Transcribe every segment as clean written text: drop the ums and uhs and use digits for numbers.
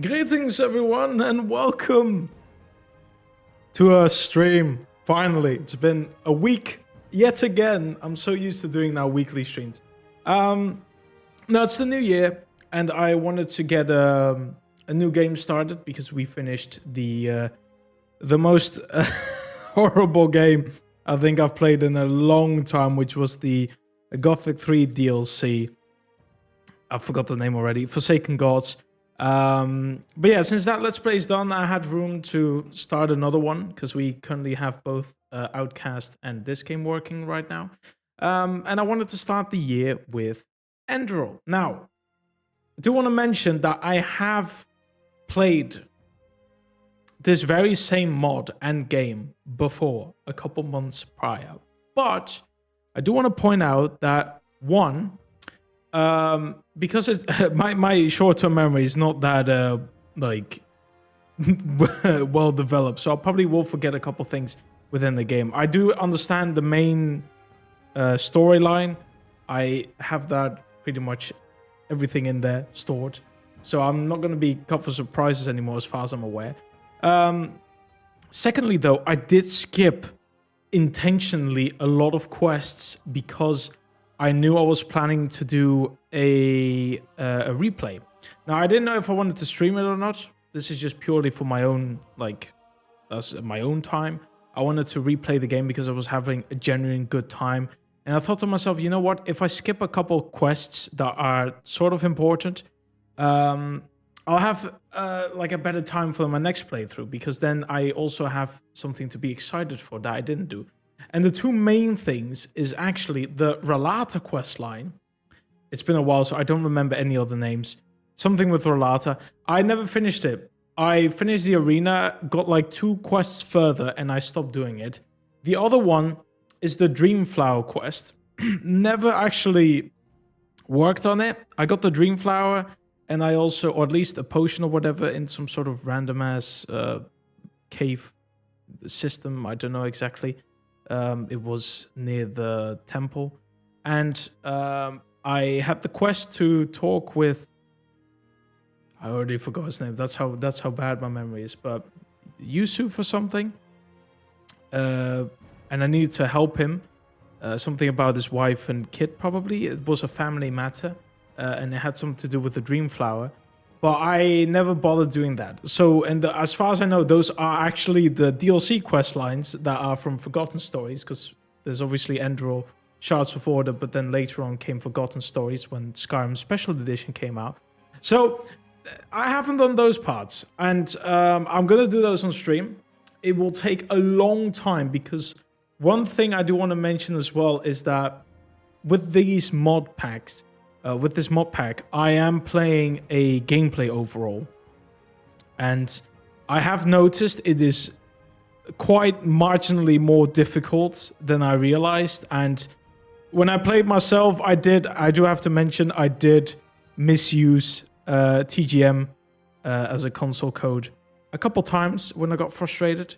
Greetings everyone and welcome to our stream. Finally, it's been a week yet again. I'm so used to doing now weekly streams. Now it's the new year and I wanted to get a new game started because we finished the most horrible game I think I've played in a long time, which was the Gothic 3 DLC. I forgot the name already. Forsaken Gods. But yeah, since that Let's Play is done, I had room to start another one because we currently have both Outcast and this game working right now. And I wanted to start the year with Enderal. Now, I do want to mention that I have played this very same mod and game before, a couple months prior. But I do want to point out that, one, because my short-term memory is not that well developed, so I probably will forget a couple things within the game. I do understand the main storyline. I have that pretty much everything in there stored, so I'm not going to be caught for surprises anymore as far as I'm aware. Secondly, though, I did skip intentionally a lot of quests because I knew I was planning to do a replay. Now, I didn't know if I wanted to stream it or not. This is just purely for my own, my own time. I wanted to replay the game because I was having a genuine good time. And I thought to myself, you know what? If I skip a couple quests that are sort of important, I'll have a better time for my next playthrough, because then I also have something to be excited for that I didn't do. And the two main things is actually the Relata quest line. It's been a while, so I don't remember any other names. Something with Relata. I never finished it. I finished the arena, got like 2 quests further, and I stopped doing it. The other one is the Dreamflower quest. Never actually worked on it. I got the Dreamflower, and I also, or at least a potion or whatever, in some sort of random ass cave system. I don't know exactly. It was near the temple, and I had the quest to talk with. I already forgot his name. That's how bad my memory is. But Yusuf or something, and I needed to help him. Something about his wife and kid, probably. It was a family matter, and it had something to do with the Dreamflower. But I never bothered doing that. So, as far as I know, those are actually the DLC quest lines that are from Forgotten Stories, because there's obviously Enderal, Shards of Order, but then later on came Forgotten Stories when Skyrim Special Edition came out. So, I haven't done those parts, and I'm going to do those on stream. It will take a long time, because one thing I do want to mention as well is that with these mod packs, with this mod pack, I am playing a gameplay overall, and I have noticed it is quite marginally more difficult than I realized. And when I played myself, I do have to mention, I did misuse TGM as a console code a couple times when I got frustrated,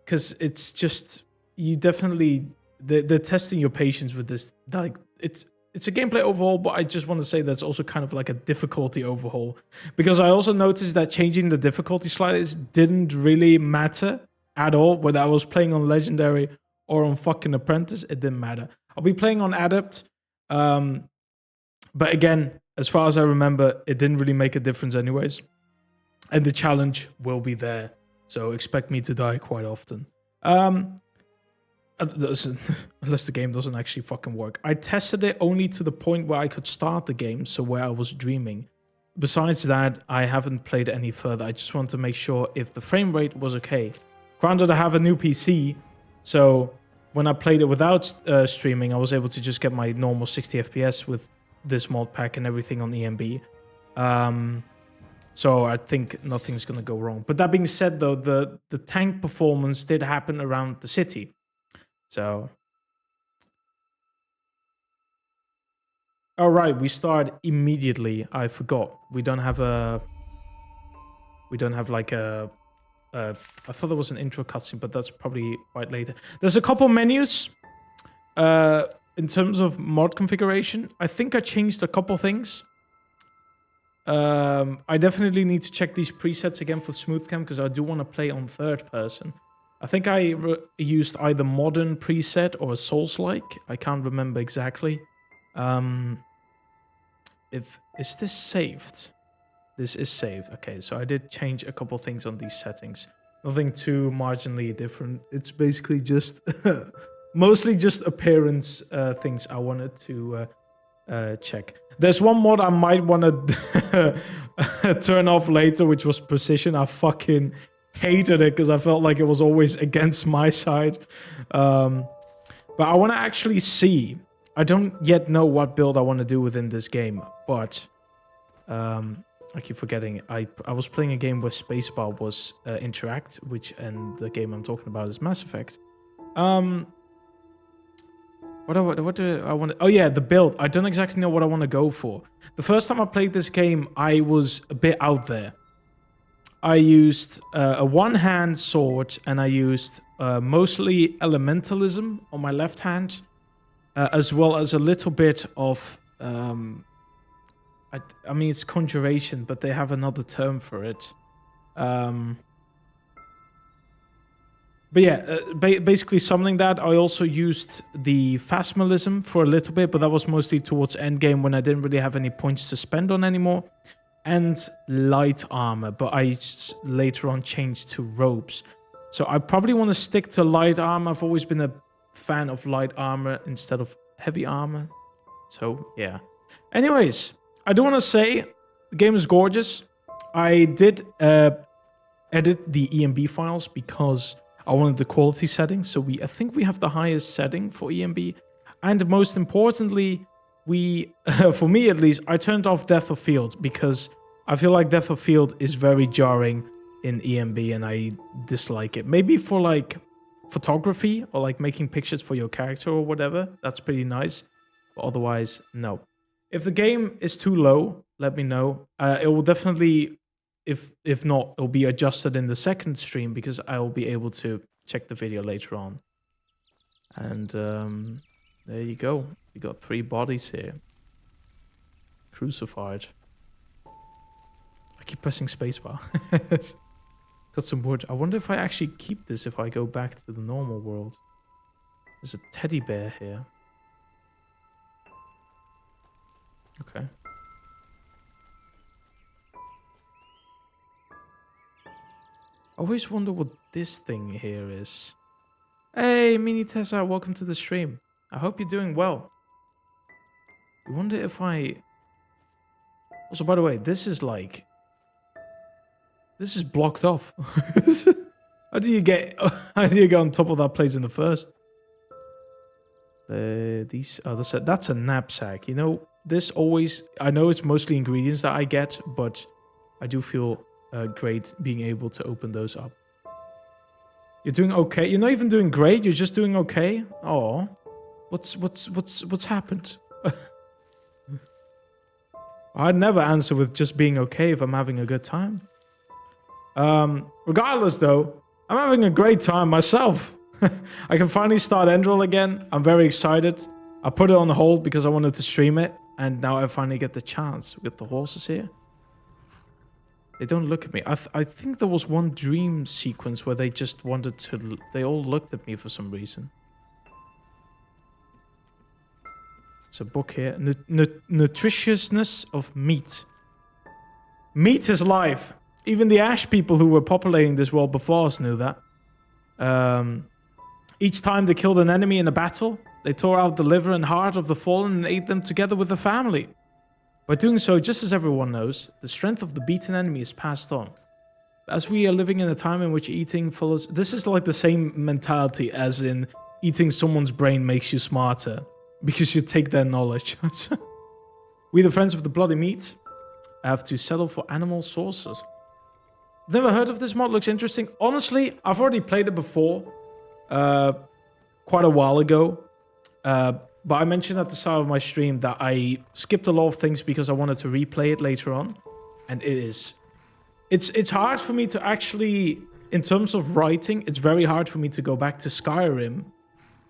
because it's just, you definitely, they're testing your patience with this. Like, it's a gameplay overhaul, but I just want to say that's also kind of like a difficulty overhaul, because I also noticed that changing the difficulty sliders didn't really matter at all, whether I was playing on Legendary or on fucking Apprentice. It didn't matter. I'll be playing on Adept, but again, as far as I remember, it didn't really make a difference anyways, and the challenge will be there, so expect me to die quite often. Unless the game doesn't actually fucking work. I tested it only to the point where I could start the game, so where I was dreaming. Besides that, I haven't played any further. I just want to make sure if the frame rate was okay. Granted, I have a new PC, so when I played it without streaming, I was able to just get my normal 60 FPS with this mod pack and everything on EMB. So I think nothing's gonna go wrong. But that being said, though, the tank performance did happen around the city. So, all right, we start immediately. I forgot. We don't have like a I thought there was an intro cutscene, but that's probably quite later. There's a couple menus in terms of mod configuration. I think I changed a couple things. I definitely need to check these presets again for smooth cam because I do want to play on third person. I think I used either modern preset or Souls-like. I can't remember exactly. Is this saved? This is saved. Okay, so I did change a couple things on these settings. Nothing too marginally different. It's basically just mostly just appearance things I wanted to check. There's one mod I might want to turn off later, which was precision. I fucking hated it because I felt like it was always against my side. But I want to actually see. I don't yet know what build I want to do within this game, but I keep forgetting. I was playing a game where spacebar was interact, and the game I'm talking about is Mass Effect. What do I want to... Oh yeah, the build. I don't exactly know what I want to go for. The first time I played this game, I was a bit out there. I used a one-hand sword, and I used mostly elementalism on my left hand, as well as a little bit of... I mean, it's conjuration, but they have another term for it. But yeah, basically summoning that. I also used the phasmalism for a little bit, but that was mostly towards endgame when I didn't really have any points to spend on anymore. And light armor, but I later on changed to robes. So I probably want to stick to light armor. I've always been a fan of light armor instead of heavy armor. So yeah. Anyways, I do want to say the game is gorgeous. I did edit the EMB files because I wanted the quality setting. So I think we have the highest setting for EMB. And most importantly, for me at least, I turned off depth of field because I feel like depth of field is very jarring in EMB and I dislike it. Maybe for like photography or like making pictures for your character or whatever. That's pretty nice. But otherwise, no. If the game is too low, let me know. It will definitely... If not, it'll be adjusted in the second stream because I will be able to check the video later on. And there you go. We got 3 bodies here. Crucified. I keep pressing spacebar. Got some wood. I wonder if I actually keep this if I go back to the normal world. There's a teddy bear here. Okay. I always wonder what this thing here is. Hey, Mini Tessa, welcome to the stream. I hope you're doing well. I wonder if I... Also, by the way, this is like... This is blocked off. How do you get on top of that place in the first? That's a knapsack. You know, this always... I know it's mostly ingredients that I get, but I do feel... great being able to open those up. You're doing okay. You're not even doing great. You're just doing okay. Oh, what's happened? I'd never answer with just being okay if I'm having a good time. Regardless, though, I'm having a great time myself. I can finally start Enderal again. I'm very excited. I put it on hold because I wanted to stream it, and now I finally get the chance. We got the horses here. They don't look at me. I think there was one dream sequence where they just wanted to... They all looked at me for some reason. There's a book here. Nutritiousness of meat. Meat is life. Even the Ash people who were populating this world before us knew that. Each time they killed an enemy in a battle, they tore out the liver and heart of the fallen and ate them together with the family. By doing so, just as everyone knows, the strength of the beaten enemy is passed on. As we are living in a time in which eating follows... This is like the same mentality as in eating someone's brain makes you smarter. Because you take their knowledge. We, the friends of the bloody meat, have to settle for animal sources. I've never heard of this mod. Looks interesting. Honestly, I've already played it before. Quite a while ago. But I mentioned at the start of my stream that I skipped a lot of things because I wanted to replay it later on. And it's hard for me to actually, in terms of writing, it's very hard for me to go back to Skyrim.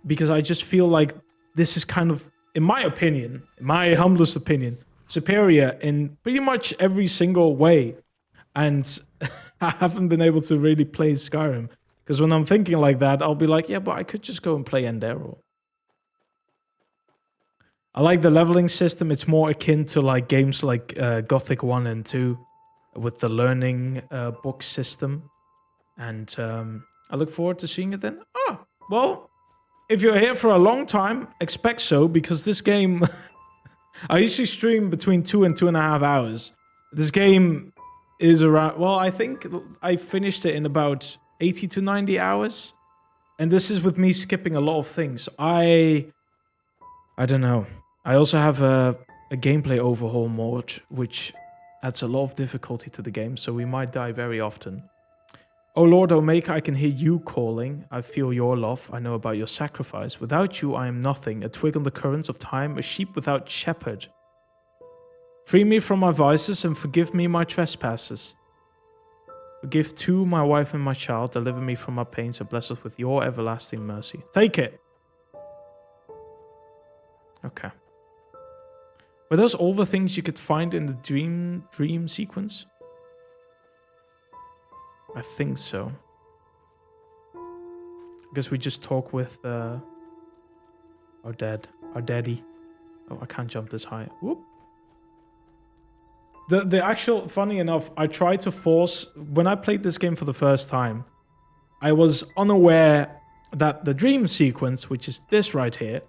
Because I just feel like this is kind of, in my opinion, in my humblest opinion, superior in pretty much every single way. And I haven't been able to really play Skyrim. Because when I'm thinking like that, I'll be like, yeah, but I could just go and play Enderal. I like the leveling system. It's more akin to like games like Gothic 1 and 2 with the learning book system. And I look forward to seeing it then. Oh, well, if you're here for a long time, expect so, because this game... I usually stream between 2 and 2.5 hours. This game is around... Well, I think I finished it in about 80 to 90 hours. And this is with me skipping a lot of things. I don't know. I also have a gameplay overhaul mode, which adds a lot of difficulty to the game, so we might die very often. O Lord, O Maker, I can hear you calling. I feel your love. I know about your sacrifice. Without you, I am nothing. A twig on the currents of time, a sheep without shepherd. Free me from my vices and forgive me my trespasses. Forgive too my wife and my child. Deliver me from my pains and bless us with your everlasting mercy. Take it. Okay. Were those all the things you could find in the dream sequence? I think so. I guess we just talk with our daddy. Oh, I can't jump this high. Whoop. The actual, funny enough, I tried to force, when I played this game for the first time, I was unaware that the dream sequence, which is this right here,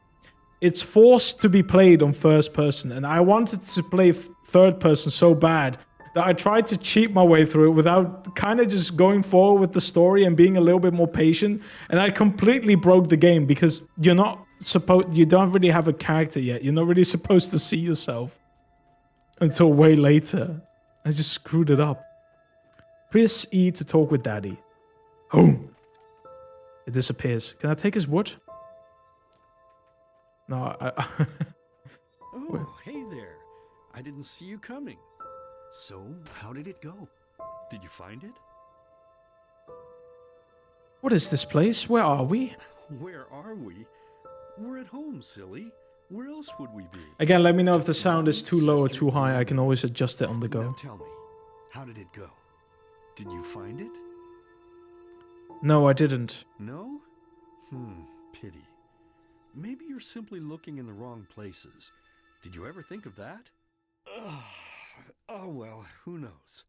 it's forced to be played on first person, and I wanted to play third person so bad that I tried to cheat my way through it without kind of just going forward with the story and being a little bit more patient. And I completely broke the game because you don't really have a character yet. You're not really supposed to see yourself until way later. I just screwed it up. Press E to talk with daddy. Oh, it disappears. Can I take his wood? No, Oh, hey there. I didn't see you coming. So, how did it go? Did you find it? What is this place? Where are we? Where are we? We're at home, silly. Where else would we be? Again, let me know if the sound is too low or too high. I can always adjust it on the go. Now tell me, how did it go? Did you find it? No, I didn't. No? Pity. Maybe you're simply looking in the wrong places. Did you ever think of that? Oh, well, who knows?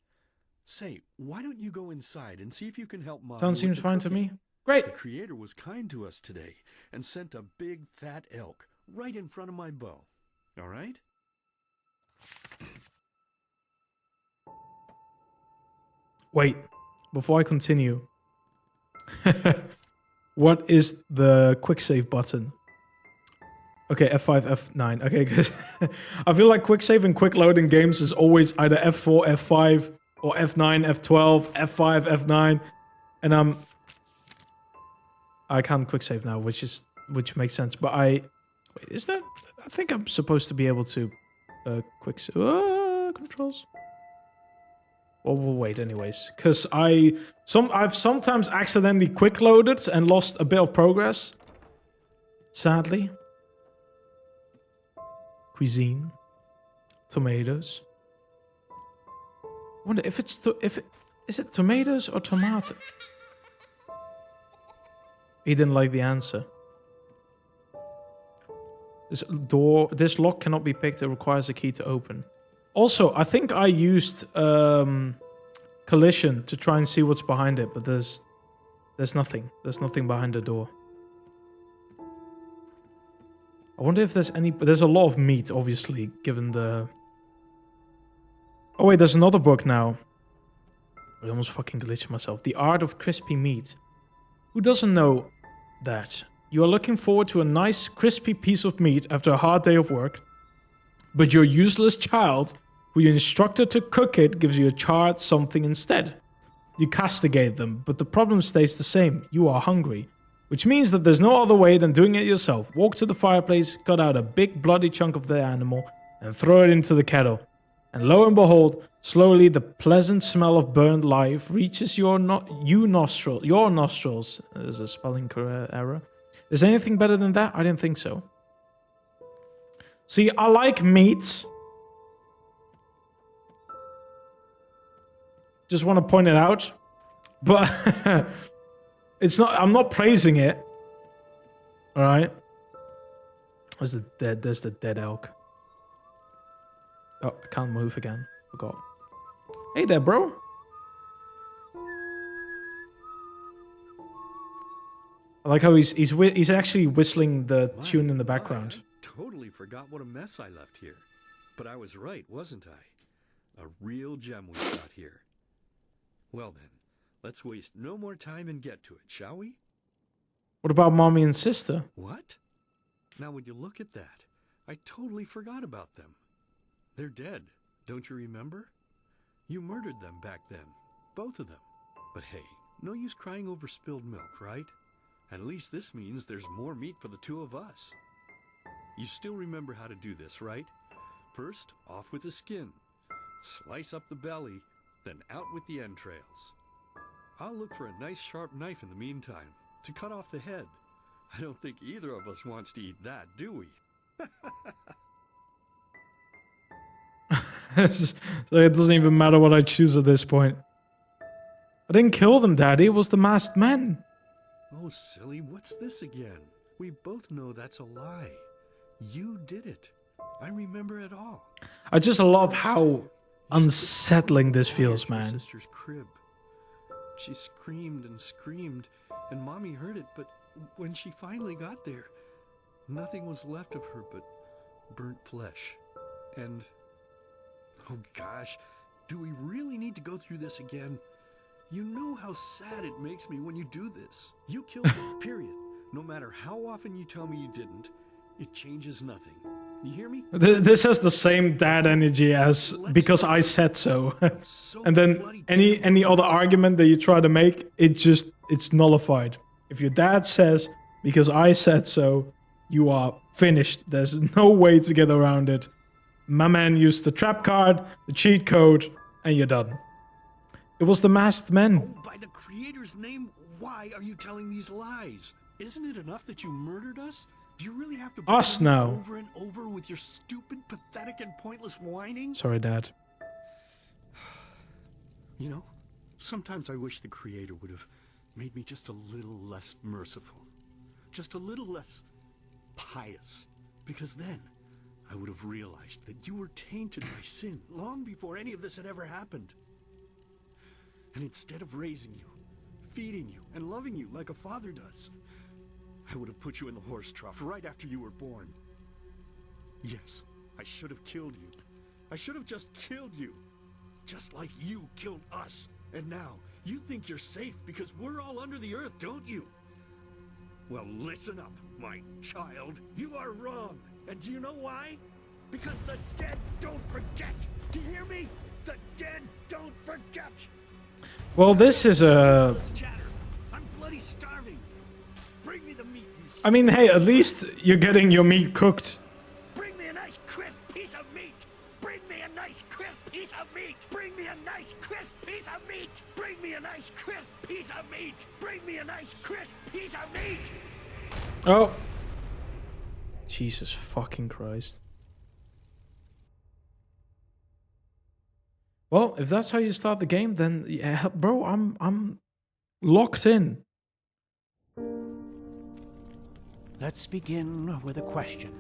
Say, why don't you go inside and see if you can help Mom? Sound seems fine to me. Great. The Creator was kind to us today and sent a big fat elk right in front of my bow. All right? Wait, before I continue. What is the quick save button? Okay, F5, F9. Okay, good. I feel like quick save and quick load in games is always either F4, F5, or F9, F12, F5, F9. And I can't quick save now, which makes sense. But wait, is that? I think I'm supposed to be able to quick save. Controls. Well, we'll wait anyways, because I've sometimes accidentally quick loaded and lost a bit of progress. Sadly. Cuisine. Tomatoes. I wonder if it's is it tomatoes or tomato? He didn't like the answer. This lock cannot be picked. It requires a key to open. Also, I think I used collision to try and see what's behind it, but there's nothing. There's nothing behind the door. I wonder if there's any... There's a lot of meat, obviously, given the... Oh wait, there's another book now. I almost fucking glitched myself. The Art of Crispy Meat. Who doesn't know that? You are looking forward to a nice, crispy piece of meat after a hard day of work, but your useless child, who you instructed to cook it, gives you a charred something instead. You castigate them, but the problem stays the same. You are hungry. Which means that there's no other way than doing it yourself. Walk to the fireplace, cut out a big bloody chunk of the animal, and throw it into the kettle. And lo and behold, slowly the pleasant smell of burnt life reaches your nostrils. There's a spelling error. Is anything better than that? I didn't think so. See, I like meat. Just want to point it out. But it's not, I'm not praising it. Alright. There's the dead elk. Oh, I can't move again. Forgot. Hey there, bro. I like how he's actually whistling the tune in the background. I totally forgot what a mess I left here. But I was right, wasn't I? A real gem we got here. Well then, let's waste no more time and get to it, shall we? What about mommy and sister? What? Now would you look at that? I totally forgot about them. They're dead, don't you remember? You murdered them back then, both of them. But hey, no use crying over spilled milk, right? At least this means there's more meat for the two of us. You still remember how to do this, right? First, off with the skin. Slice up the belly, then out with the entrails. I'll look for a nice sharp knife in the meantime, to cut off the head. I don't think either of us wants to eat that, do we? So it doesn't even matter what I choose at this point. I didn't kill them, Daddy. It was the masked men. Oh, silly, what's this again? We both know that's a lie. You did it. I remember it all. I just love how unsettling this feels, man. Sister's crib. She screamed and screamed, and Mommy heard it, but when she finally got there, nothing was left of her but burnt flesh. And, oh gosh, do we really need to go through this again? You know how sad it makes me when you do this. You killed her, period. No matter how often you tell me you didn't, it changes nothing. You hear me? This has the same dad energy as because I said so. And then any other argument that you try to make, it's nullified. If your dad says, because I said so, you are finished. There's no way to get around it. My man used the trap card, the cheat code, and you're done. It was the masked men. Oh, by the Creator's name, why are you telling these lies? Isn't it enough that you murdered us? Do you really have to Us now. over and over with your stupid, pathetic, and pointless whining? Sorry, Dad. You know, sometimes I wish the Creator would have made me just a little less merciful. Just a little less pious. Because then I would have realized that you were tainted by sin long before any of this had ever happened. And instead of raising you, feeding you, and loving you like a father does, I would have put you in the horse trough right after you were born. Yes, I should have killed you. I should have just killed you. Just like you killed us. And now, you think you're safe because we're all under the earth, don't you? Well, listen up, my child. You are wrong. And do you know why? Because the dead don't forget. Do you hear me? The dead don't forget. Well, this is a... I'm bloody starving. Bring me the meat, you I mean, hey, at least you're getting your meat cooked. Bring me a nice crisp piece of meat. Bring me a nice crisp piece of meat. Bring me a nice crisp piece of meat. Bring me a nice crisp piece of meat. Bring me a nice crisp piece of meat. Oh. Jesus fucking Christ. Well, if that's how you start the game, then yeah, bro, I'm locked in. Let's begin with a question.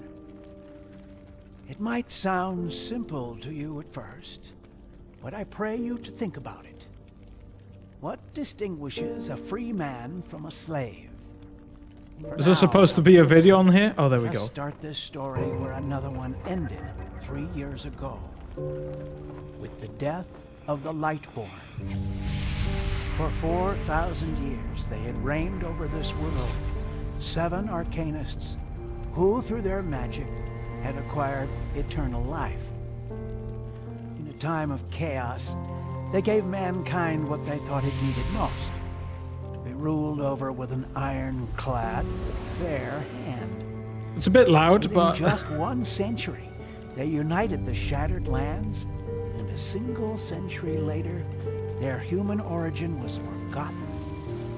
It might sound simple to you at first, but I pray you to think about it. What distinguishes a free man from a slave? Is there supposed to be a video on here? Oh, there we go. Let's start this story where another one ended 3 years ago, with the death of the Lightborn. For 4,000 years they had reigned over this world, 7 arcanists who, through their magic, had acquired eternal life. In a time of chaos, they gave mankind what they thought it needed most. To be ruled over with an ironclad, fair hand. It's a bit loud, Within but... just 1 century, they united the shattered lands, and a single century later, their human origin was forgotten.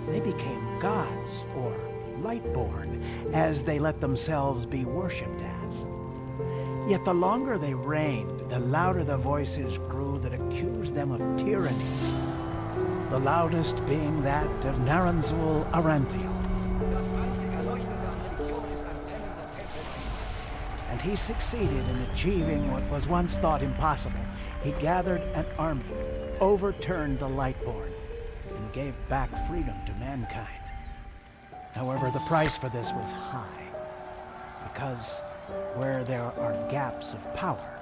They became gods, or Lightborn, as they let themselves be worshipped as. Yet the longer they reigned, the louder the voices grew that accused them of tyranny, the loudest being that of Naranzul Aranthiel. And he succeeded in achieving what was once thought impossible. He gathered an army, overturned the Lightborn, and gave back freedom to mankind. However, the price for this was high, because where there are gaps of power,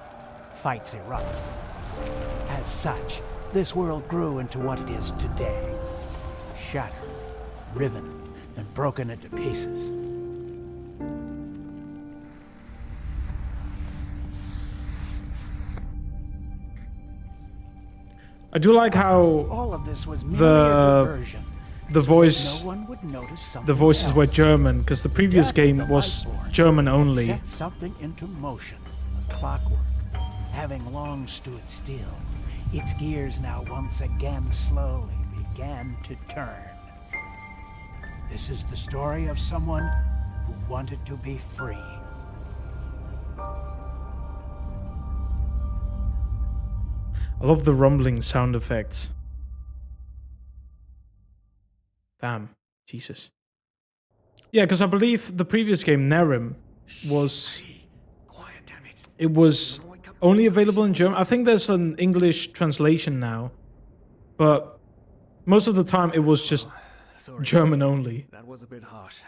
fights erupt. As such, this world grew into what it is today. Shattered, riven, and broken into pieces. I do like how all of this was merely a diversion. the voice, No one would notice something the voices were else. German, because the previous Death of game the was Lightborn German had only. Set something into motion, a clockwork, having long stood still. Its gears now once again slowly began to turn. This is the story of someone who wanted to be free. I love the rumbling sound effects. Damn, Jesus. Yeah, because I believe the previous game, Nerim, was... Quiet, damn it. It was only available in German. I think there's an English translation now. But most of the time it was just Sorry, German only. that was a bit harsh.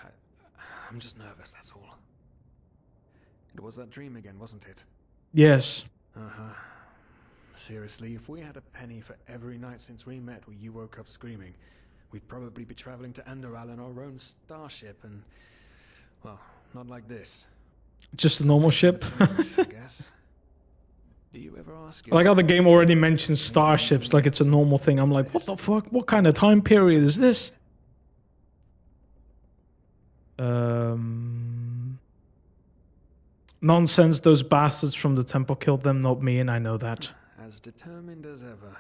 I'm just nervous, that's all. It was that dream again, wasn't it? Yes. Uh-huh. Seriously, if we had a penny for every night since we met where you woke up screaming, we'd probably be traveling to Enderal in our own starship and... well, not like this. Just a normal ship. I guess. Do you ever ask I like how the yourself- game already mentions starships like it's a normal thing. I'm like, what the fuck? What kind of time period is this? Nonsense, those bastards from the temple killed them, not me, and I know that. As determined as ever.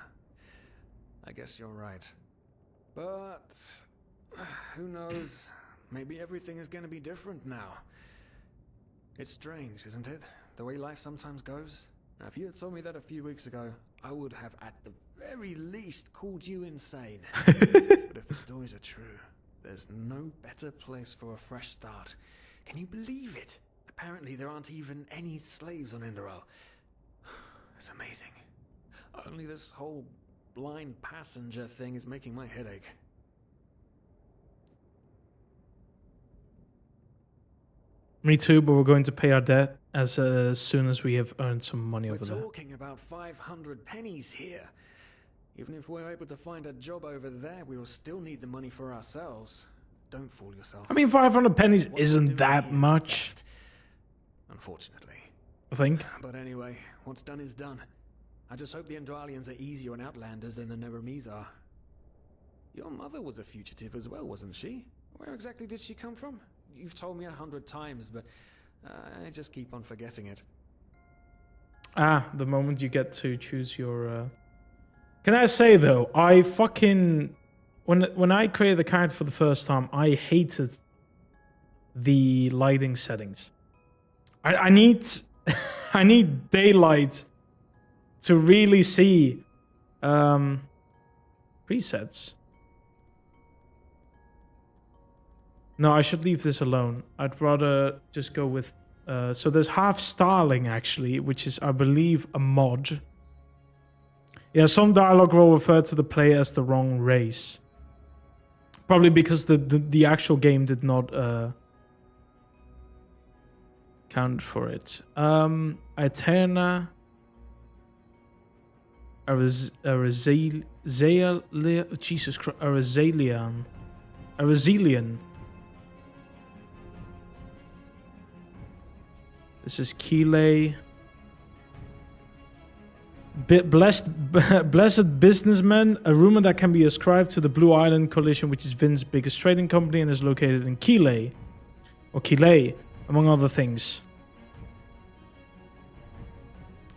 I guess you're right. But... who knows? Maybe everything is going to be different now. It's strange, isn't it? The way life sometimes goes. Now, if you had told me that a few weeks ago, I would have at the very least called you insane. But if the stories are true, there's no better place for a fresh start. Can you believe it? Apparently there aren't even any slaves on Enderal. It's amazing. Only this whole blind passenger thing is making my head ache. Me too, but we're going to pay our debt as soon as we have earned some money We're over there. talking about 500 pennies here. Even if we're able to find a job over there, we will still need the money for ourselves. Don't fool yourself. I mean, 500 pennies What we're isn't doing that here is much, theft, unfortunately. I think. But anyway, what's done is done. I just hope the Endralians are easier on Outlanders than the Neremes are. Your mother was a fugitive as well, wasn't she? Where exactly did she come from? You've told me 100 times, but I just keep on forgetting it. Ah, the moment you get to choose your... Can I say, though, I fucking... When I created the character for the first time, I hated the lighting settings. I need... I need daylight to really see presets. No, I should leave this alone. I'd rather just go with... so there's half Starling, actually, which is, I believe, a mod. Yeah, some dialogue will refer to the player as the wrong race. Probably because the actual game did not count for it. Aeterna... Jesus Christ... Arazelian. This is Keeley. Blessed businessman, a rumor that can be ascribed to the Blue Island Coalition, which is Vin's biggest trading company and is located in Keeley, or Keeley, among other things.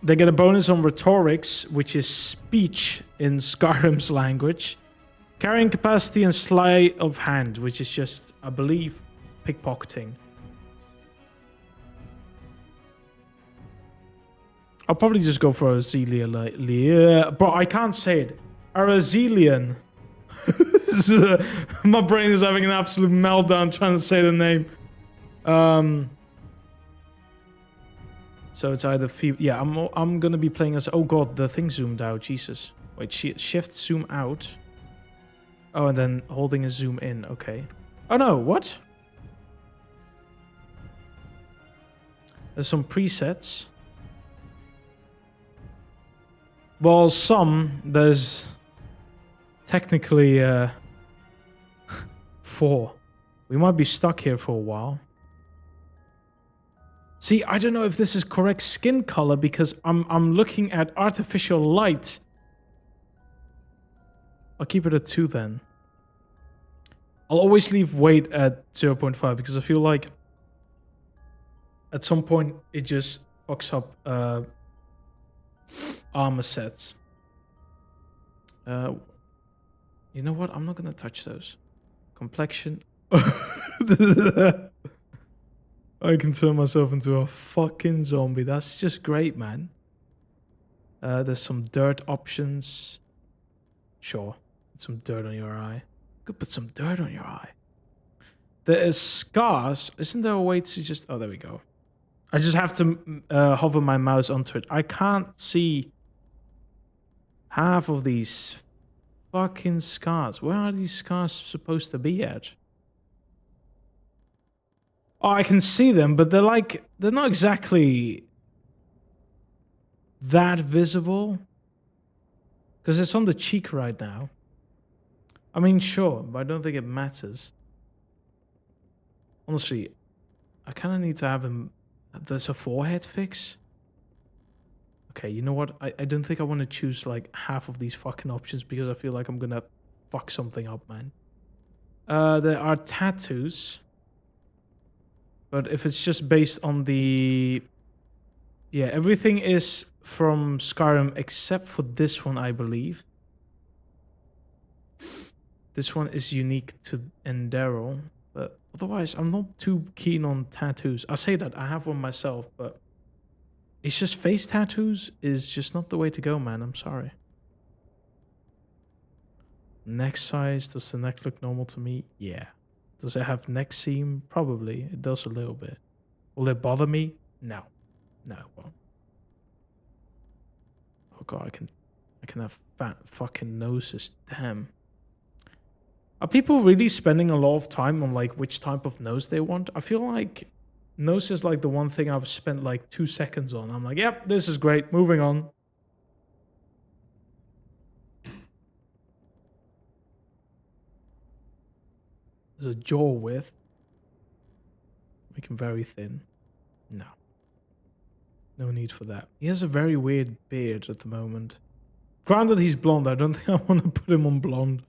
They get a bonus on rhetorics, which is speech in Skyrim's language, carrying capacity and sleight of hand, which is just, I believe, pickpocketing. I'll probably just go for Azelia. Bro, I can't say it. Arazelian. My brain is having an absolute meltdown trying to say the name. So it's either yeah, I'm gonna be playing as. Oh god, the thing zoomed out. Jesus. Wait, shift zoom out. Oh, and then holding a zoom in. Okay. Oh no, what? There's some presets. Well, there's technically 4. We might be stuck here for a while. See, I don't know if this is correct skin color because I'm looking at artificial light. I'll keep it at 2 then. I'll always leave weight at 0.5 because I feel like at some point it just fucks up armor sets. You know what? I'm not gonna touch those. Complexion. I can turn myself into a fucking zombie. That's just great, man. There's some dirt options. Sure. Put some dirt on your eye. Could put some dirt on your eye. There is scars. Isn't there a way to just... Oh, there we go. I just have to hover my mouse onto it. I can't see half of these fucking scars. Where are these scars supposed to be at? Oh, I can see them, but they're not exactly that visible. Because it's on the cheek right now. I mean, sure, but I don't think it matters. Honestly, I kind of need to have him... There's a forehead fix? Okay, you know what? I don't think I want to choose like half of these fucking options because I feel like I'm gonna fuck something up, man. There are tattoos. But if it's just based on the... Yeah, everything is from Skyrim except for this one, I believe. This one is unique to Enderal, but otherwise I'm not too keen on tattoos. I say that, I have one myself, but it's just face tattoos is just not the way to go, man. I'm sorry. Neck size, does the neck look normal to me? Yeah. Does it have neck seam? Probably. It does a little bit. Will it bother me? No. No, it won't. Oh god, I can have fat fucking noses. Damn. Are people really spending a lot of time on like which type of nose they want? I feel like nose is like the one thing I've spent like 2 seconds on. I'm like, yep, this is great. Moving on. There's a jaw width. Make him very thin. No. No need for that. He has a very weird beard at the moment. Granted, he's blonde. I don't think I want to put him on blonde.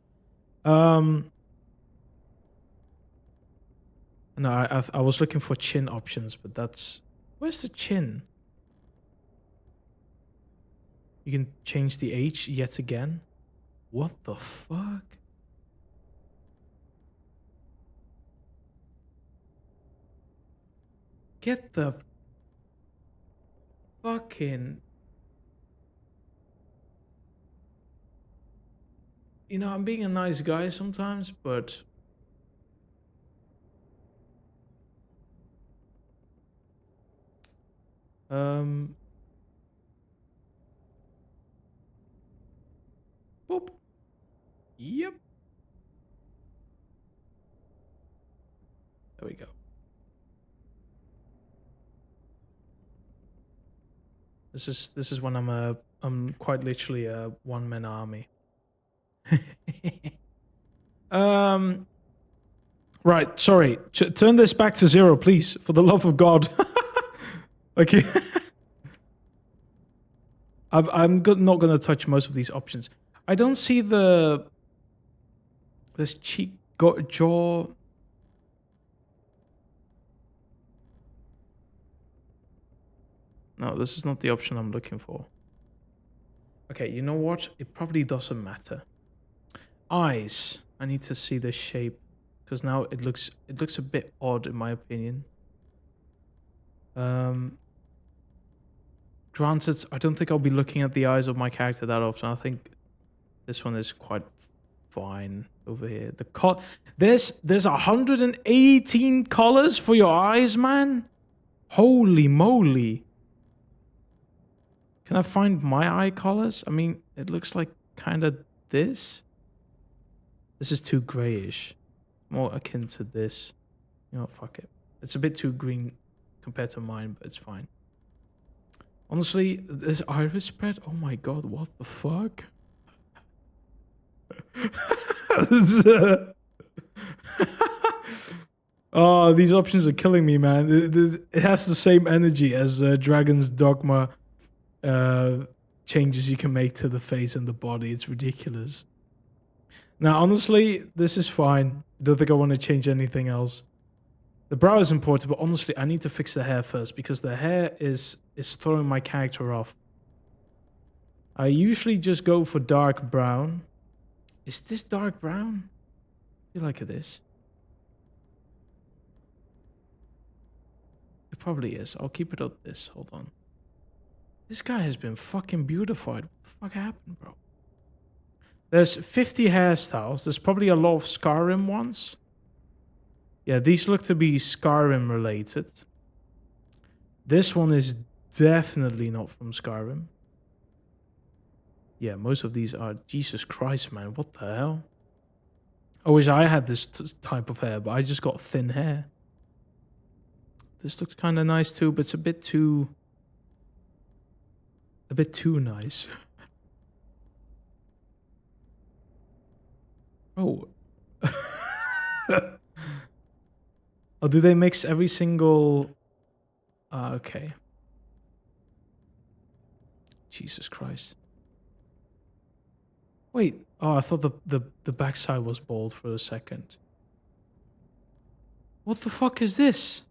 No, I was looking for chin options, but that's... Where's the chin? You can change the H yet again. What the fuck? Get the fucking... You know, I'm being a nice guy sometimes, but... Boop. Yep. There we go. This is when I'm quite literally a one-man army. Right, sorry. Turn this back to 0, please, for the love of God. Okay. I'm not gonna touch most of these options. I don't see this cheek jaw. No, this is not the option I'm looking for. Okay, you know what? It probably doesn't matter. Eyes. I need to see the shape because now it looks a bit odd in my opinion. Granted, I don't think I'll be looking at the eyes of my character that often. I think this one is quite fine over here. There's 118 colors for your eyes, man. Holy moly. Can I find my eye colors? I mean, it looks like kind of this. This is too grayish. More akin to this. You know what, fuck it. It's a bit too green compared to mine, but it's fine. Honestly, this iris spread, oh my god, what the fuck? Oh, these options are killing me, man. It has the same energy as Dragon's Dogma changes you can make to the face and the body. It's ridiculous. Now, honestly, this is fine. Don't think I want to change anything else. The brow is important, but honestly, I need to fix the hair first because the hair is throwing my character off. I usually just go for dark brown. Is this dark brown? I feel like it is. It probably is. I'll keep it up this. Hold on. This guy has been fucking beautified. What the fuck happened, bro? There's 50 hairstyles. There's probably a lot of Skyrim ones. Yeah, these look to be Skyrim related. This one is definitely not from Skyrim. Yeah, most of these are. Jesus Christ, man. What the hell? I wish I had this type of hair, but I just got thin hair. This looks kind of nice too, but it's a bit too nice. Oh. Oh, do they mix every single... okay. Jesus Christ. Wait. Oh, I thought the backside was bald for a second. What the fuck is this?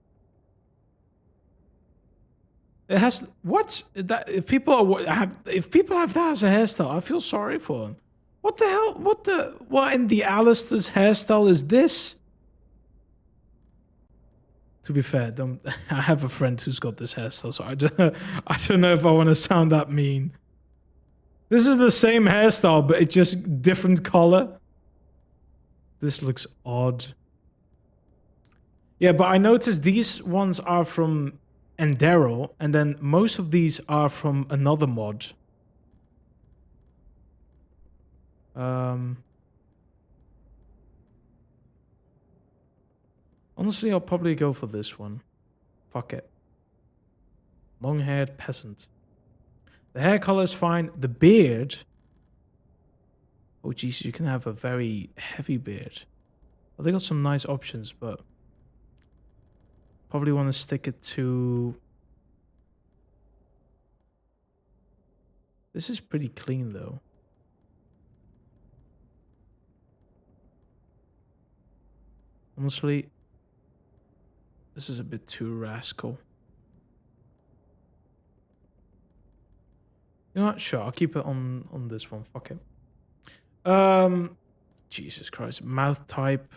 It has... What? That, if people have that as a hairstyle, I feel sorry for them. What the hell? What in the Alistair's hairstyle is this? To be fair, I have a friend who's got this hairstyle, so I don't know if I want to sound that mean. This is the same hairstyle, but it's just different color. This looks odd. Yeah, but I noticed these ones are from Enderal, and then most of these are from another mod. Honestly, I'll probably go for this one. Fuck it. Long-haired peasant. The hair color is fine. The beard. Oh, Jesus, you can have a very heavy beard. Well, they got some nice options, but probably want to stick it to... This is pretty clean, though. Honestly, this is a bit too rascal. You know what? Sure, I'll keep it on this one. Fuck it. Jesus Christ. Mouth type.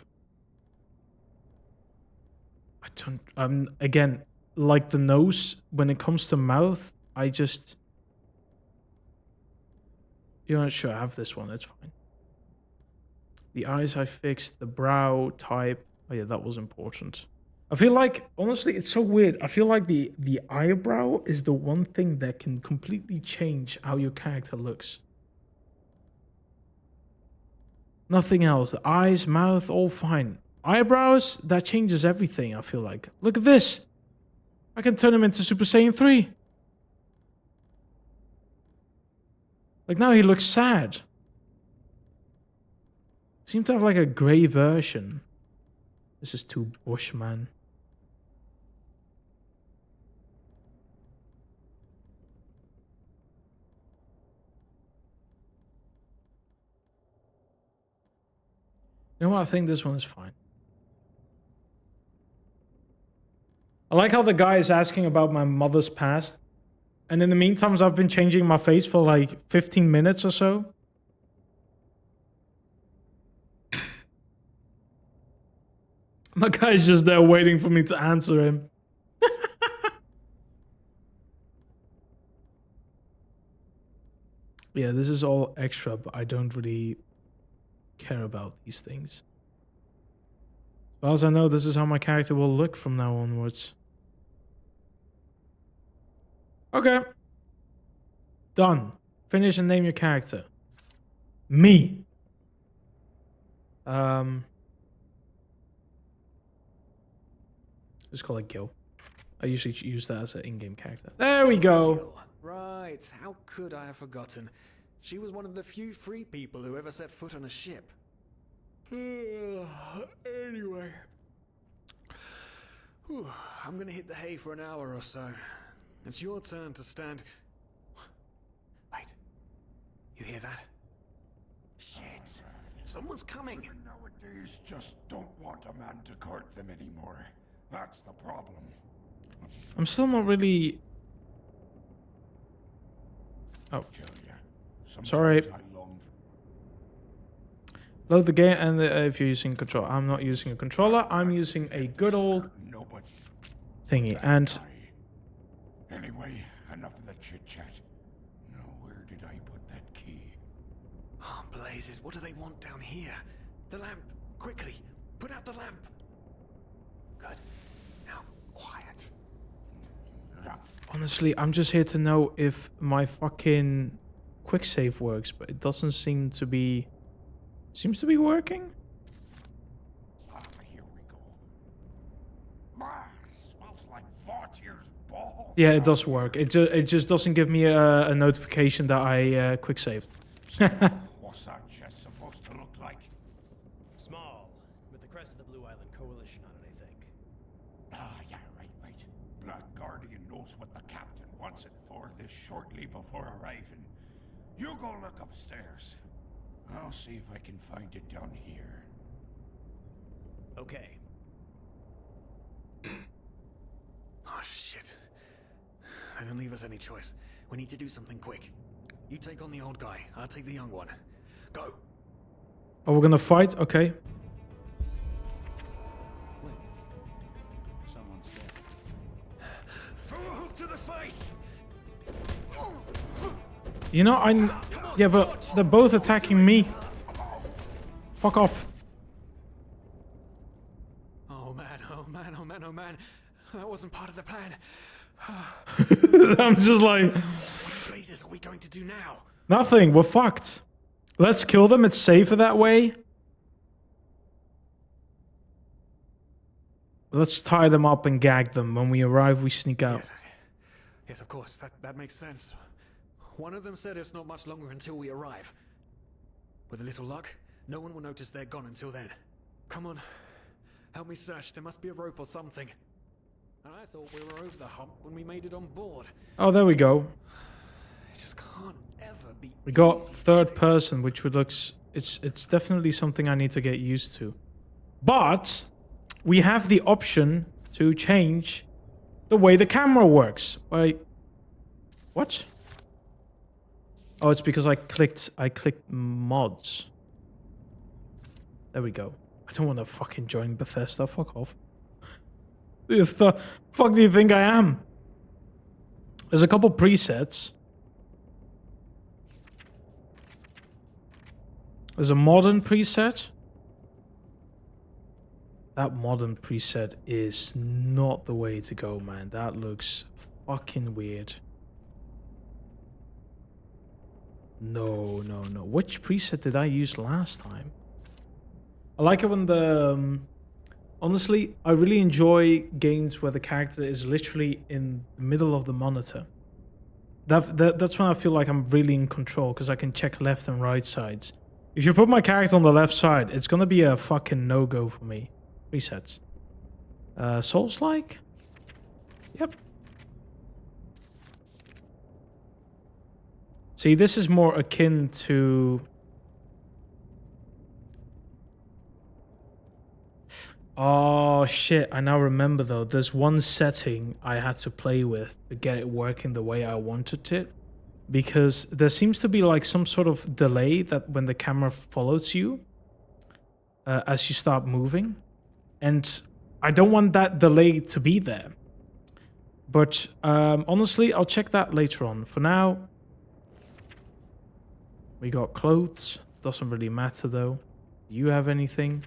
Again, like the nose, when it comes to mouth, I just... You know what? Sure, I have this one. It's fine. The eyes I fixed. The brow type. Oh yeah, that was important. I feel like, honestly, it's so weird. I feel like the eyebrow is the one thing that can completely change how your character looks. Nothing else. The eyes, mouth, all fine. Eyebrows, that changes everything, I feel like. Look at this. I can turn him into Super Saiyan 3. Like, now he looks sad. Seem to have like a grey version. This is too bush, man. You know what? I think this one is fine. I like how the guy is asking about my mother's past. And in the meantime, I've been changing my face for like 15 minutes or so. My guy's just there waiting for me to answer him. Yeah, this is all extra, but I don't really care about these things. As far as I know, this is how my character will look from now onwards. Okay. Done. Finish and name your character. Me. Just call it Gil. I usually use that as an in-game character. There we go. Right, how could I have forgotten? She was one of the few free people who ever set foot on a ship. Anyway. Whew, I'm gonna hit the hay for an hour or so. It's your turn to stand... Wait. You hear that? Shit. Someone's coming. Nowadays just don't want a man to court them anymore. That's the problem. I'm still not really... Oh. Sorry. Load the game, and if you're using a controller. I'm not using a controller. I'm using a good old thingy. And anyway, enough of the chit chat. Now, where did I put that key? Oh, blazes, what do they want down here? The lamp, quickly, put out the lamp. Good. Now, quiet. honestly, I'm just here to know if my fucking quick save works, but it doesn't seem to be. Seems to be working. Here we go. Smells like 4 years balls. Yeah, it does work. It just doesn't give me a notification that I quick saved. What's that chest supposed to look like? Small, with the crest of the Blue Island Coalition on it, I think. Yeah, right. Black Guardian knows what the captain wants it for this shortly before arriving. You go look upstairs. I'll see if I can find it down here. Okay. Oh, shit. They don't leave us any choice. We need to do something quick. You take on the old guy, I'll take the young one. Go! Oh, we're gonna fight? Okay. Someone's dead. Throw a hook to the face! You know, yeah, but they're both attacking me. Fuck off. Oh man, oh man, oh man, oh man. That wasn't part of the plan. I'm just like... What blazes are we going to do now? Nothing, we're fucked. Let's kill them, it's safer that way. Let's tie them up and gag them. When we arrive, we sneak out. Yes, of course, that makes sense. One of them said it's not much longer until we arrive. With a little luck, no one will notice they're gone until then. Come on, help me search. There must be a rope or something. I thought we were over the hump when we made it on board. Oh, there we go. It just can't ever be. We got easy, third right? person, which would looks... It's definitely something I need to get used to. But we have the option to change the way the camera works. By... What? Oh, it's because I clicked mods. There we go. I don't want to fucking join Bethesda. Fuck off. Who the fuck do you think I am? There's a couple presets. There's a modern preset. That modern preset is not the way to go, man. That looks fucking weird. No. Which preset did I use last time? I like it when the... honestly, I really enjoy games where the character is literally in the middle of the monitor. That's when I feel like I'm really in control, because I can check left and right sides. If you put my character on the left side, it's gonna be a fucking no-go for me. Presets. Souls-like? Yep. See, this is more akin to... Oh shit, I now remember though. There's one setting I had to play with to get it working the way I wanted it. Because there seems to be like some sort of delay that when the camera follows you as you start moving. And I don't want that delay to be there. But honestly, I'll check that later on. For now, we got clothes. Doesn't really matter though. Do you have anything?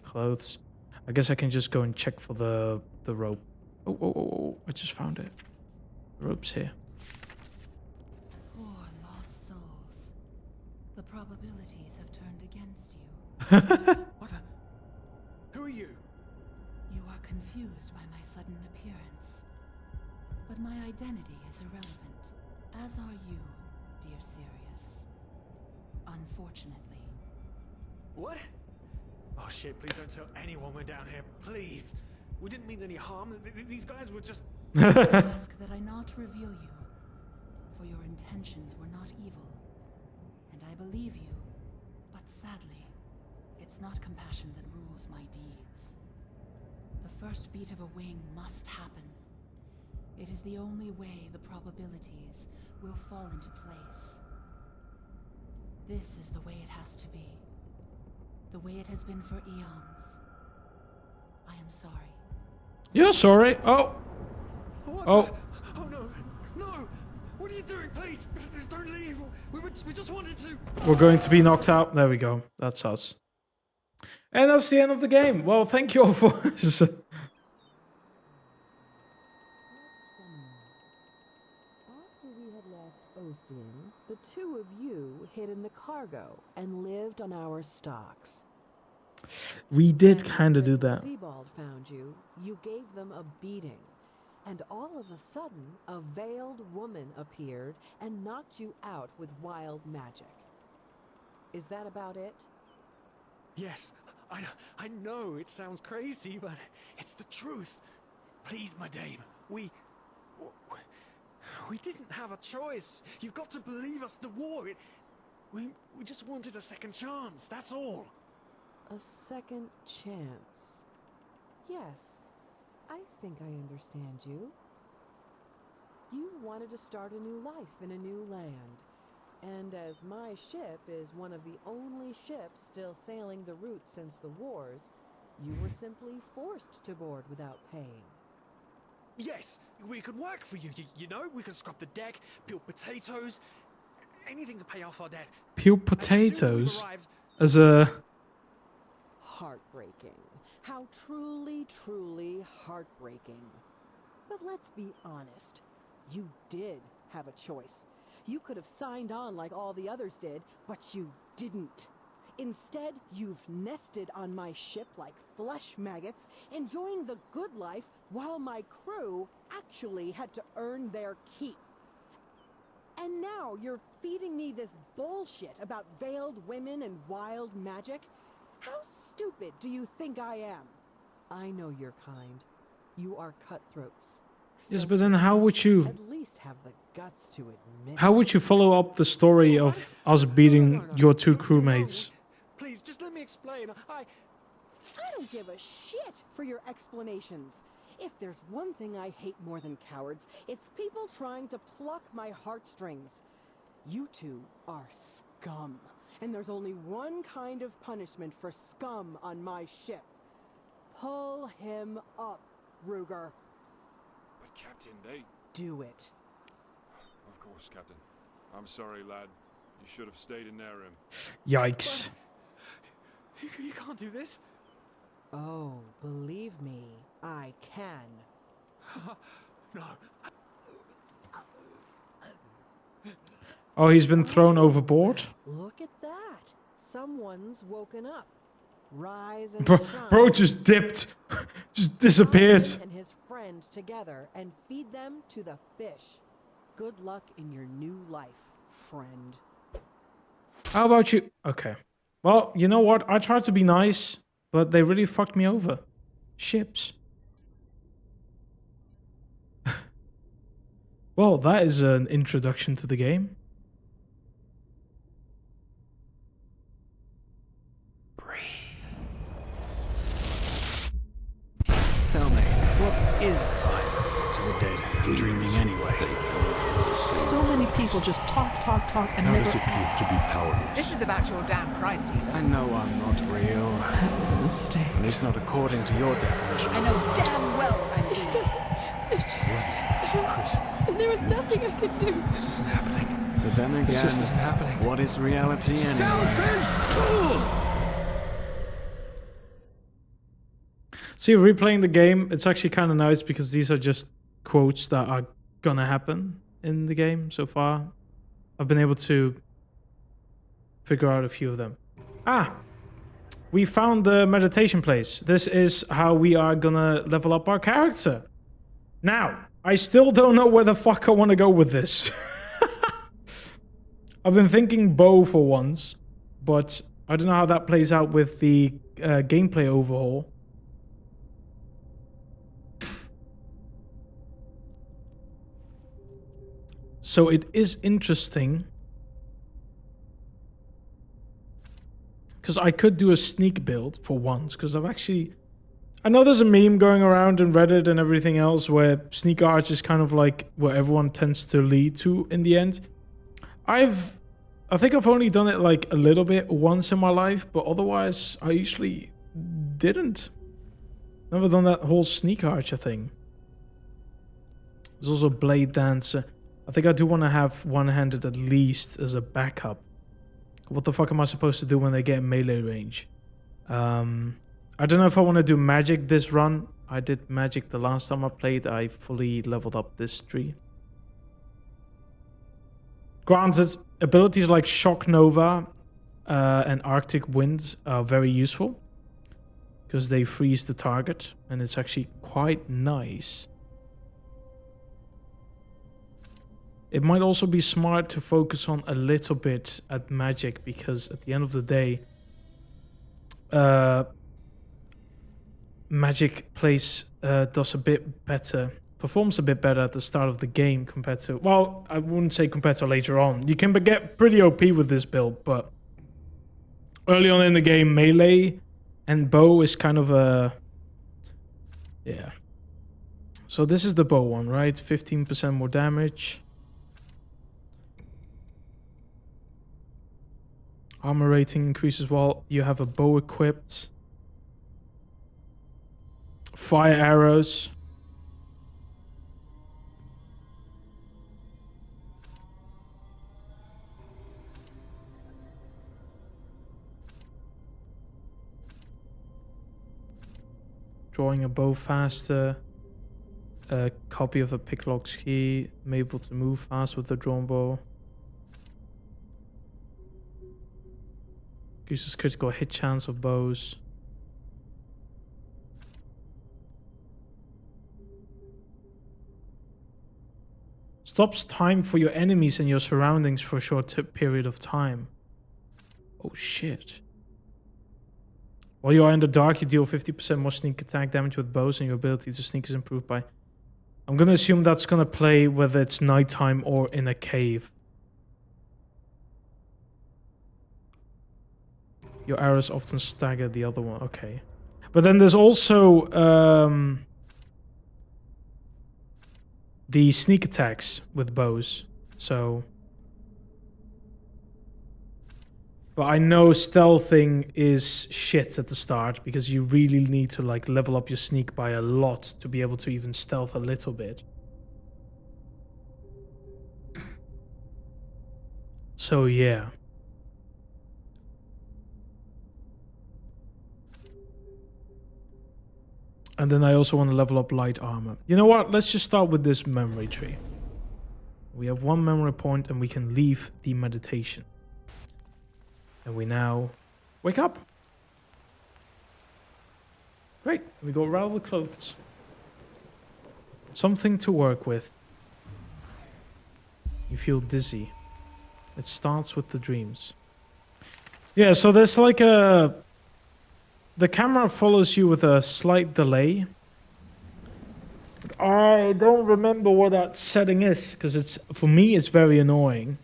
Clothes. I guess I can just go and check for the rope. Oh, I just found it. The rope's here. Poor lost souls. The probabilities have turned against you. What the? Who are you? You are confused by my sudden appearance. But my identity is irrelevant, as are you, dear Sirius. Unfortunately. What? Oh shit, please don't tell anyone we're down here, please. We didn't mean any harm. These guys were just... I ask that I not reveal you, for your intentions were not evil. And I believe you, but sadly, it's not compassion that rules my deeds. The first beat of a wing must happen. It is the only way the probabilities will fall into place. This is the way it has to be. The way it has been for eons. I am sorry. You're sorry. Oh. What Oh. the? Oh no, no! What are you doing, please? Please don't leave. We just wanted to... We're going to be knocked out. There we go. That's us. And that's the end of the game. Well, thank you all for... After we had left Ostian, the two of you hid in the cargo and lived on our stocks. We did And kind of do when that. Sebald found you, you gave them a beating. And all of a sudden, a veiled woman appeared and knocked you out with wild magic. Is that about it? Yes, I know it sounds crazy, but it's the truth. Please, my dame, we didn't have a choice. You've got to believe us. The war, we just wanted a second chance. That's all. A second chance. Yes, I think I understand you. You wanted to start a new life in a new land. And as my ship is one of the only ships still sailing the route since the wars, you were simply forced to board without paying. Yes, we could work for you. You know, we could scrub the deck, peel potatoes, anything to pay off our debt. Peel And as soon as we've potatoes arrived, as a... Heartbreaking. How truly, truly heartbreaking. But let's be honest. You did have a choice. You could have signed on like all the others did, but you didn't. Instead, you've nested on my ship like flesh maggots, enjoying the good life while my crew actually had to earn their keep. And now you're feeding me this bullshit about veiled women and wild magic? How stupid do you think I am? I know your kind. You are cutthroats. Yes, but then how would you... At least have the guts to admit. How would you follow up the story of us beating No. your two No, crewmates? please, just let me explain. I don't give a shit for your explanations. If there's one thing I hate more than cowards, it's people trying to pluck my heartstrings. You two are scum. And there's only one kind of punishment for scum on my ship. Pull him up, Ruger. But Captain, they... Do it. Of course, Captain. I'm sorry, lad. You should have stayed in their room. Yikes. You can't do this. Oh, believe me, I can. No. Oh, he's been thrown overboard? Look at that. Someone's woken up. Rise and Bro, shine. bro just dipped. Just disappeared. Find him and his friend together and feed them to the fish. Good luck in your new life, friend. How about you? Okay. Well, you know what? I tried to be nice, but they really fucked me over. Ships. Well, that is an introduction to the game. Tell me, what is time to the dead? Dreaming anyway. So many people just talk, and How never does it feel to be powerless? This is about your damn pride, Tina. I know I'm not real. At least not according to your definition. I know damn well I'm doing. It's just... There was nothing I could do. This isn't happening. But then again, just isn't happening. What is reality anyway? Selfish fool! See, replaying the game, it's actually kind of nice because these are just quotes that are gonna happen in the game so far. I've been able to figure out a few of them. Ah, we found the meditation place. This is how we are gonna level up our character. Now, I still don't know where the fuck I want to go with this. I've been thinking bow for once, but I don't know how that plays out with the gameplay overhaul. So it is interesting. Because I could do a sneak build for once, because I know there's a meme going around in Reddit and everything else where sneak arch is kind of like where everyone tends to lead to in the end. I think I've only done it like a little bit once in my life, but otherwise I usually didn't. Never done that whole sneak archer thing. There's also blade dancer. I think I do want to have one-handed at least as a backup. What the fuck am I supposed to do when they get in melee range? I don't know if I want to do magic this run. I did magic the last time I played. I fully leveled up this tree. Granted, abilities like Shock Nova and Arctic Wind are very useful because they freeze the target, and it's actually quite nice. It might also be smart to focus on a little bit at magic, because at the end of the day, magic does a bit better, performs a bit better at the start of the game compared to, well, I wouldn't say compared to later on. You can get pretty OP with this build, but early on in the game, melee and bow is kind of a, yeah. So this is the bow one, right? 15% more damage. Armor rating increases while you have a bow equipped. Fire arrows. Drawing a bow faster. A copy of a picklock's key. I'm able to move fast with the drawn bow. Increases critical hit chance of bows. Stops time for your enemies and your surroundings for a short period of time. Oh shit. While you are in the dark, you deal 50% more sneak attack damage with bows, and your ability to sneak is improved by... I'm gonna assume that's gonna play whether it's nighttime or in a cave. Your arrows often stagger the other one. Okay. But then there's also the sneak attacks with bows. So... But I know stealthing is shit at the start, because you really need to like level up your sneak by a lot to be able to even stealth a little bit. So yeah. And then I also want to level up light armor. You know what? Let's just start with this memory tree. We have one memory point and we can leave the meditation. And we now wake up. Great. We go around the clothes. Something to work with. You feel dizzy. It starts with the dreams. Yeah, so there's like a... The camera follows you with a slight delay. I don't remember what that setting is, because it's, for me, it's very annoying.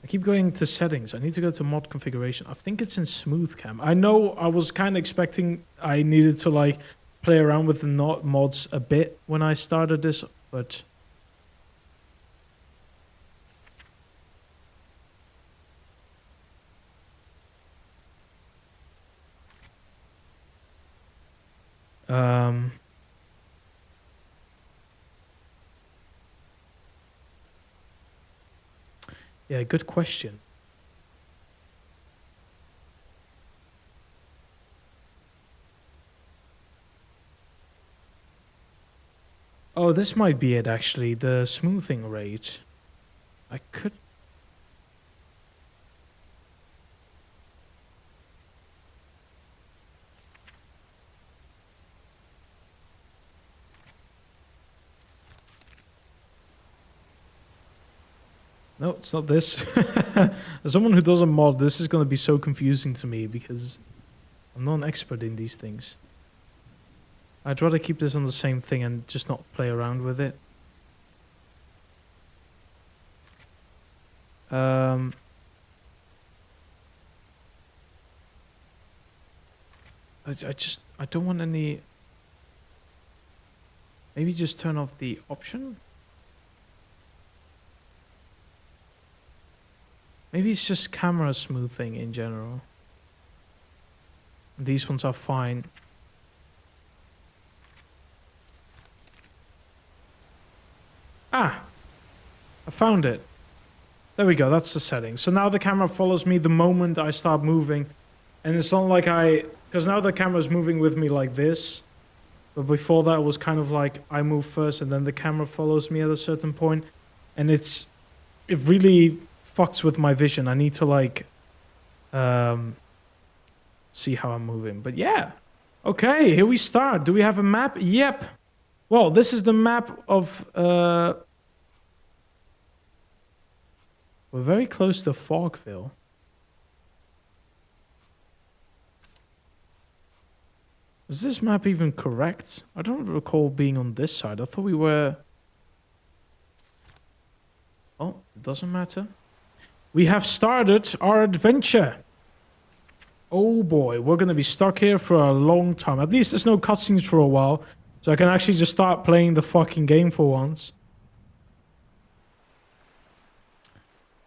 I keep going to settings. I need to go to mod configuration. I think it's in smooth cam. I know I was kind of expecting I needed to like play around with the mods a bit when I started this, but... Yeah, good question. Oh, this might be it actually. The smoothing rate. I could. No, it's not this. As someone who doesn't mod, this is going to be so confusing to me because I'm not an expert in these things. I'd rather keep this on the same thing and just not play around with it. I don't want any. Maybe just turn off the option. Maybe it's just camera smoothing in general. These ones are fine. Ah, I found it. There we go, that's the setting. So now the camera follows me the moment I start moving. And it's not like because now the camera's moving with me like this. But before that it was kind of like I move first and then the camera follows me at a certain point. And it really fucks with my vision. I need to like see how I'm moving. But yeah. Okay, here we start. Do we have a map? Yep. Well, this is the map of we're very close to Fogville. Is this map even correct? I don't recall being on this side. I thought we were... Oh, it doesn't matter. We have started our adventure. Oh boy, we're going to be stuck here for a long time. At least there's no cutscenes for a while. So I can actually just start playing the fucking game for once.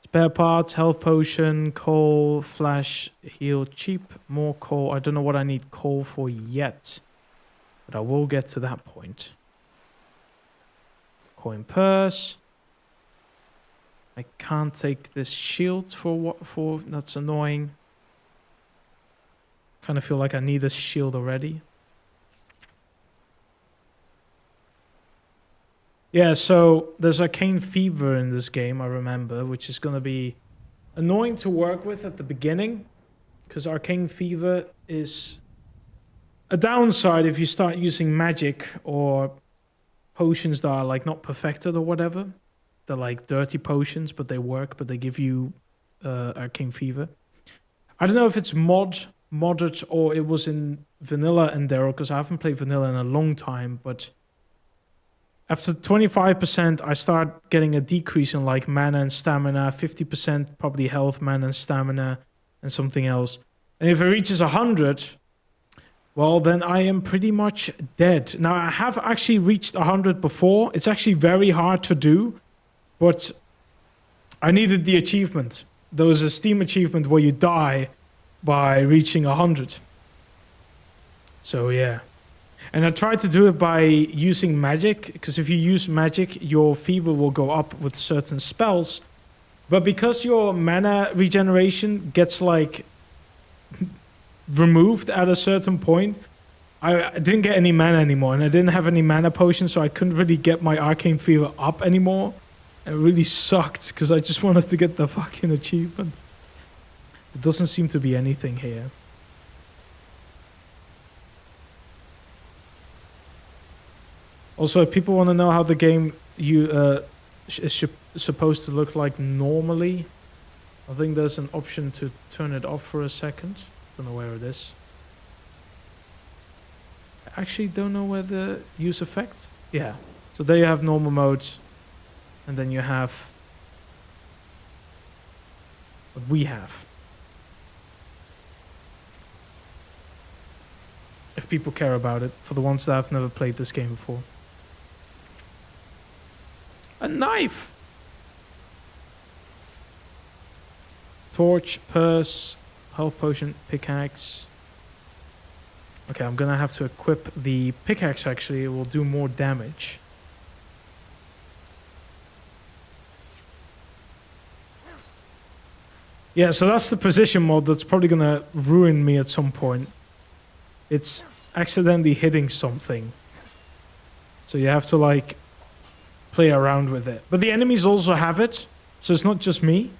Spare parts, health potion, coal, flash, heal, cheap, more coal. I don't know what I need coal for yet. But I will get to that point. Coin purse. I can't take this shield for what for. That's annoying. Kind of feel like I need a shield already. Yeah, so there's arcane fever in this game, I remember, which is going to be annoying to work with at the beginning, because arcane fever is a downside if you start using magic or potions that are like not perfected or whatever. They're like dirty potions, but they work, but they give you arcane fever. I don't know if it's modded or it was in vanilla Enderal, because I haven't played vanilla in a long time, but after 25%, I start getting a decrease in like mana and stamina, 50% probably health, mana and stamina, and something else. And if it reaches 100, well, then I am pretty much dead. Now, I have actually reached 100 before. It's actually very hard to do, but I needed the achievement. There was a Steam achievement where you die by reaching 100. So, yeah. And I tried to do it by using magic, because if you use magic, your fever will go up with certain spells. But because your mana regeneration gets like removed at a certain point, I didn't get any mana anymore, and I didn't have any mana potions, so I couldn't really get my arcane fever up anymore. And it really sucked, because I just wanted to get the fucking achievement. There doesn't seem to be anything here. Also, if people want to know how the game is supposed to look like normally, I think there's an option to turn it off for a second. Don't know where it is. I actually don't know where the use effect. Yeah. So there you have normal modes, and then you have what we have. If people care about it, for the ones that have never played this game before. A knife! Torch, purse, health potion, pickaxe. Okay, I'm gonna have to equip the pickaxe actually. It will do more damage. Yeah, so that's the precision mod that's probably gonna ruin me at some point. It's accidentally hitting something. So you have to like play around with it. But the enemies also have it, so it's not just me.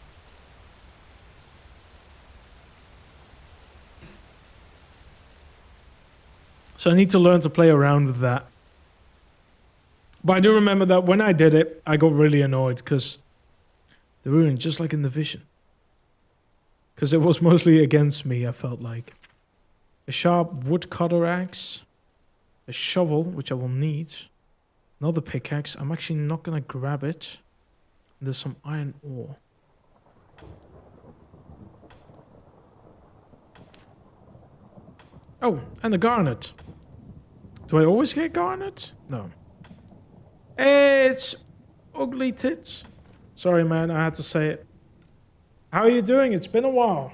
So I need to learn to play around with that. But I do remember that when I did it, I got really annoyed because the rune, just like in the vision. Because it was mostly against me, I felt like. A sharp woodcutter axe. A shovel, which I will need. Another pickaxe. I'm actually not going to grab it. There's some iron ore. Oh, and a garnet. Do I always get garnet? No. It's ugly tits. Sorry, man. I had to say it. How are you doing? It's been a while.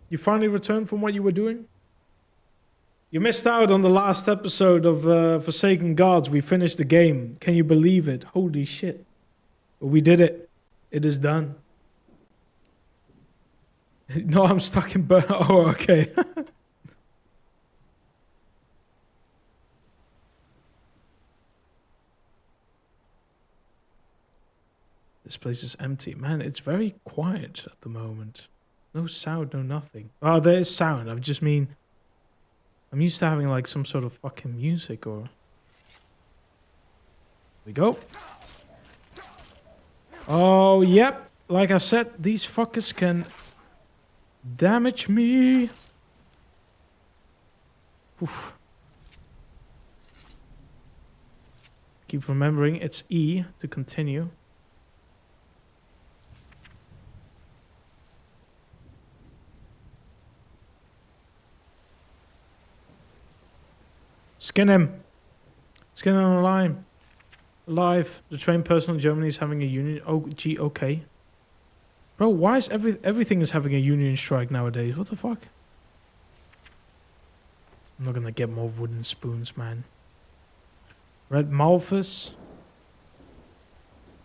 You finally returned from what you were doing? You missed out on the last episode of Forsaken Gods. We finished the game. Can you believe it? Holy shit. But we did it. It is done. No, I'm stuck in Oh, okay. This place is empty. Man, it's very quiet at the moment. No sound, no nothing. Oh, there is sound. I just mean... I'm used to having like some sort of fucking music or... Here we go. Oh, yep. Like I said, these fuckers can damage me. Oof. Keep remembering it's E to continue. Skin him. Skin him alive. Alive. The trained person in Germany is having a union. Oh, gee, okay. Bro, why is everything is having a union strike nowadays? What the fuck? I'm not gonna get more wooden spoons, man. Red Malthus.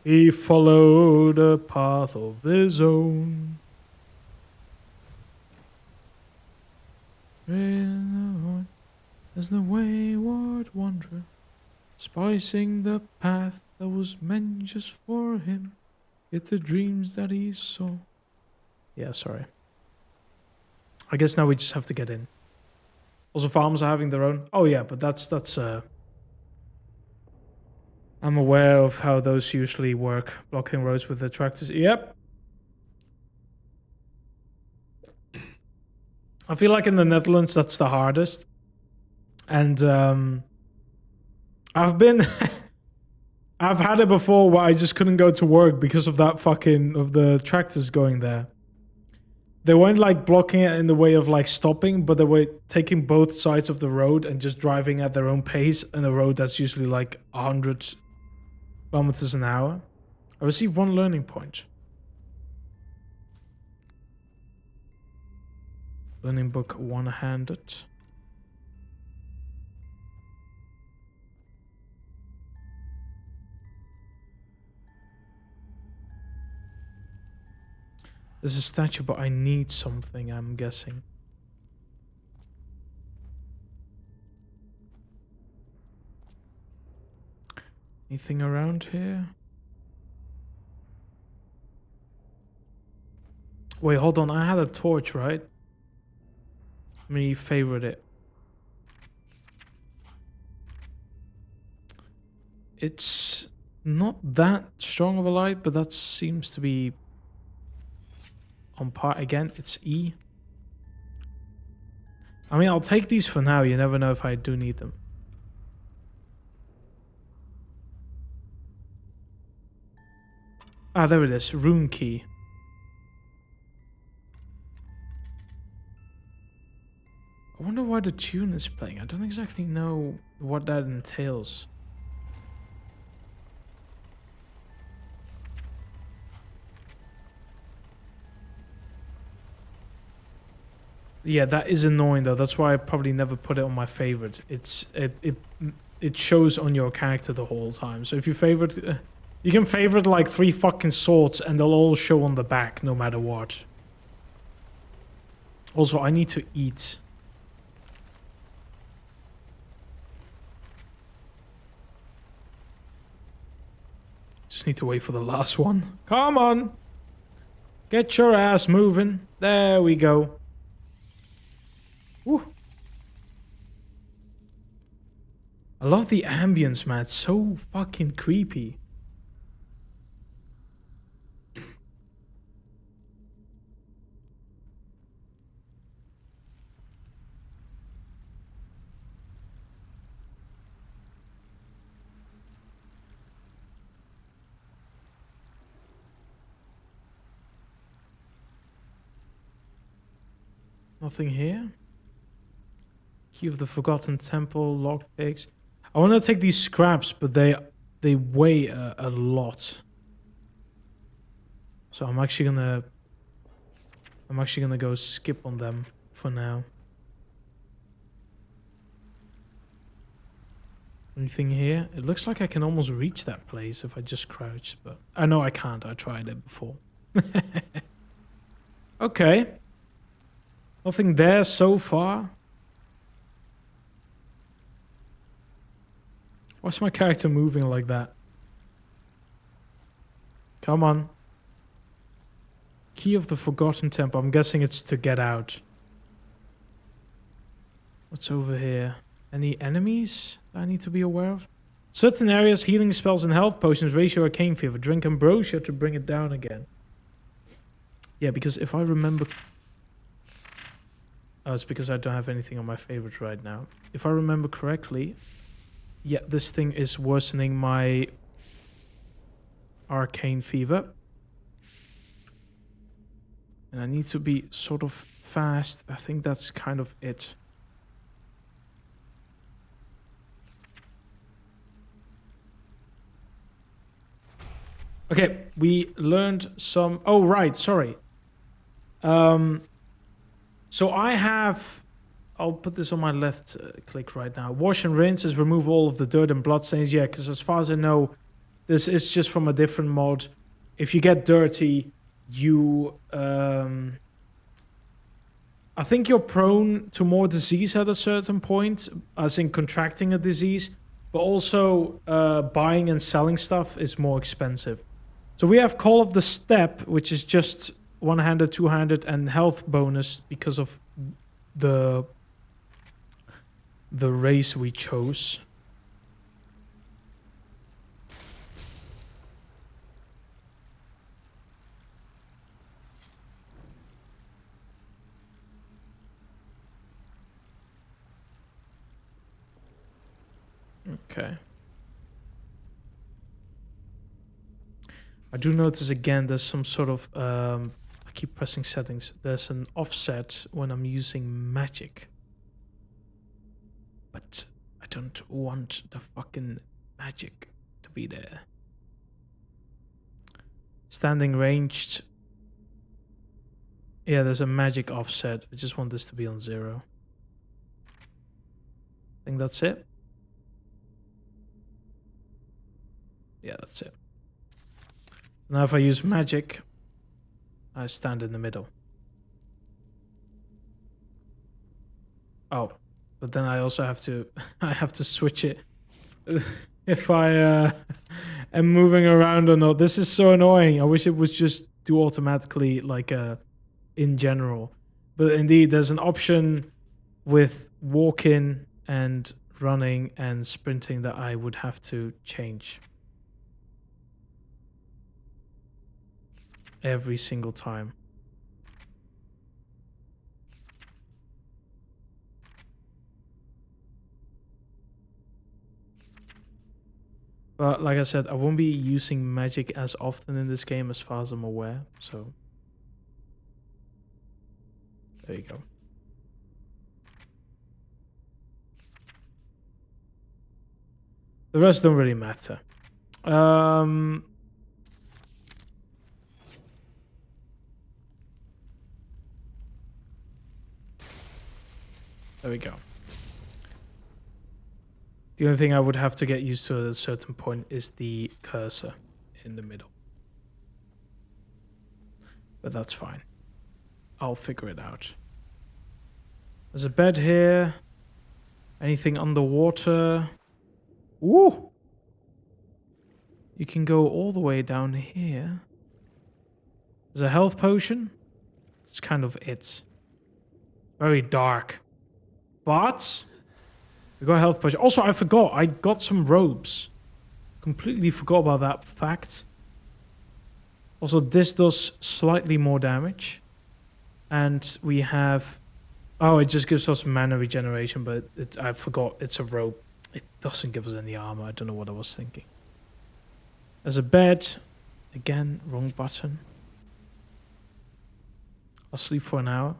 He followed a path of his own. As the wayward wanderer, spicing the path that was meant just for him, yet the dreams that he saw. Yeah, sorry. I guess now we just have to get in. Also, farmers are having their own. Oh yeah, but that's I'm aware of how those usually work. Blocking roads with the tractors. Yep. I feel like in the Netherlands that's the hardest. And I've had it before where I just couldn't go to work because of that of the tractors going there. They weren't like blocking it in the way of like stopping, but they were taking both sides of the road and just driving at their own pace in a road that's usually like 100 kilometers an hour. I received 1 learning point. Learning book one-handed. There's a statue, but I need something, I'm guessing. Anything around here? Wait, hold on. I had a torch, right? Let me favorite it. It's not that strong of a light, but that seems to be on par. Again, it's E. I mean, I'll take these for now. You never know if I do need them. Ah, there it is. Rune key. I wonder why the tune is playing. I don't exactly know what that entails. Yeah, that is annoying though. That's why I probably never put it on my favorite. It shows on your character the whole time. So if you favorite, you can favorite like 3 fucking swords and they'll all show on the back no matter what. Also, I need to eat. just need to wait for the last one. Come on. Get your ass moving. There we go. Woo. I love the ambience, man. It's so fucking creepy. Nothing here. Key of the Forgotten Temple, lockpicks. I want to take these scraps, but they weigh a lot. So I'm actually gonna go skip on them for now. Anything here? It looks like I can almost reach that place if I just crouch, but I know I can't. I tried it before. Okay. Nothing there so far. Why's my character moving like that? Come on. Key of the Forgotten Temple. I'm guessing it's to get out. What's over here? Any enemies that I need to be aware of? Certain areas, healing spells and health potions raise your arcane fever. Drink ambrosia to bring it down again. Yeah, because if I remember... Oh, it's because I don't have anything on my favorites right now. If I remember correctly... Yeah, this thing is worsening my arcane fever. And I need to be sort of fast. I think that's kind of it. Okay, we learned some... Oh, right, sorry. So I have... I'll put this on my left click right now. Wash and rinse is remove all of the dirt and blood stains. Yeah, because as far as I know, this is just from a different mod. If you get dirty, you... I think you're prone to more disease at a certain point, as in contracting a disease. But also, buying and selling stuff is more expensive. So we have Call of the Steppe, which is just one-handed, two-handed, and health bonus because of the race we chose. Okay. I do notice again there's some sort of I keep pressing settings. There's an offset when I'm using magic. But I don't want the fucking magic to be there. Standing ranged. Yeah, there's a magic offset. I just want this to be on 0. I think that's it. Yeah, that's it. Now if I use magic, I stand in the middle. Oh, but then I also have to I have to switch it if I am moving around or not. This is so annoying. I wish it was just do automatically like in general. But indeed, there's an option with walking and running and sprinting that I would have to change every single time. But like I said, I won't be using magic as often in this game as far as I'm aware, so there you go. The rest don't really matter. There we go. The only thing I would have to get used to at a certain point is the cursor in the middle. But that's fine. I'll figure it out. There's a bed here. Anything underwater? Ooh! You can go all the way down here. There's a health potion. It's kind of it. Very dark. But we got a health potion. Also, I forgot. I got some robes. Completely forgot about that fact. Also, this does slightly more damage. And we have... Oh, it just gives us mana regeneration, but I forgot it's a robe. It doesn't give us any armor. I don't know what I was thinking. There's a bed. Again, wrong button. I'll sleep for an hour.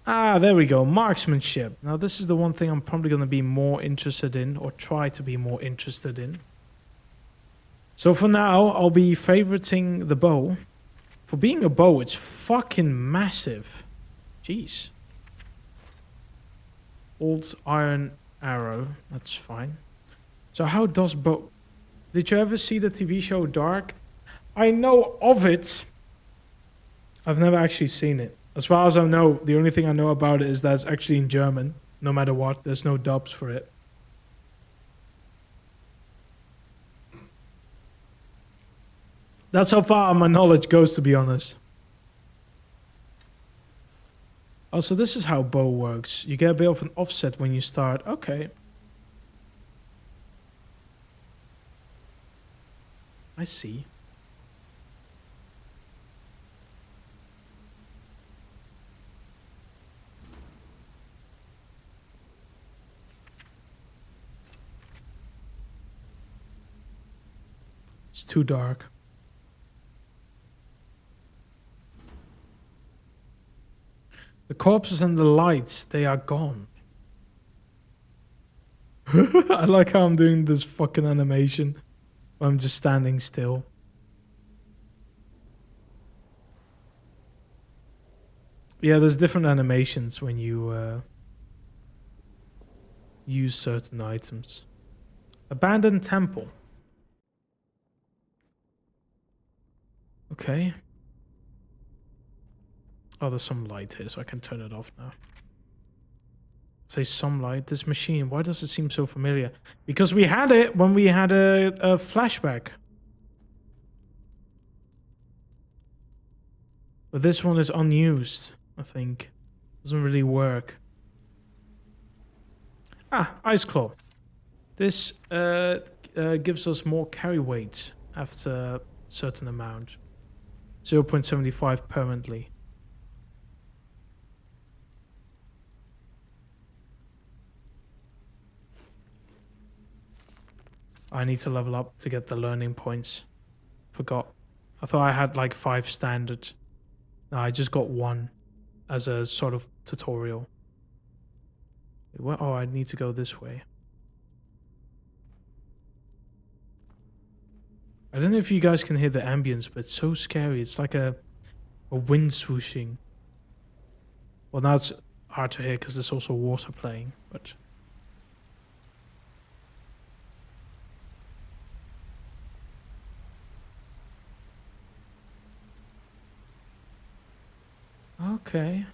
Ah, there we go. Marksmanship. Now, this is the one thing I'm probably going to be more interested in, or try to be more interested in. So for now, I'll be favoriting the bow. For being a bow, it's fucking massive. Jeez. Old iron arrow. That's fine. So how does bow... Did you ever see the TV show Dark? I know of it. I've never actually seen it. As far as I know, the only thing I know about it is that it's actually in German. No matter what, there's no dubs for it. That's how far my knowledge goes, to be honest. Oh, so this is how bow works. You get a bit of an offset when you start. Okay. I see. It's too dark. The corpses and the lights, they are gone. I like how I'm doing this fucking animation. I'm just standing still. Yeah, there's different animations when you use certain items. Abandoned temple. Okay. Oh, there's some light here, so I can turn it off now. Say some light. This machine, why does it seem so familiar? Because we had it when we had a flashback. But this one is unused, I think. Doesn't really work. Ah, Ice Claw. This gives us more carry weight after a certain amount. 0.75 permanently. I need to level up to get the learning points. Forgot. I thought I had like 5 standard. No, I just got 1 as a sort of tutorial. Wait, oh, I need to go this way. I don't know if you guys can hear the ambience, but it's so scary. It's like a wind swooshing. Well, now it's hard to hear because there's also water playing, but... Okay.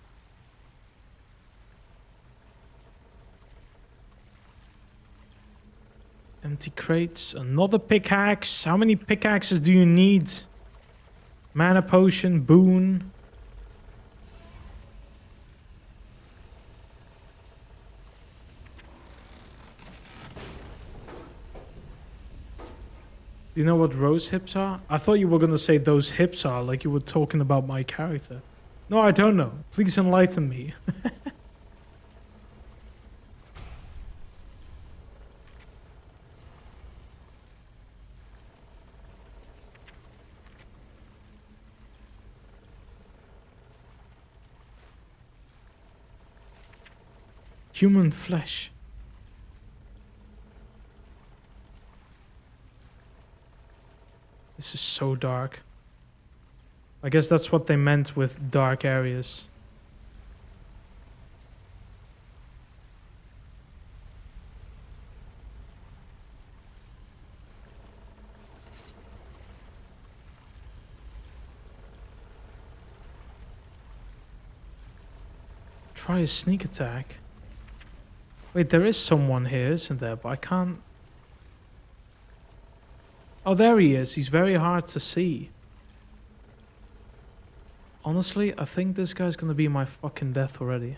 Empty crates. Another pickaxe. How many pickaxes do you need? Mana potion, boon. Do you know what rose hips are? I thought you were gonna say those hips are, like you were talking about my character. No, I don't know. Please enlighten me. Human flesh. This is so dark. I guess that's what they meant with dark areas. Try a sneak attack. Wait, there is someone here, isn't there? But I can't... Oh, there he is. He's very hard to see. Honestly, I think this guy's gonna be my fucking death already.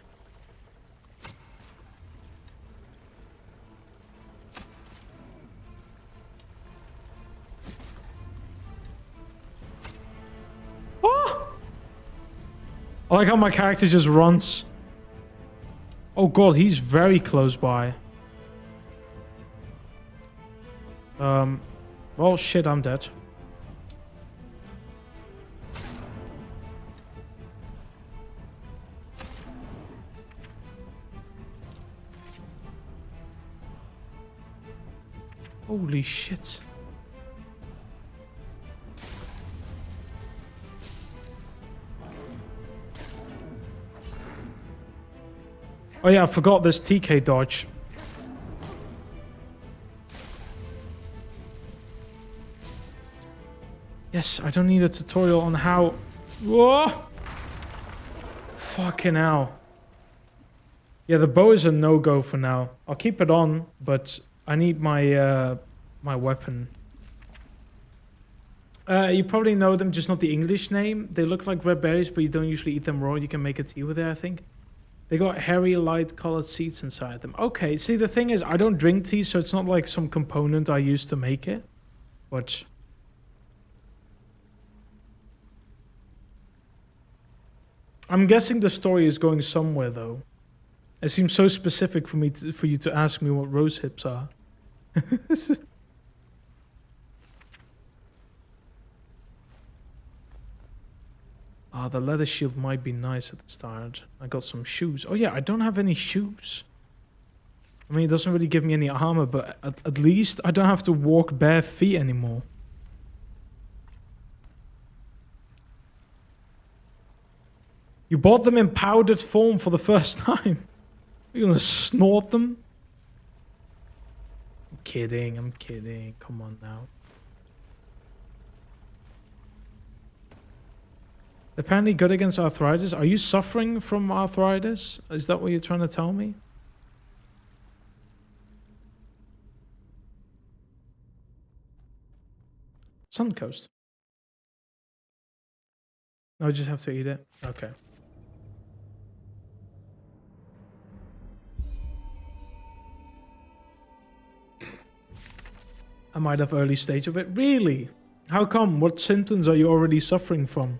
Oh! I like how my character just runs. Oh god, he's very close by. Well, shit, I'm dead. Holy shit. Oh yeah, I forgot this TK dodge. Yes, I don't need a tutorial on how... Whoa! Fucking hell. Yeah, the bow is a no-go for now. I'll keep it on, but I need my my weapon. You probably know them, just not the English name. They look like red berries, but you don't usually eat them raw. You can make a tea with it, I think. They got hairy, light-colored seeds inside them. Okay, see, the thing is, I don't drink tea, so it's not like some component I use to make it. But... I'm guessing the story is going somewhere, though. It seems so specific for you to ask me what rose hips are. Ah, the leather shield might be nice at the start. I got some shoes. Oh yeah, I don't have any shoes. I mean, it doesn't really give me any armor, but at least I don't have to walk bare feet anymore. You bought them in powdered form for the first time. You're gonna snort them? I'm kidding, I'm kidding. Come on now. Apparently good against arthritis. Are you suffering from arthritis? Is that what you're trying to tell me? Suncoast. I just have to eat it. Okay. I might have early stage of it. Really? How come? What symptoms are you already suffering from?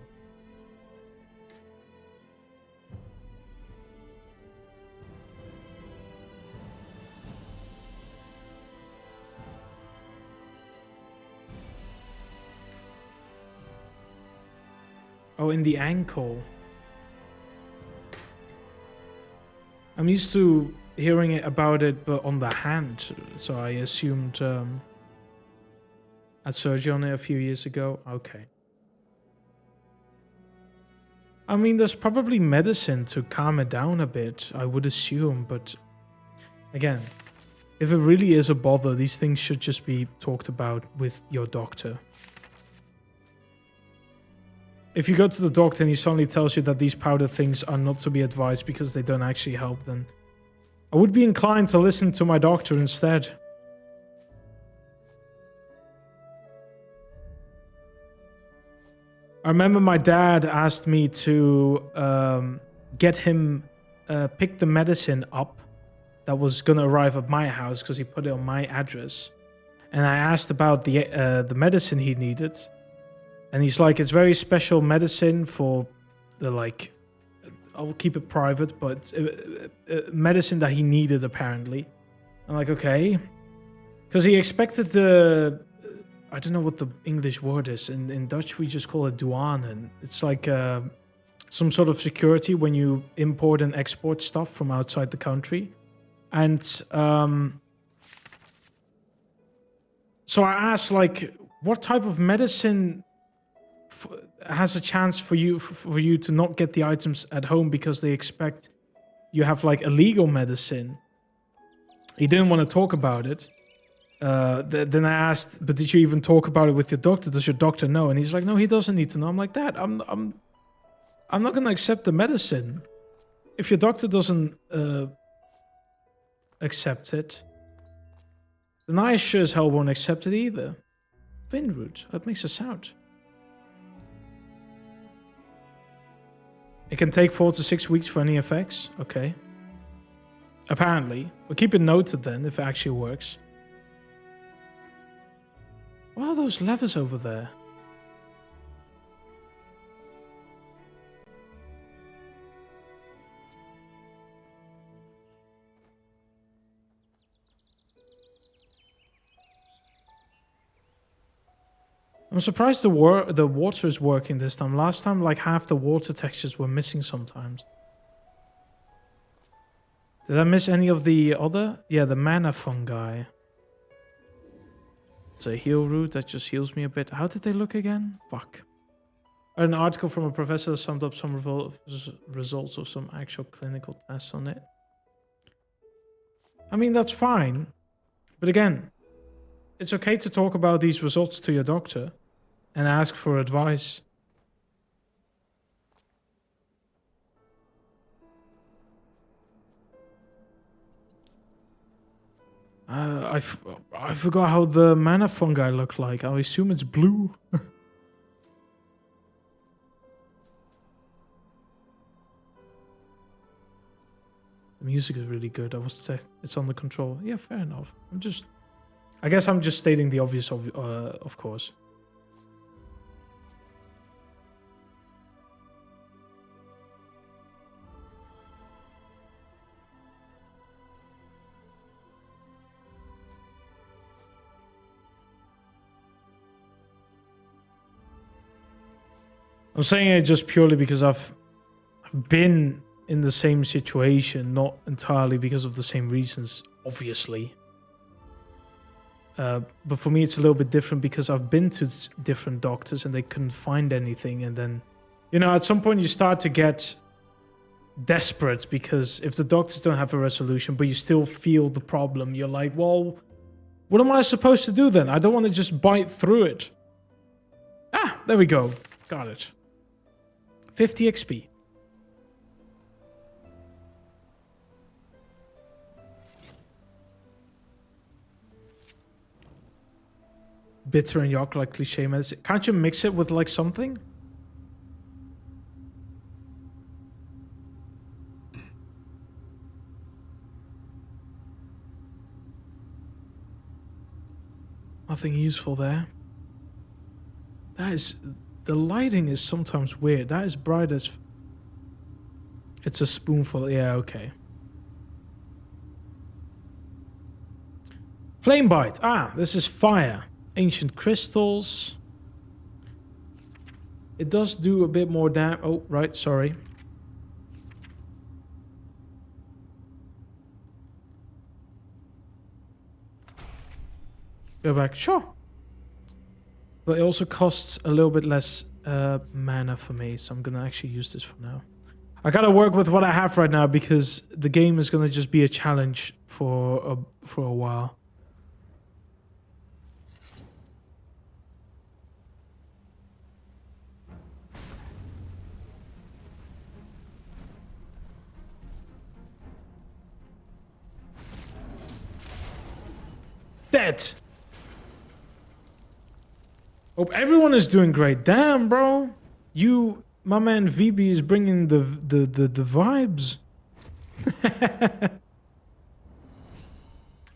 Oh, in the ankle. I'm used to hearing it about it, but on the hand. So I assumed I had surgery on it a few years ago. Okay. I mean, there's probably medicine to calm it down a bit, I would assume. But again, if it really is a bother, these things should just be talked about with your doctor. If you go to the doctor and he suddenly tells you that these powder things are not to be advised because they don't actually help, then I would be inclined to listen to my doctor instead. I remember my dad asked me to get him pick the medicine up that was going to arrive at my house because he put it on my address. And I asked about the medicine he needed. And he's like, it's very special medicine for the, like, I'll keep it private, but medicine that he needed, apparently. I'm like, okay. Because he expected the, I don't know what the English word is. In Dutch, we just call it douane. And it's like some sort of security when you import and export stuff from outside the country. And so I asked, like, what type of medicine has a chance for you to not get the items at home because they expect you have like illegal medicine. He didn't want to talk about it. Then I asked, but did you even talk about it with your doctor? Does your doctor know? And he's like, no, he doesn't need to know. I'm like, Dad, I'm not going to accept the medicine if your doctor doesn't accept it. Then I sure as hell won't accept it either. Vinroot. That makes a sound. It can take 4 to 6 weeks for any effects. Okay. Apparently. We'll keep it noted then if it actually works. What are those levers over there? I'm surprised the water is working this time. Last time, like half the water textures were missing sometimes. Did I miss any of the other? Yeah, the mana fungi. It's a heal root that just heals me a bit. How did they look again? Fuck. An article from a professor summed up some results of some actual clinical tests on it. I mean, that's fine. But again, it's okay to talk about these results to your doctor and ask for advice. I forgot how the mana fungi look like. I assume it's blue. The music is really good. It's under control. Yeah, fair enough. I guess I'm just stating the obvious, of course. I'm saying it just purely because I've been in the same situation, not entirely because of the same reasons, obviously. But for me, it's a little bit different because I've been to different doctors and they couldn't find anything. And then, you know, at some point you start to get desperate because if the doctors don't have a resolution, but you still feel the problem, you're like, well, what am I supposed to do then? I don't want to just bite through it. Ah, there we go. Got it. 50 XP. Bitter and yuck like cliche medicine. Can't you mix it with like something? Nothing useful there. The lighting is sometimes weird. That is bright as... It's a spoonful. Yeah, okay. Flame bite. Ah, this is fire. Ancient crystals. It does do a bit more damage. Oh, right, sorry. Go back. Sure. But it also costs a little bit less mana for me, so I'm gonna actually use this for now. I gotta work with what I have right now because the game is gonna just be a challenge for a while. Dead. Hope everyone is doing great. Damn, bro. My man VB is bringing the vibes.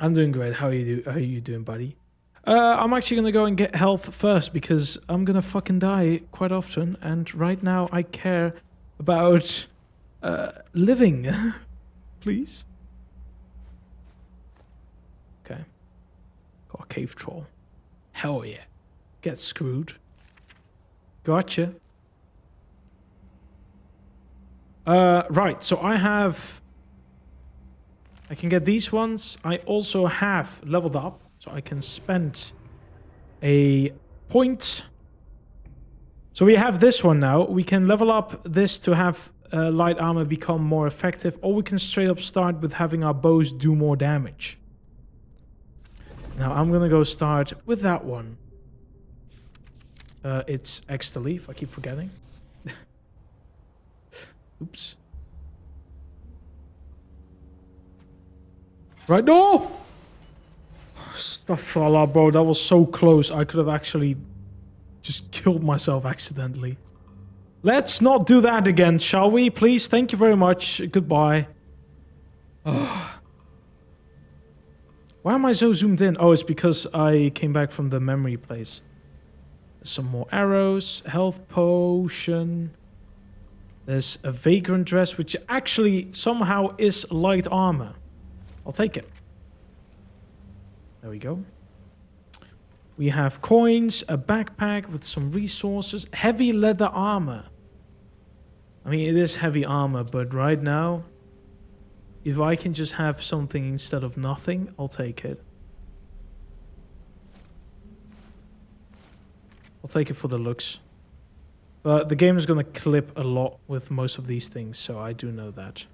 I'm doing great. How are you doing, buddy? I'm actually gonna go and get health first because I'm gonna fucking die quite often, and right now I care about living. Please. Okay. Got a cave troll. Hell yeah. Get screwed. Gotcha. Right, so I can get these ones. I also have leveled up, so I can spend a point. So we have this one now. We can level up this to have light armor become more effective, or we can straight up start with having our bows do more damage. Now I'm gonna go start with that one. It's extra leaf. I keep forgetting. Oops. Right, no! Stop. Astaghfirullah, bro. That was so close. I could have actually just killed myself accidentally. Let's not do that again, shall we? Please. Thank you very much. Goodbye. Why am I so zoomed in? Oh, it's because I came back from the memory place. Some more arrows. Health potion. There's a vagrant dress, which actually somehow is light armor. I'll take it. There we go. We have coins, a backpack with some resources, heavy leather armor. I mean, it is heavy armor, but right now, if I can just have something instead of nothing, I'll take it. I'll take it for the looks. But the game is going to clip a lot with most of these things, so I do know that.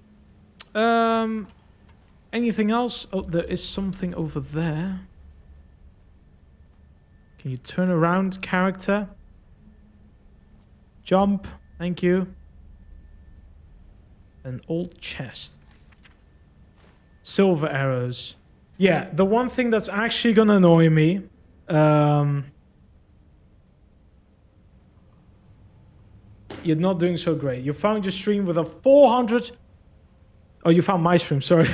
Anything else? Oh, there is something over there. Can you turn around, character? Jump. Thank you. An old chest. Silver arrows. Yeah, the one thing that's actually gonna annoy me. You're not doing so great. You found your stream with a 400... Oh, you found my stream, sorry.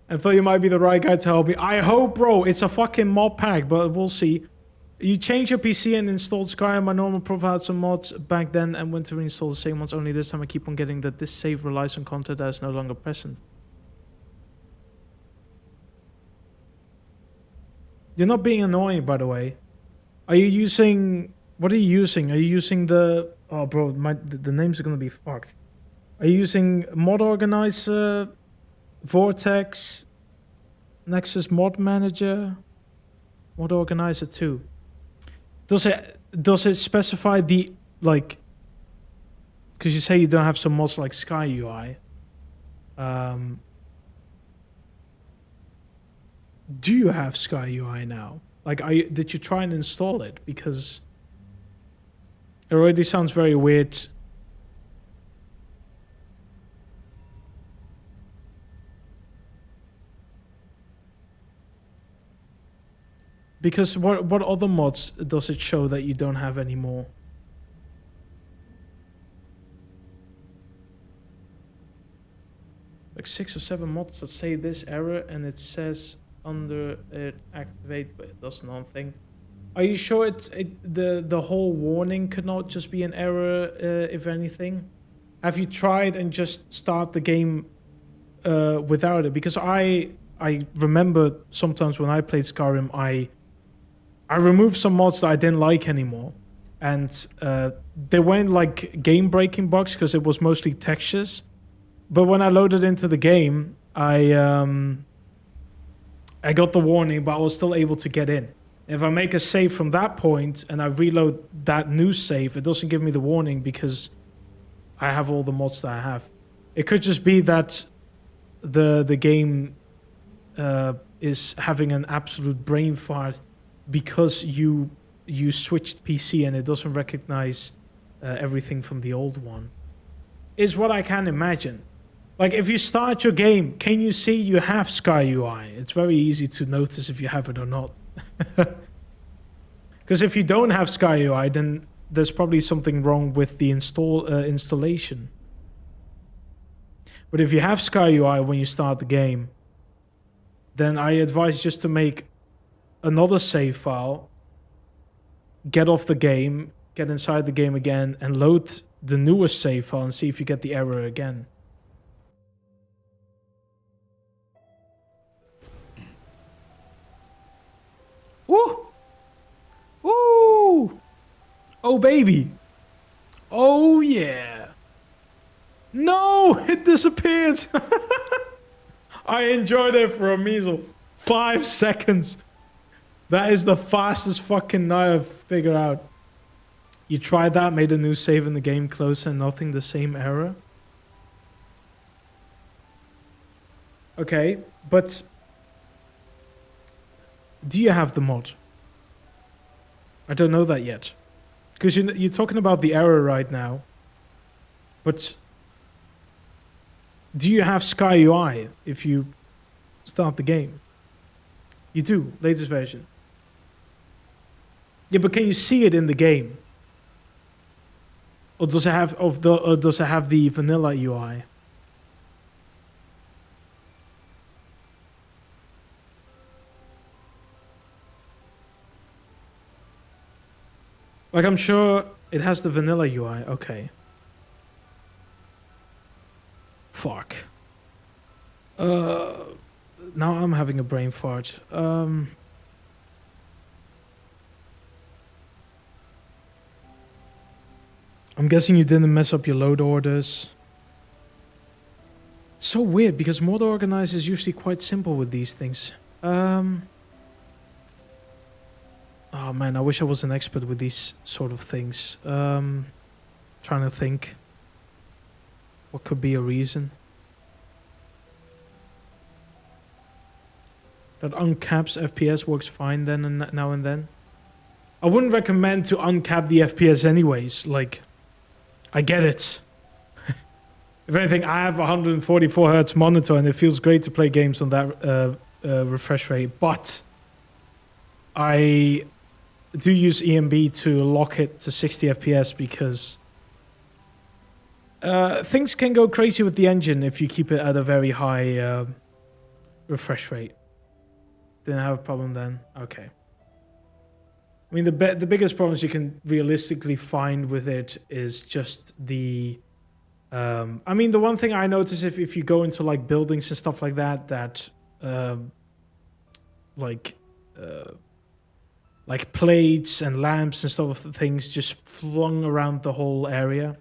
I thought you might be the right guy to help me. I hope, bro. It's a fucking mod pack, but we'll see. You changed your PC and installed Skyrim. My normal profile had some mods back then and went to reinstall the same ones. Only this time I keep on getting that this save relies on content that is no longer present. You're not being annoying, by the way. Are you using... What are you using? Are you using the... Oh, bro, the names are going to be fucked. Are you using Mod Organizer, Vortex, Nexus Mod Manager, Mod Organizer 2? Does it specify the, like... Because you say you don't have some mods like Sky UI. Do you have Sky UI now? Like, did you try and install it? Because... It already sounds very weird. Because what other mods does it show that you don't have anymore? Like 6 or 7 mods that say this error and it says under it activate, but it does nothing. Are you sure the whole warning could not just be an error, if anything? Have you tried and just start the game without it? Because I remember sometimes when I played Skyrim, I removed some mods that I didn't like anymore. And they weren't like game-breaking bugs because it was mostly textures. But when I loaded into the game, I got the warning, but I was still able to get in. If I make a save from that point and I reload that new save, it doesn't give me the warning because I have all the mods that I have. It could just be that the game is having an absolute brain fart because you switched PC and it doesn't recognize everything from the old one. Is what I can imagine. Like, if you start your game, can you see you have Sky UI? It's very easy to notice if you have it or not. Because if you don't have Sky UI, then there's probably something wrong with the installation. But if you have Sky UI when you start the game, then I advise just to make another save file, get off the game, get inside the game again, and load the newest save file and see if you get the error again. Woo! Woo! Oh, baby. Oh, yeah. No, it disappeared. I enjoyed it for a measle 5 seconds. That is the fastest fucking night I've figured out. You tried that, made a new save in the game, close and nothing, the same error. Okay, but do you have the mod? I don't know that yet. Because you're talking about the error right now. But do you have Sky UI if you start the game? You do, latest version. Yeah, but can you see it in the game? Or does it have the vanilla UI? Like, I'm sure it has the vanilla UI. Okay. Fuck. Now I'm having a brain fart. I'm guessing you didn't mess up your load orders. So weird, because Mod Organize is usually quite simple with these things. Oh man, I wish I was an expert with these sort of things. Trying to think. What could be a reason? That uncaps FPS works fine then and now and then. I wouldn't recommend to uncap the FPS anyways. Like, I get it. If anything, I have a 144 Hz monitor and it feels great to play games on that refresh rate. But I do use EMB to lock it to 60 FPS because things can go crazy with the engine if you keep it at a very high refresh rate. Didn't have a problem then? Okay. I mean, the biggest problems you can realistically find with it is just the... I mean, the one thing I notice if you go into like buildings and stuff like that, like plates and lamps and stuff, things just flung around the whole area.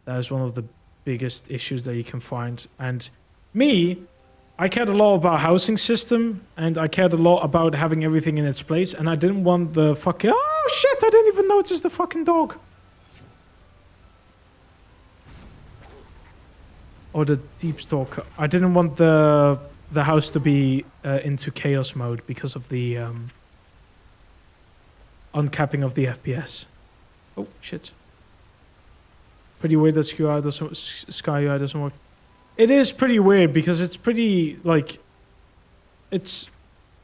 That is one of the biggest issues that you can find. And me, I cared a lot about housing system, and I cared a lot about having everything in its place, and I didn't want the fucking... Oh shit, I didn't even notice the fucking dog. Or the deep stalker. I didn't want the house to be into chaos mode because of the uncapping of the FPS. Oh shit. Pretty weird that Sky UI doesn't work. It is pretty weird because it's pretty, like, it's,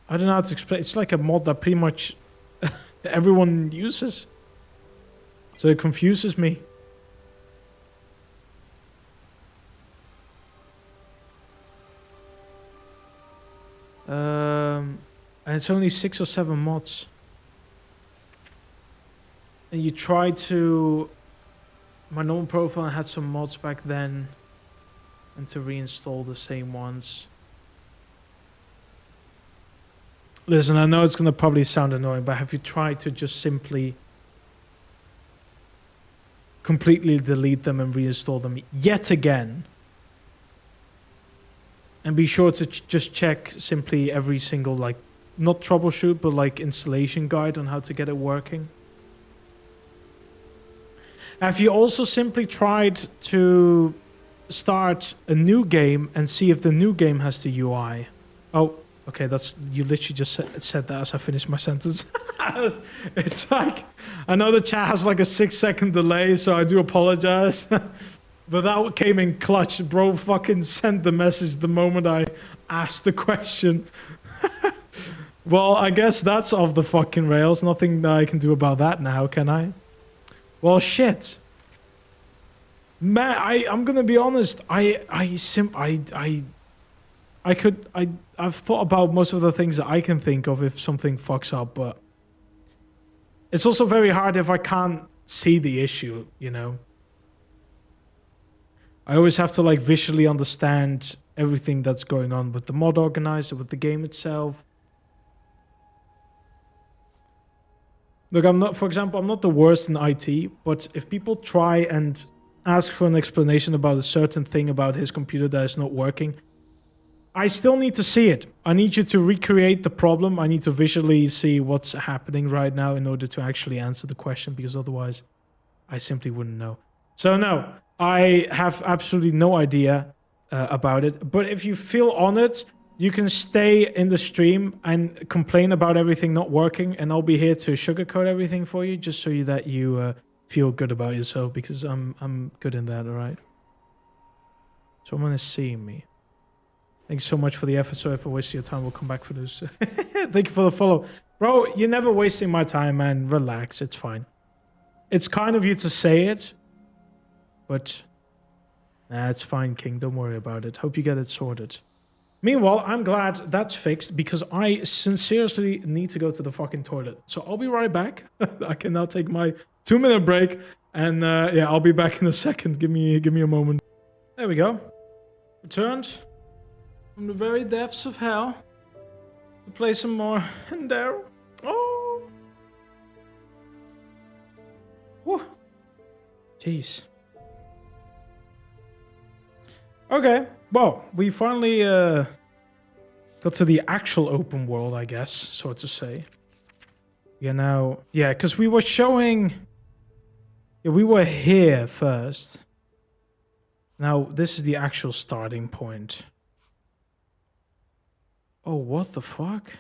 I don't know how to explain. It's like a mod that pretty much everyone uses. So it confuses me. And it's only 6 or 7 mods. And you try to... My normal profile had some mods back then. And to reinstall the same ones. Listen, I know it's going to probably sound annoying, but have you tried to just simply completely delete them and reinstall them yet again? And be sure to just check simply every single, like, not troubleshoot, but like installation guide on how to get it working. Have you also simply tried to start a new game and see if the new game has the UI? Oh, okay, that's, you literally just said that as I finished my sentence. It's like, I know the chat has like a 6-second delay, so I do apologize. But that came in clutch. Bro fucking sent the message the moment I asked the question. Well, I guess that's off the fucking rails. Nothing that I can do about that now, can I? Well, shit. Man, I'm gonna be honest. I've thought about most of the things that I can think of if something fucks up, but it's also very hard if I can't see the issue, you know? I always have to like visually understand everything that's going on with the mod organizer, with the game itself. Look, I'm not, for example, I'm not the worst in IT, but if people try and ask for an explanation about a certain thing about his computer that is not working, I still need to see it. I need you to recreate the problem. I need to visually see what's happening right now in order to actually answer the question, because otherwise I simply wouldn't know. So no, I have absolutely no idea about it. But if you feel on it, you can stay in the stream and complain about everything not working, and I'll be here to sugarcoat everything for you, just so that you feel good about yourself, because I'm good in that, alright? Someone is seeing me. Thank you so much for the effort. So if I waste your time, we'll come back for this. Thank you for the follow. Bro, you're never wasting my time, man. Relax. It's fine. It's kind of you to say it. But nah, it's fine, King. Don't worry about it. Hope you get it sorted. Meanwhile, I'm glad that's fixed because I sincerely need to go to the fucking toilet. So I'll be right back. I can now take my 2-minute break. And yeah, I'll be back in a second. Give me a moment. There we go. Returned from the very depths of hell to play some more Enderal. Oh. Whew. Jeez. Okay, well, we finally got to the actual open world, I guess, so to say. Yeah, now, yeah, because we were showing... Yeah, we were here first. Now, this is the actual starting point. Oh, what the fuck?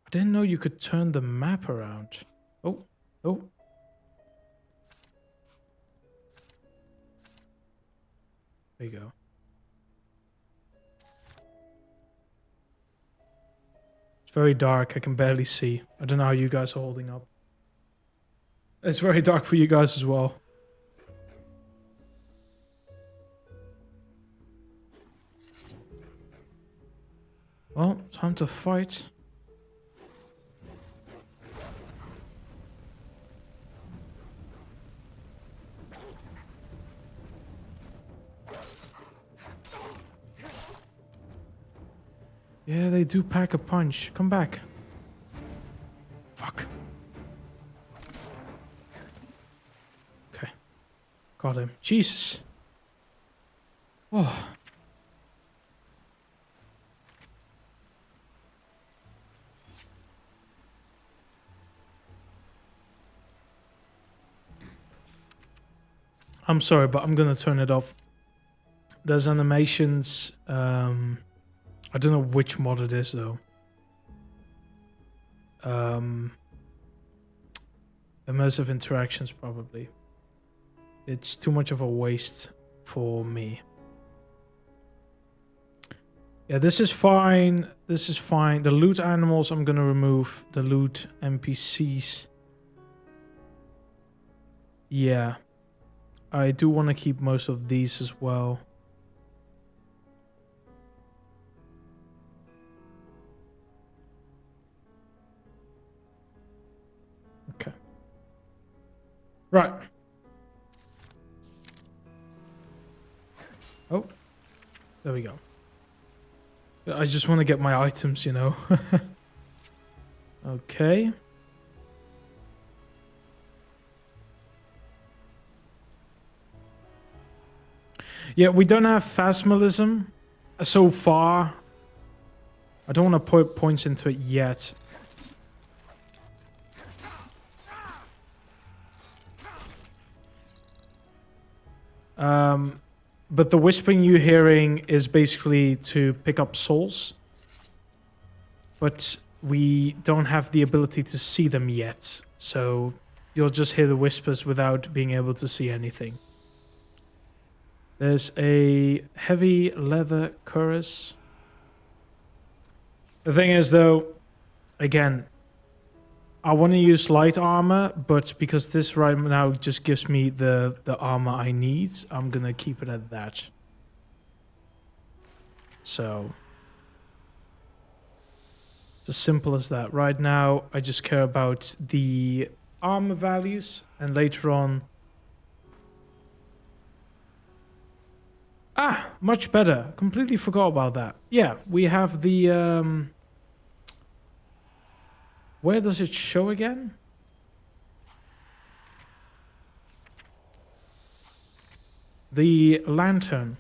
I didn't know you could turn the map around. Oh, oh. There you go. It's very dark. I can barely see. I don't know how you guys are holding up. It's very dark for you guys as well. Well, time to fight. Yeah, they do pack a punch. Come back. Fuck. Okay. Got him. Jesus. Oh. I'm sorry, but I'm gonna turn it off. There's animations. I don't know which mod it is though. Immersive interactions probably. It's too much of a waste for me. Yeah, this is fine. This is fine. The loot animals I'm gonna remove. The loot NPCs. Yeah. I do want to keep most of these as well. Okay. Right. Oh. There we go. I just want to get my items, you know. Okay. Yeah, we don't have phasmalism so far. I don't want to put points into it yet. But the whispering you're hearing is basically to pick up souls. But we don't have the ability to see them yet. So you'll just hear the whispers without being able to see anything. There's a heavy leather cuirass. The thing is, though, again, I want to use light armor, but because this right now just gives me the armor I need, I'm going to keep it at that. So, it's as simple as that. Right now, I just care about the armor values, and later on... Ah, much better. Completely forgot about that. Yeah, we have the... Where does it show again? The lantern.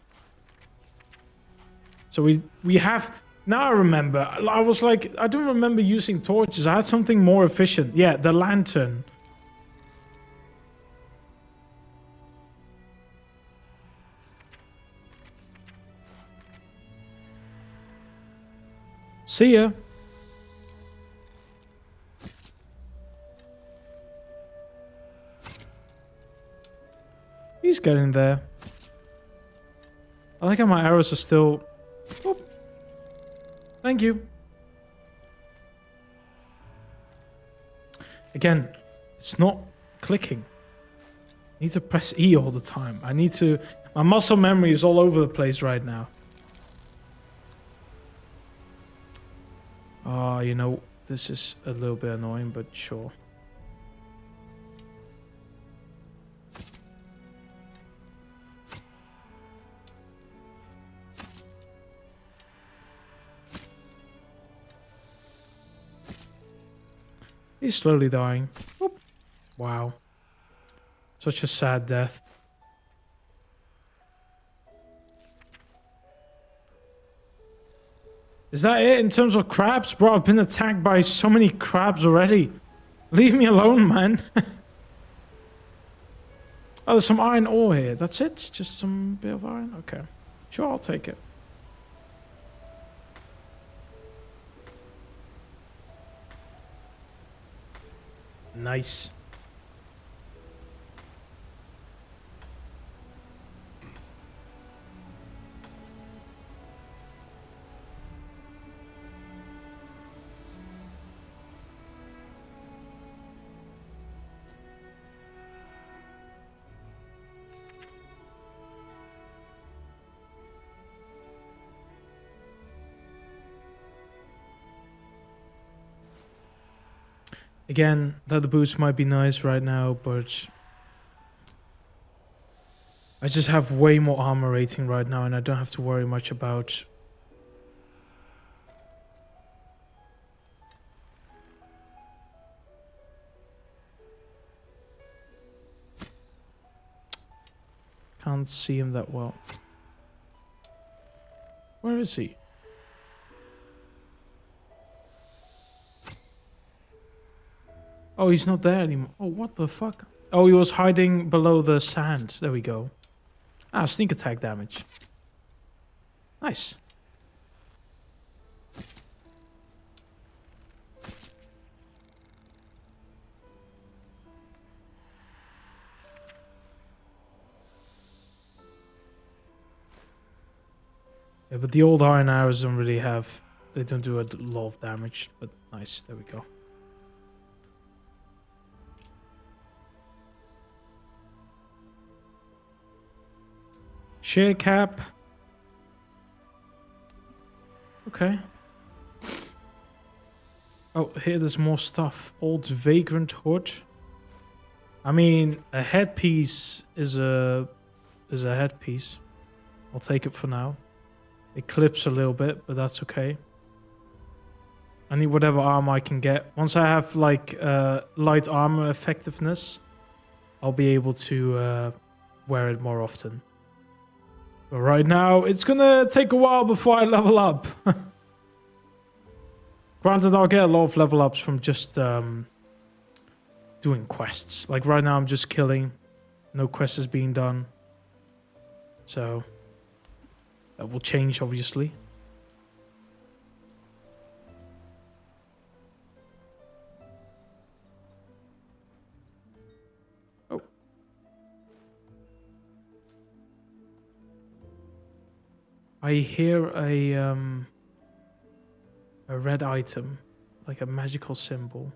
So we have... Now I remember. I was like, I don't remember using torches. I had something more efficient. Yeah, the lantern. See ya. He's getting there. I like how my arrows are still Oop. Thank you. Again, it's not clicking. I need to press E all the time. I need to... My muscle memory is all over the place right now. You know, this is a little bit annoying, but sure. He's slowly dying. Oop. Wow. Such a sad death. Is that it in terms of crabs? Bro, I've been attacked by so many crabs already. Leave me alone, man. Oh, there's some iron ore here. That's it? Just some bit of iron? Okay. Sure, I'll take it. Nice. Again, leather boots might be nice right now, but I just have way more armor rating right now, and I don't have to worry much about... Can't see him that well. Where is he? Oh, he's not there anymore. Oh, what the fuck? Oh, he was hiding below the sand. There we go. Ah, sneak attack damage. Nice. Yeah, but the old iron arrows don't really have... They don't do a lot of damage, but nice. There we go. Sheer cap. Okay. Oh, here there's more stuff. Old vagrant hood. I mean, a headpiece is a headpiece. I'll take it for now. It clips a little bit, but that's okay. I need whatever armor I can get. Once I have like light armor effectiveness, I'll be able to wear it more often. But right now, it's gonna take a while before I level up. Granted, I'll get a lot of level ups from just doing quests. Like right now, I'm just killing. No quest is being done. So, that will change, obviously. Oh. I hear a red item, like a magical symbol.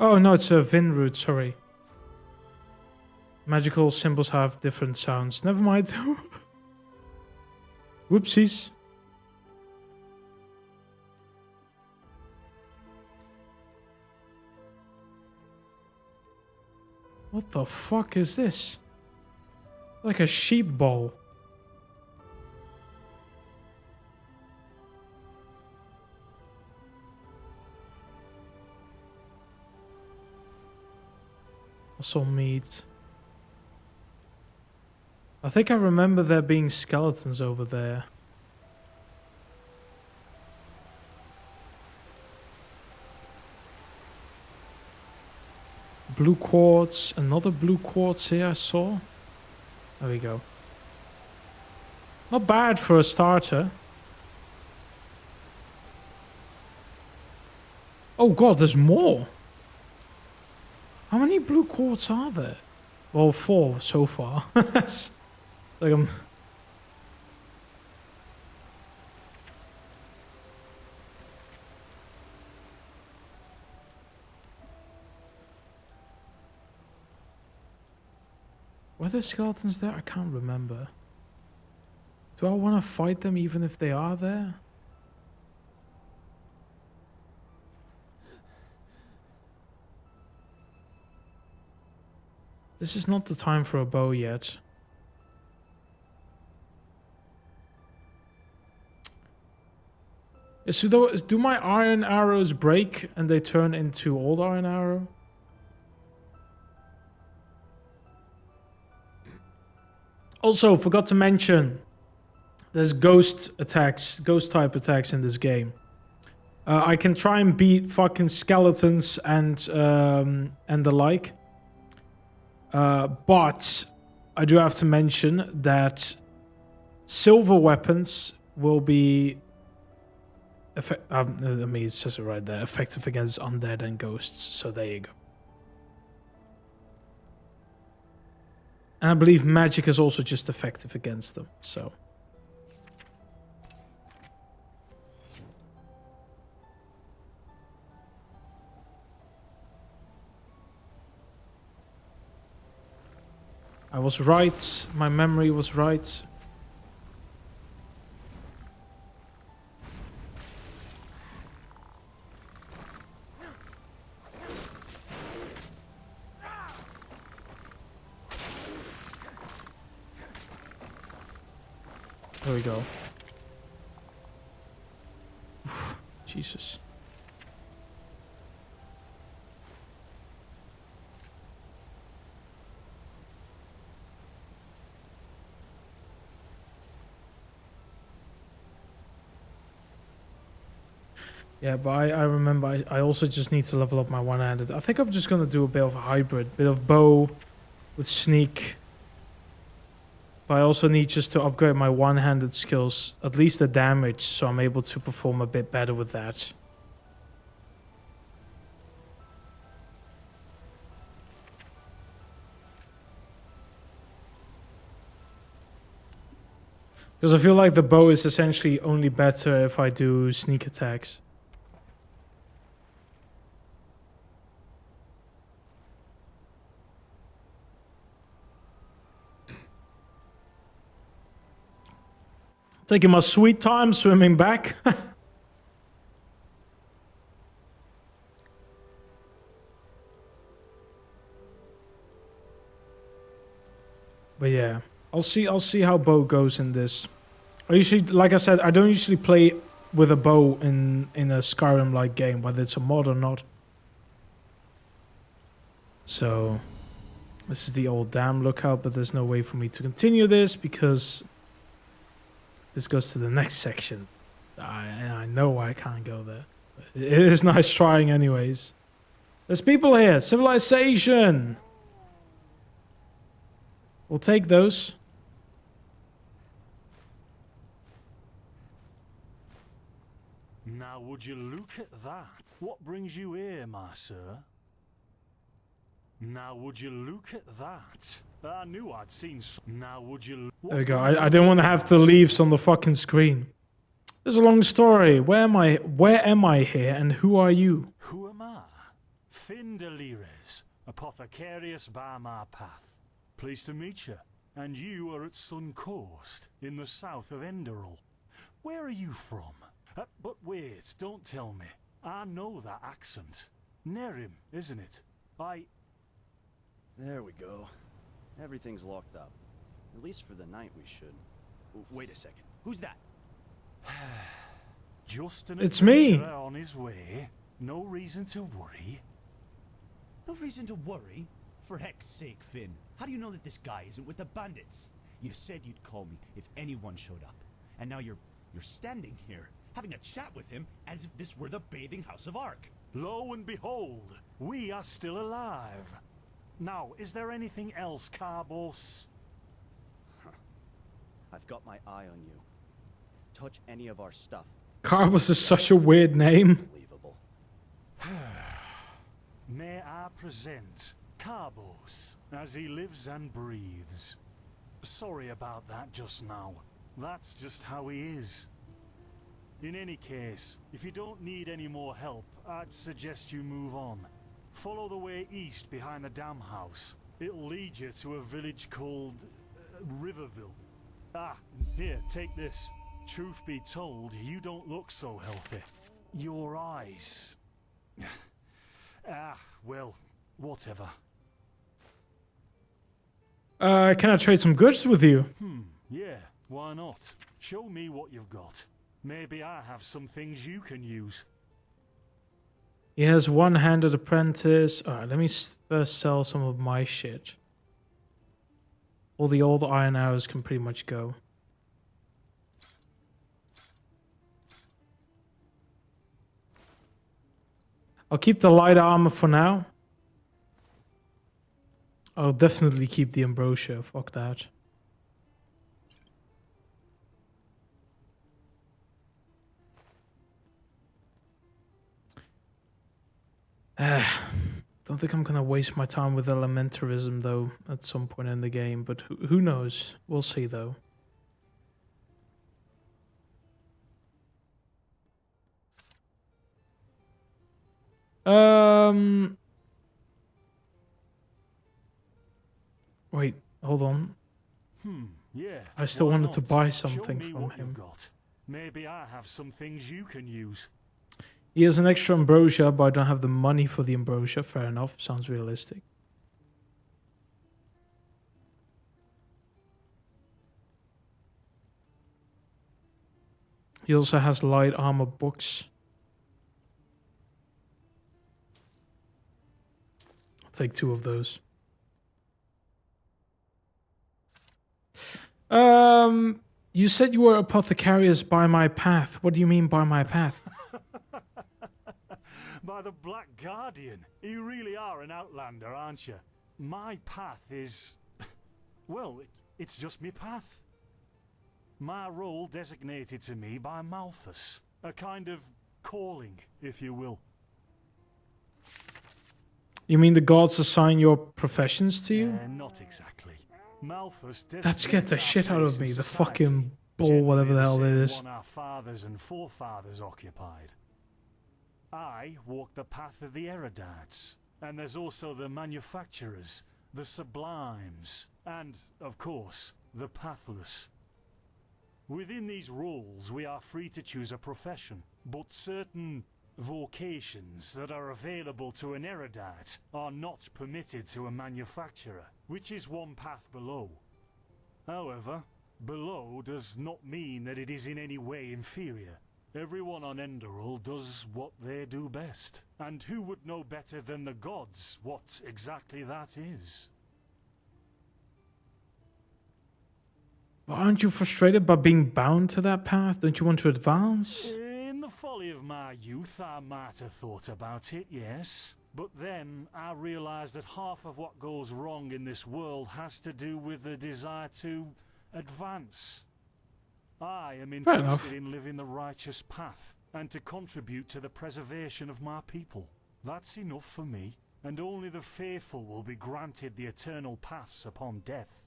Oh, no, it's a Vin root, sorry. Magical symbols have different sounds. Never mind. Whoopsies. What the fuck is this? Like a sheep ball. Muscle meat. I think I remember there being skeletons over there. Blue quartz, another blue quartz here I saw. There we go. Not bad for a starter. Oh god, there's more. How many blue quartz are there? Well, 4 so far. Like I'm... Were there skeletons there? I can't remember. Do I want to fight them even if they are there? This is not the time for a bow yet. So do my iron arrows break and they turn into old iron arrow? Also, forgot to mention, there's ghost attacks, ghost type attacks in this game. I can try and beat fucking skeletons and the like. But I do have to mention that silver weapons will be I mean, it says it right there, effective against undead and ghosts. So there you go. And I believe magic is also just effective against them. So. I was right. My memory was right. There we go. Jesus. Yeah, but I remember I also just need to level up my one-handed. I think I'm just going to do a bit of a hybrid. Bit of bow with sneak. But I also need just to upgrade my one-handed skills. At least the damage, so I'm able to perform a bit better with that. Because I feel like the bow is essentially only better if I do sneak attacks. Taking my sweet time swimming back. But yeah, I'll see how bow goes in this. I usually, like I said, I don't usually play with a bow in a Skyrim-like game, whether it's a mod or not. So this is the old dam lookout, but there's no way for me to continue this because this goes to the next section. I know I can't go there. It is nice trying anyways. There's people here. Civilization. We'll take those. Now would you look at that? What brings you here, my sir? Now would you look at that? I knew I'd seen some. Now would you... There we go. I didn't want to have the leaves on the fucking screen. There's a long story. Where am I here and who are you? Who am I? Findelires, Apothecarius by my path. Pleased to meet you. And you are at Sun Coast, in the south of Enderal. Where are you from? But wait, don't tell me. I know that accent. Nerim, isn't it? There we go. Everything's locked up. At least for the night we should. Wait a second. Who's that? Just an It's me. adventurer on his way. No reason to worry. No reason to worry? For heck's sake, Finn. How do you know that this guy isn't with the bandits? You said you'd call me if anyone showed up. And now you're standing here, having a chat with him as if this were the bathing house of Ark. Lo and behold, we are still alive. Now, is there anything else, Carbos? I've got my eye on you. Touch any of our stuff. Carbos is such a weird name. Unbelievable. May I present Carbos, as he lives and breathes. Sorry about that just now. That's just how he is. In any case, if you don't need any more help, I'd suggest you move on. Follow the way east behind the dam house. It'll lead you to a village called Riverville. Ah, here, take this. Truth be told, you don't look so healthy. Your eyes... well, whatever. Can I trade some goods with you? Yeah, why not? Show me what you've got. Maybe I have some things you can use. He has one-handed apprentice. Alright, let me first sell some of my shit. All the old iron arrows can pretty much go. I'll keep the light armor for now. I'll definitely keep the ambrosia. Fuck that. Don't think I'm gonna waste my time with elementarism though at some point in the game, but who knows? We'll see though. Wait, hold on. Yeah. I still why wanted not? to buy Show something me from what him. you've got. Maybe I have some things you can use. He has an extra ambrosia, but I don't have the money for the ambrosia. Fair enough. Sounds realistic. He also has light armor books. I'll take 2 of those. You said you were apothecarius by my path. What do you mean by my path? By the Black Guardian. You really are an outlander, aren't you? My path is... well, it's just me path. My role designated to me by Malthus. A kind of calling, if you will. You mean the gods assign your professions to you? Not exactly. Malthus That scared the shit out of me. The society, fucking bull, whatever the hell it generally the is. same one our fathers and forefathers occupied. I walk the path of the erudites, and there's also the manufacturers, the sublimes, and, of course, the pathless. Within these roles, we are free to choose a profession, but certain vocations that are available to an erudite are not permitted to a manufacturer, which is one path below. However, below does not mean that it is in any way inferior. Everyone on Enderal does what they do best, and who would know better than the gods what exactly that is? But aren't you frustrated by being bound to that path? Don't you want to advance? In the folly of my youth, I might have thought about it, yes. But then I realized that half of what goes wrong in this world has to do with the desire to advance. I am interested in living the righteous path and to contribute to the preservation of my people. That's enough for me, and only the faithful will be granted the eternal paths upon death.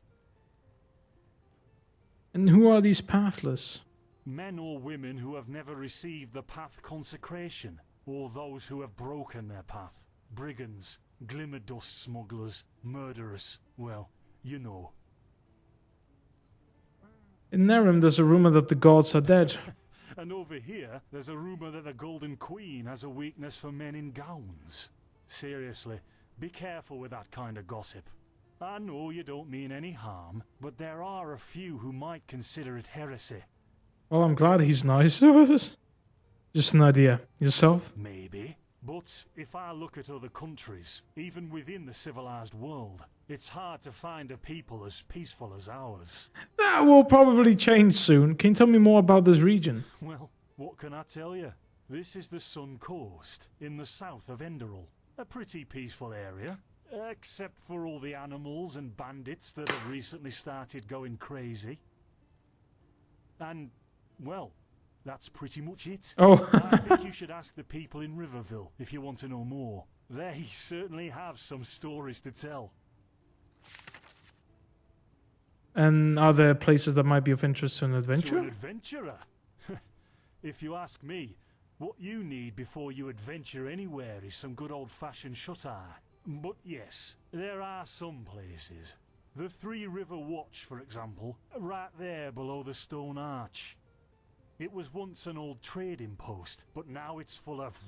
And who are these pathless? Men or women who have never received the path consecration, or those who have broken their path. Brigands, glimmer dust smugglers, murderers, well, you know. In Nerim, there's a rumor that the gods are dead. And over here, there's a rumor that the Golden Queen has a weakness for men in gowns. Seriously, be careful with that kind of gossip. I know you don't mean any harm, but there are a few who might consider it heresy. Well, I'm glad he's nice to us. Just an idea. Yourself? Maybe. But if I look at other countries, even within the civilized world, it's hard to find a people as peaceful as ours. That will probably change soon. Can you tell me more about this region? Well, what can I tell you? This is the Sun Coast, in the south of Enderal. A pretty peaceful area, except for all the animals and bandits that have recently started going crazy. And, well, that's pretty much it. Oh. I think you should ask the people in Riverville if you want to know more. They certainly have some stories to tell. And are there places that might be of interest to an To adventurer? an adventurer? If you ask me, what you need before you adventure anywhere is some good old-fashioned shut-eye. But yes, there are some places. The Three River Watch, for example, right there below the stone arch. It was once an old trading post, but now it's full of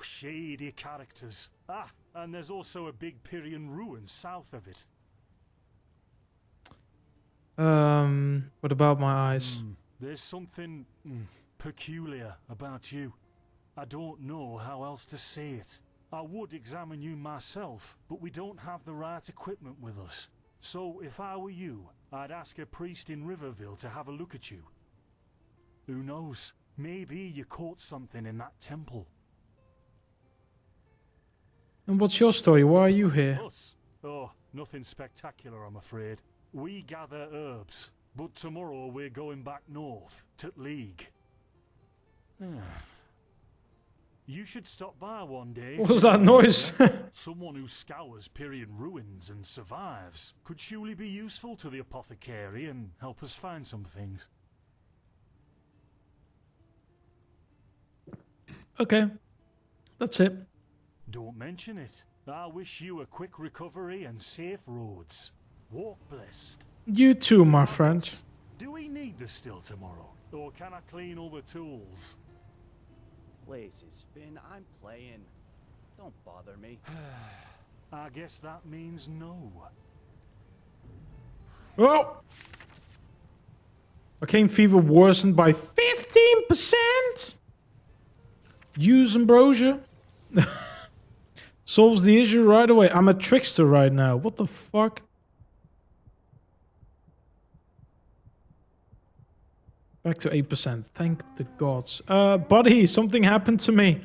shady characters. Ah, and there's also a big Pyrian ruin south of it. What about my eyes? There's something peculiar about you. I don't know how else to say it. I would examine you myself, but we don't have the right equipment with us. So if I were you, I'd ask a priest in Riverville to have a look at you. Who knows? Maybe you caught something in that temple. And what's your story? Why are you here? Us? Oh, nothing spectacular, I'm afraid. We gather herbs, but tomorrow we're going back north, to League. You should stop by one day. What was that noise? Someone who scours Pyrian ruins and survives could surely be useful to the Apothecary and help us find some things. Okay. That's it. Don't mention it. I wish you a quick recovery and safe roads. Walk blessed. You too, my friend. Do we need the still tomorrow? Or can I clean all the tools? Places, Finn, I'm playing. Don't bother me. I guess that means no. Oh! Arcane fever worsened by 15%? Use ambrosia. Solves the issue right away. I'm a trickster right now. What the fuck? Back to 8%. Thank the gods. Buddy, something happened to me.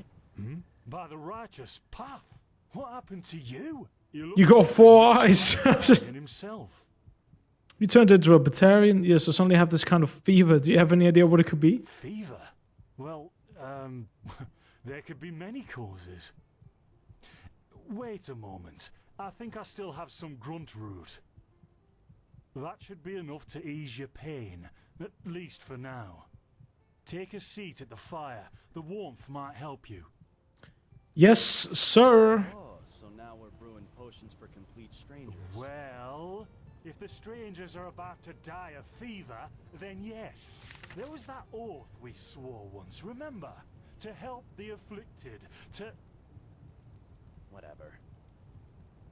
By the righteous path. What happened to you? You got 4 eyes. In himself. You turned into a Batarian? Yes, I suddenly have this kind of fever. Do you have any idea what it could be? Fever? Well, there could be many causes. Wait a moment. I think I still have some grunt root. That should be enough to ease your pain, at least for now. Take a seat at the fire. The warmth might help you. Yes, sir. Oh, so now we're brewing potions for complete strangers. Well, if the strangers are about to die of fever, then yes. There was that oath we swore once, remember? To help the afflicted, to... Whatever.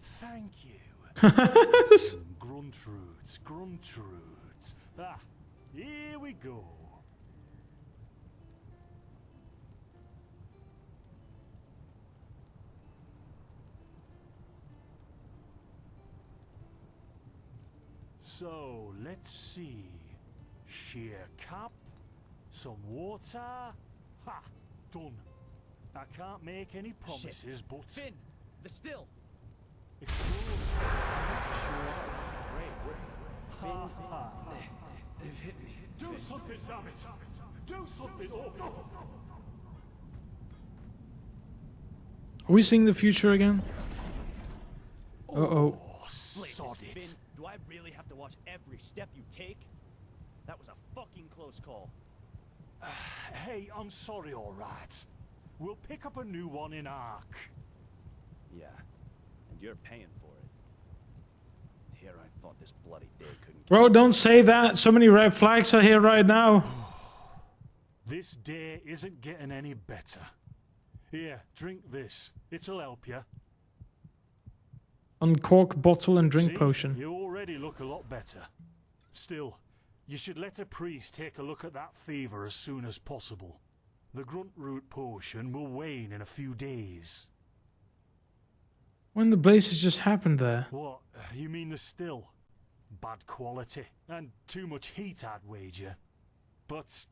Thank you. Gruntroots, Gruntroots. Ah, here we go. So, let's see. Sheer cap, some water. Ha! Done. I can't make any promises, but... Finn! The still! Do something, damn it! Do something! Oh. Are we seeing the future again? Uh-oh. Sod it. Finn, do I really have to watch every step you take? That was a fucking close call. Hey, I'm sorry, alright. We'll pick up a new one in Ark. Yeah, and you're paying for it. Here I thought this bloody day couldn't... Bro, don't say that. So many red flags are here right now. This day isn't getting any better. Here, drink this. It'll help you. Uncork bottle and drink potion. You already look a lot better. Still, you should let a priest take a look at that fever as soon as possible. The grunt root potion will wane in a few days. When the blazes just happened there. What? You mean the still? Bad quality. And too much heat, I'd wager. But,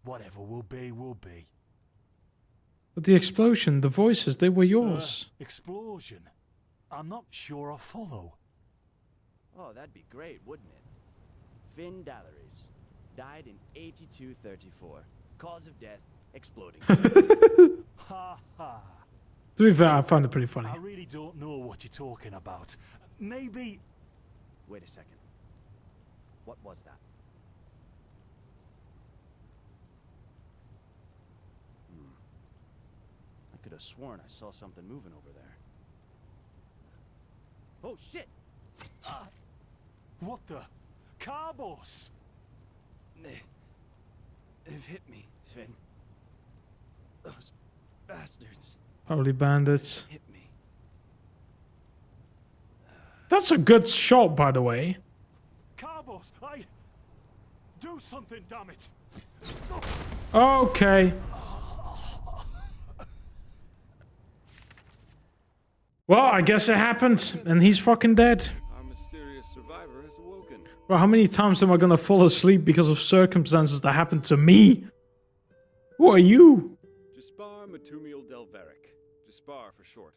whatever will be, will be. But the explosion, the voices, they were yours. Explosion? I'm not sure I follow. Oh, that'd be great, wouldn't it? Finn Dalaris. Died in 8234. Cause of death, exploding. Ha ha. To be fair, I found it pretty funny. I really don't know what you're talking about. Maybe... Wait a second. What was that? I could have sworn I saw something moving over there. Oh, shit! What the? Carbos! They've hit me, Finn. Those bastards. Probably bandits. Hit me. That's a good shot, by the way. Carbos, do something, damn it! Okay. Well, I guess it happened, and he's fucking dead. Our mysterious survivor has awoken. Well, how many times am I gonna fall asleep because of circumstances that happened to me? Who are you? Jaspar Matumiel Delveric. Jaspar for short.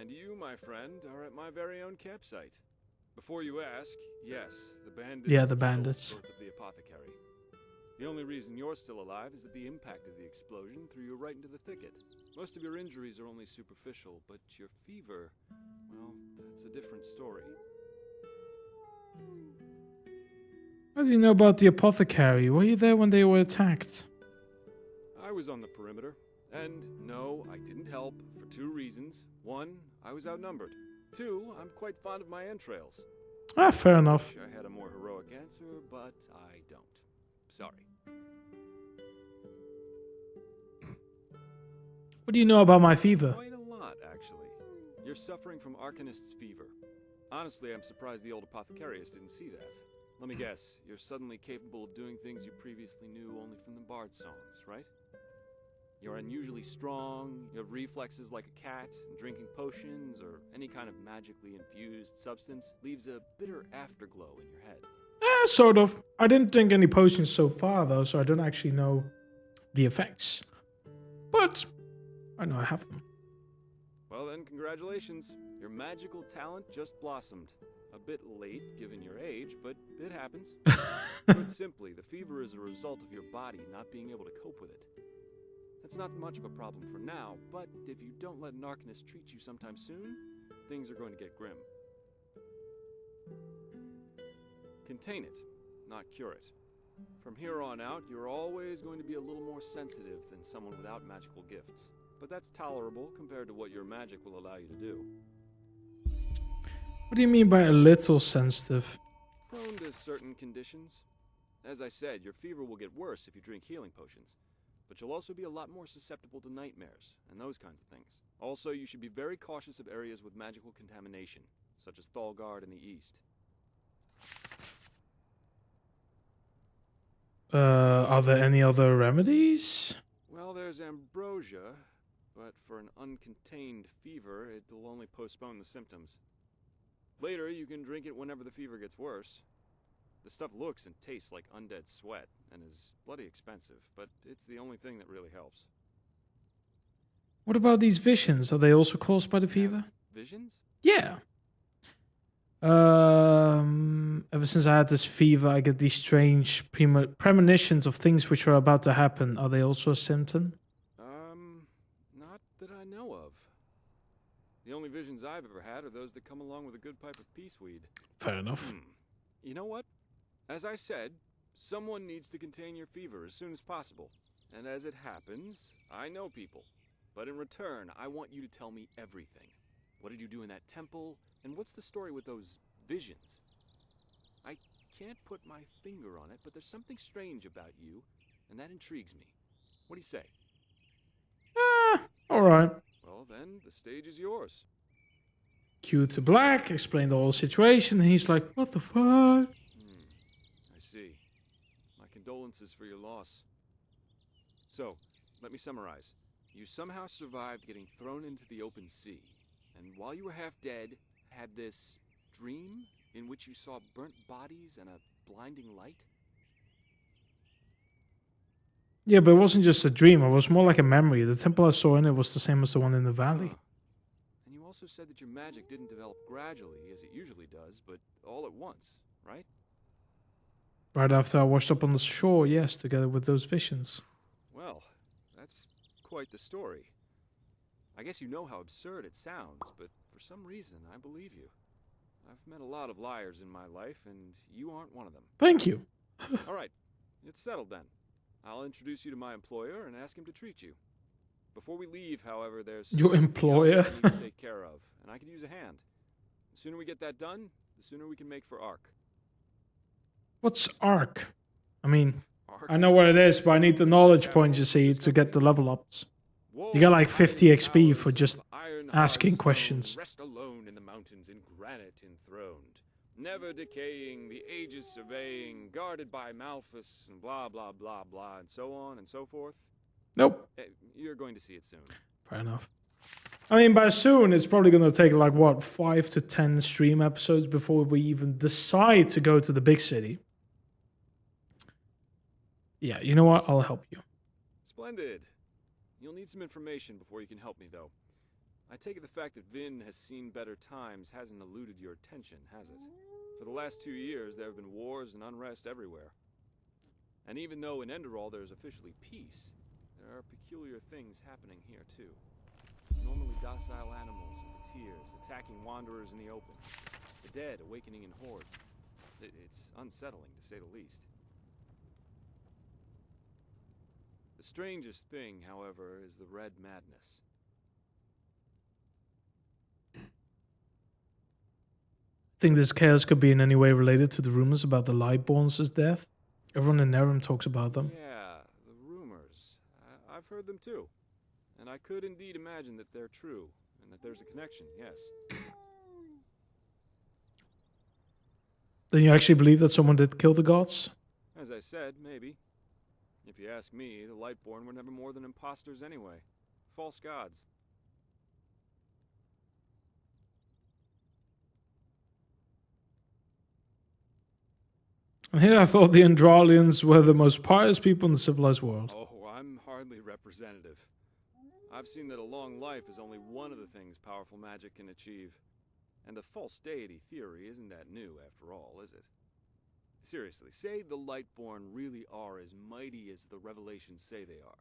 And you, my friend, are at my very own campsite. Before you ask, yes, the bandits. Yeah, the bandits. North of the Apothecary. The only reason you're still alive is that the impact of the explosion threw you right into the thicket. Most of your injuries are only superficial, but your fever, well, that's a different story. What do you know about the Apothecary? Were you there when they were attacked? I was on the perimeter. And no, I didn't help for two reasons. One, I was outnumbered. Two, I'm quite fond of my entrails. Ah, fair enough. I had a more heroic answer, but I don't. Sorry. What do you know about my fever? Quite a lot, actually. You're suffering from Arcanist's fever. Honestly, I'm surprised the old Apothecarius didn't see that. Let me guess, you're suddenly capable of doing things you previously knew only from the Bard songs, right? You're unusually strong, you have reflexes like a cat, and drinking potions or any kind of magically infused substance leaves a bitter afterglow in your head. Sort of. I didn't drink any potions so far, though, so I don't actually know the effects. But I know I have them. Well then, congratulations. Your magical talent just blossomed. A bit late, given your age, but it happens. Put simply, the fever is a result of your body not being able to cope with it. That's not much of a problem for now, but if you don't let an Arcanist treat you sometime soon, things are going to get grim. Contain it, not cure it. From here on out, you're always going to be a little more sensitive than someone without magical gifts. But that's tolerable compared to what your magic will allow you to do. What do you mean by a little sensitive? Prone to certain conditions. As I said, your fever will get worse if you drink healing potions. But you'll also be a lot more susceptible to nightmares and those kinds of things. Also, you should be very cautious of areas with magical contamination, such as Thalgard in the east. Are there any other remedies? Well, there's ambrosia, but for an uncontained fever, it'll only postpone the symptoms. Later, you can drink it whenever the fever gets worse. The stuff looks and tastes like undead sweat, and is bloody expensive, but it's the only thing that really helps. What about these visions? Are they also caused by the fever? Visions? Yeah. Ever since I had this fever, I get these strange premonitions of things which are about to happen. Are they also a symptom? Not that I know of. The only visions I've ever had are those that come along with a good pipe of peaceweed. Fair enough. You know what? As I said, someone needs to contain your fever as soon as possible. And as it happens, I know people. But in return, I want you to tell me everything. What did you do in that temple? And what's the story with those visions? I can't put my finger on it, but there's something strange about you, and that intrigues me. What do you say? Alright. Well then, the stage is yours. Cue to Black, explain the whole situation, and he's like, what the fuck? I see. My condolences for your loss. So, let me summarize. You somehow survived getting thrown into the open sea, and while you were half dead, had this dream in which you saw burnt bodies and a blinding light? Yeah, but it wasn't just a dream. It was more like a memory. The temple I saw in it was the same as the one in the valley. And you also said that your magic didn't develop gradually, as it usually does, but all at once, right? Right after I washed up on the shore, yes, together with those visions. Well, that's quite the story. I guess you know how absurd it sounds, but for some reason, I believe you. I've met a lot of liars in my life, and you aren't one of them. Thank you. All right, it's settled then. I'll introduce you to my employer and ask him to treat you. Before we leave, however, there's your employer else I need to take care of, and I could use a hand. The sooner we get that done, the sooner we can make for Ark. What's Ark? I mean, Ark? I know what it is, but I need the knowledge point, you see, to get the level ups. You get like 50 XP for just asking questions. Rest alone in the mountains in granite enthroned, never decaying, the ages surveying, guarded by Malphus, and blah blah blah blah, and so on and so forth. Nope. You're going to see it soon. Fair enough. I mean, by soon, it's probably going to take like, what, 5 to 10 stream episodes before we even decide to go to the big city. Yeah, you know what? I'll help you. Splendid. You'll need some information before you can help me, though. I take it the fact that Vin has seen better times hasn't eluded your attention, has it? For the last 2 years, there have been wars and unrest everywhere. And even though in Enderal there's officially peace, there are peculiar things happening here, too. Normally docile animals and fakirs attacking wanderers in the open. The dead awakening in hordes. It's unsettling, to say the least. The strangest thing, however, is the Red Madness. Think this chaos could be in any way related to the rumors about the Lightborns' death? Everyone in Nerim talks about them. Yeah, the rumors. I've heard them too. And I could indeed imagine that they're true, and that there's a connection, yes. Then you actually believe that someone did kill the gods? As I said, maybe. If you ask me, the Lightborn were never more than imposters anyway. False gods. And here I thought the Enderalians were the most pious people in the civilized world. Oh, I'm hardly representative. I've seen that a long life is only one of the things powerful magic can achieve. And the false deity theory isn't that new, after all, is it? Seriously, say the Lightborn really are as mighty as the revelations say they are.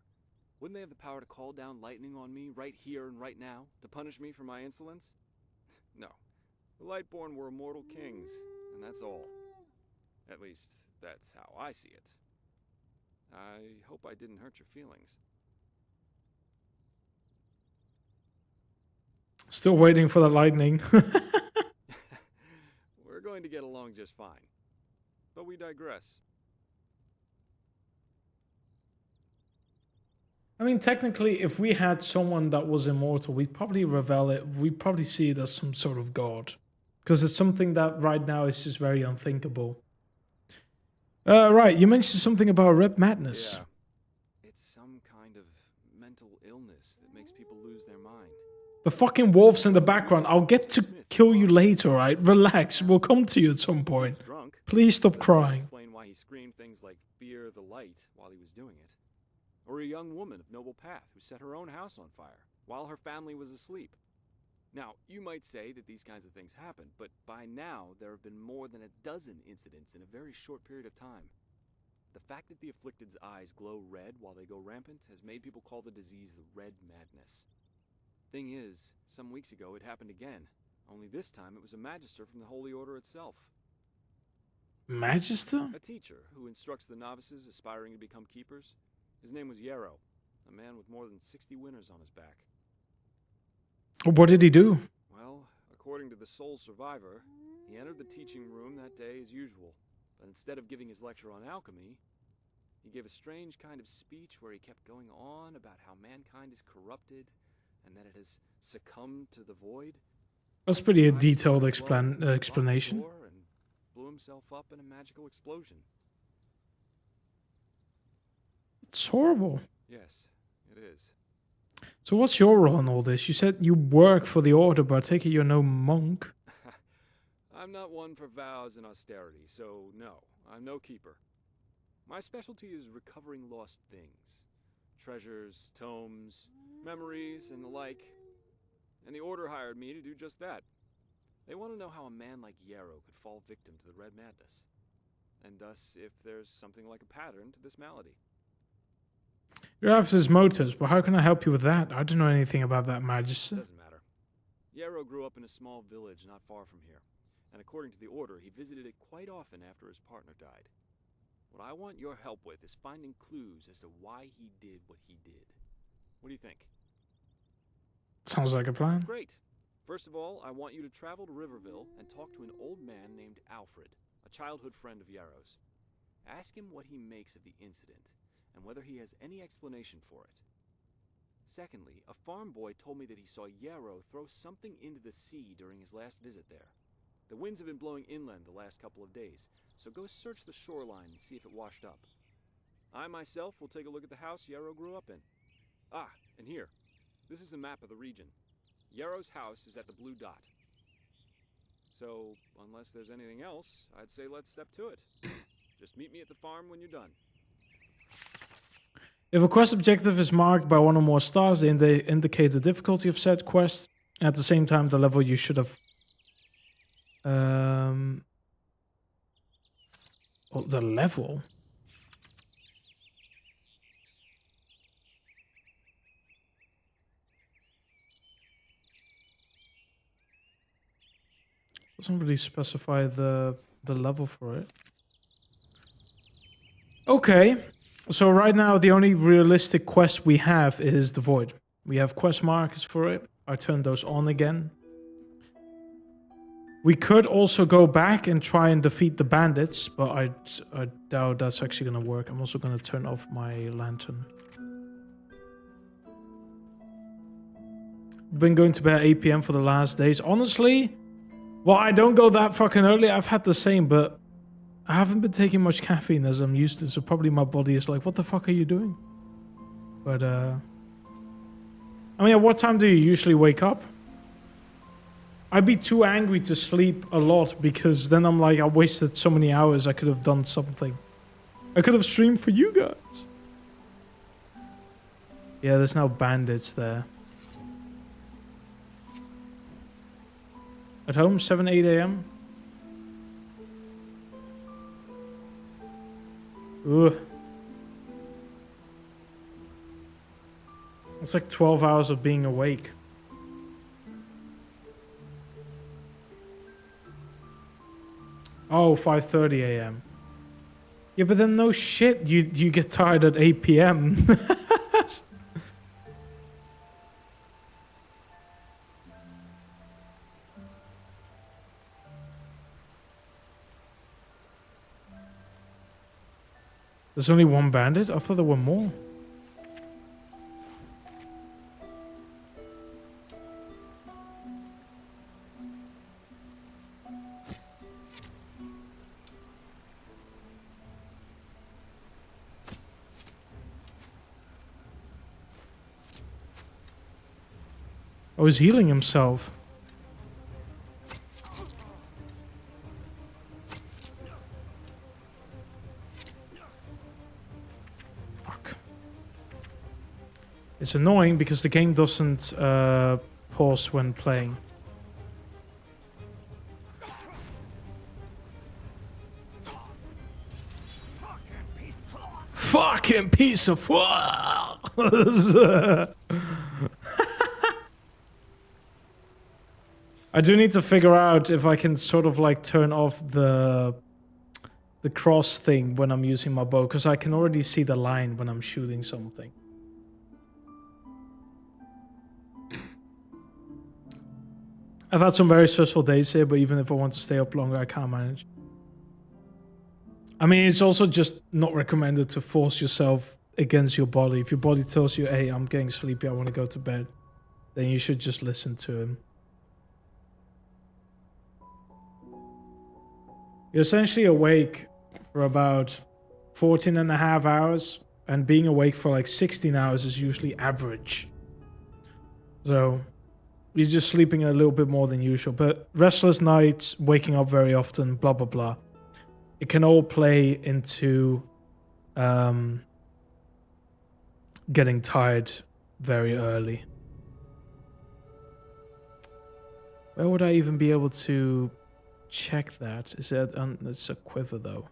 Wouldn't they have the power to call down lightning on me right here and right now, to punish me for my insolence? No. The Lightborn were immortal kings, and that's all. At least, that's how I see it. I hope I didn't hurt your feelings. Still waiting for the lightning. We're going to get along just fine. But we digress. I mean, technically, if we had someone that was immortal, we'd probably revel it. We'd probably see it as some sort of god. Because it's something that right now is just very unthinkable. Right, you mentioned something about Red Madness. Yeah. It's some kind of mental illness that makes people lose their mind. The fucking wolves in the background. I'll get to kill you later, right? Relax, we'll come to you at some point. Please stop crying. Explain why he screamed things like "fear the light" while he was doing it. Or a young woman of noble path who set her own house on fire while her family was asleep. Now, you might say that these kinds of things happen, but by now there have been more than a dozen incidents in a very short period of time. The fact that the afflicted's eyes glow red while they go rampant has made people call the disease the Red Madness. Thing is, some weeks ago it happened again, only this time it was a magister from the Holy Order itself. Magister? A teacher who instructs the novices aspiring to become keepers. His name was Yarrow, a man with more than 60 winners on his back. What did he do? Well, according to the sole survivor, he entered the teaching room that day as usual, but instead of giving his lecture on alchemy, he gave a strange kind of speech where he kept going on about how mankind is corrupted and that it has succumbed to the void. That's pretty a detailed explanation. And blew himself up in a magical explosion. It's horrible. Yes, It is. So what's your role in all this? You said you work for the order, but I take it you're no monk. I'm not one for vows and austerity, so no, I'm no keeper. My specialty is recovering lost things. Treasures, tomes, memories, and the like. And the Order hired me to do just that. They want to know how a man like Yarrow could fall victim to the Red Madness. And thus, if there's something like a pattern to this malady. You're after his motives, but how can I help you with that? I don't know anything about that magus. Doesn't matter. Yarrow grew up in a small village not far from here. And according to the Order, he visited it quite often after his partner died. What I want your help with is finding clues as to why he did what he did. What do you think? Sounds like a plan. Great. First of all, I want you to travel to Riverville and talk to an old man named Alfred, a childhood friend of Yarrow's. Ask him what he makes of the incident, and whether he has any explanation for it. Secondly, a farm boy told me that he saw Yarrow throw something into the sea during his last visit there. The winds have been blowing inland the last couple of days, so go search the shoreline and see if it washed up. I myself will take a look at the house Yarrow grew up in. Ah, and here. This is a map of the region. Yarrow's house is at the blue dot. So, unless there's anything else, I'd say let's step to it. Just meet me at the farm when you're done. If a quest objective is marked by one or more stars, they indicate the difficulty of said quest. At the same time, the level you should have... Oh, the level? Doesn't really specify the level for it. Okay, so right now the only realistic quest we have is the Void. We have quest markers for it. I turned those on again. We could also go back and try and defeat the bandits, but I doubt that's actually going to work. I'm also going to turn off my lantern. Been going to bed at 8 PM for the last days. Honestly, well, I don't go that fucking early. I've had the same, but I haven't been taking much caffeine as I'm used to, so probably my body is like, what the fuck are you doing? But, I mean, at what time do you usually wake up? I'd be too angry to sleep a lot because then I'm like, I wasted so many hours. I could have done something. I could have streamed for you guys. Yeah, there's now bandits there. At home, 7, 8 AM. Ugh. It's like 12 hours of being awake. Oh, 5:30 AM. Yeah, but then no shit, you get tired at 8 PM. There's only one bandit? I thought there were more. Oh, he's healing himself. Fuck. It's annoying because the game doesn't pause when playing. Fucking piece of fuck! I do need to figure out if I can sort of like turn off the cross thing when I'm using my bow, because I can already see the line when I'm shooting something. I've had some very stressful days here, but even if I want to stay up longer, I can't manage. I mean, it's also just not recommended to force yourself against your body. If your body tells you, hey, I'm getting sleepy, I want to go to bed, then you should just listen to him. You're essentially awake for about 14 and a half hours, and being awake for like 16 hours is usually average. So you're just sleeping a little bit more than usual. But restless nights, waking up very often, blah, blah, blah. It can all play into getting tired very early. Where would I even be able to check that? Is that it's a quiver though.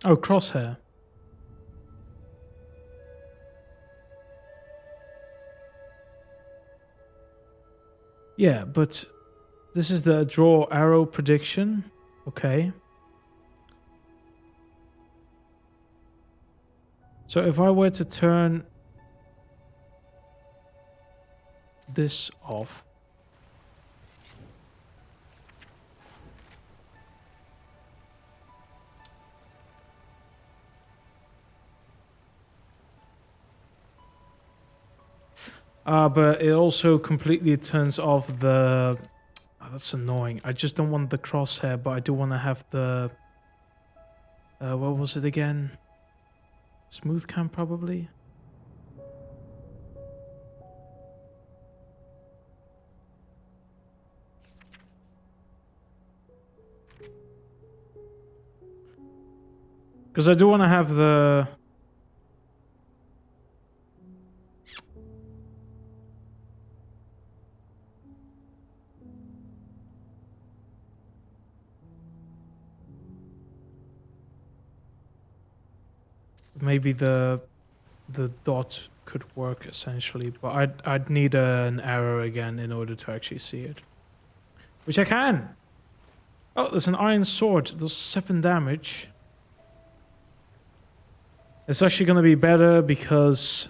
Oh, crosshair. Yeah, but this is the draw arrow prediction. Okay. So if I were to turn this off. But it also completely turns off the... Oh, that's annoying. I just don't want the crosshair, but I do want to have the... what was it again? Smooth cam, probably? Because I do want to have the... Maybe the dot could work essentially, but I'd need an arrow again in order to actually see it. Which I can! Oh, there's an iron sword. It does 7 damage. It's actually going to be better because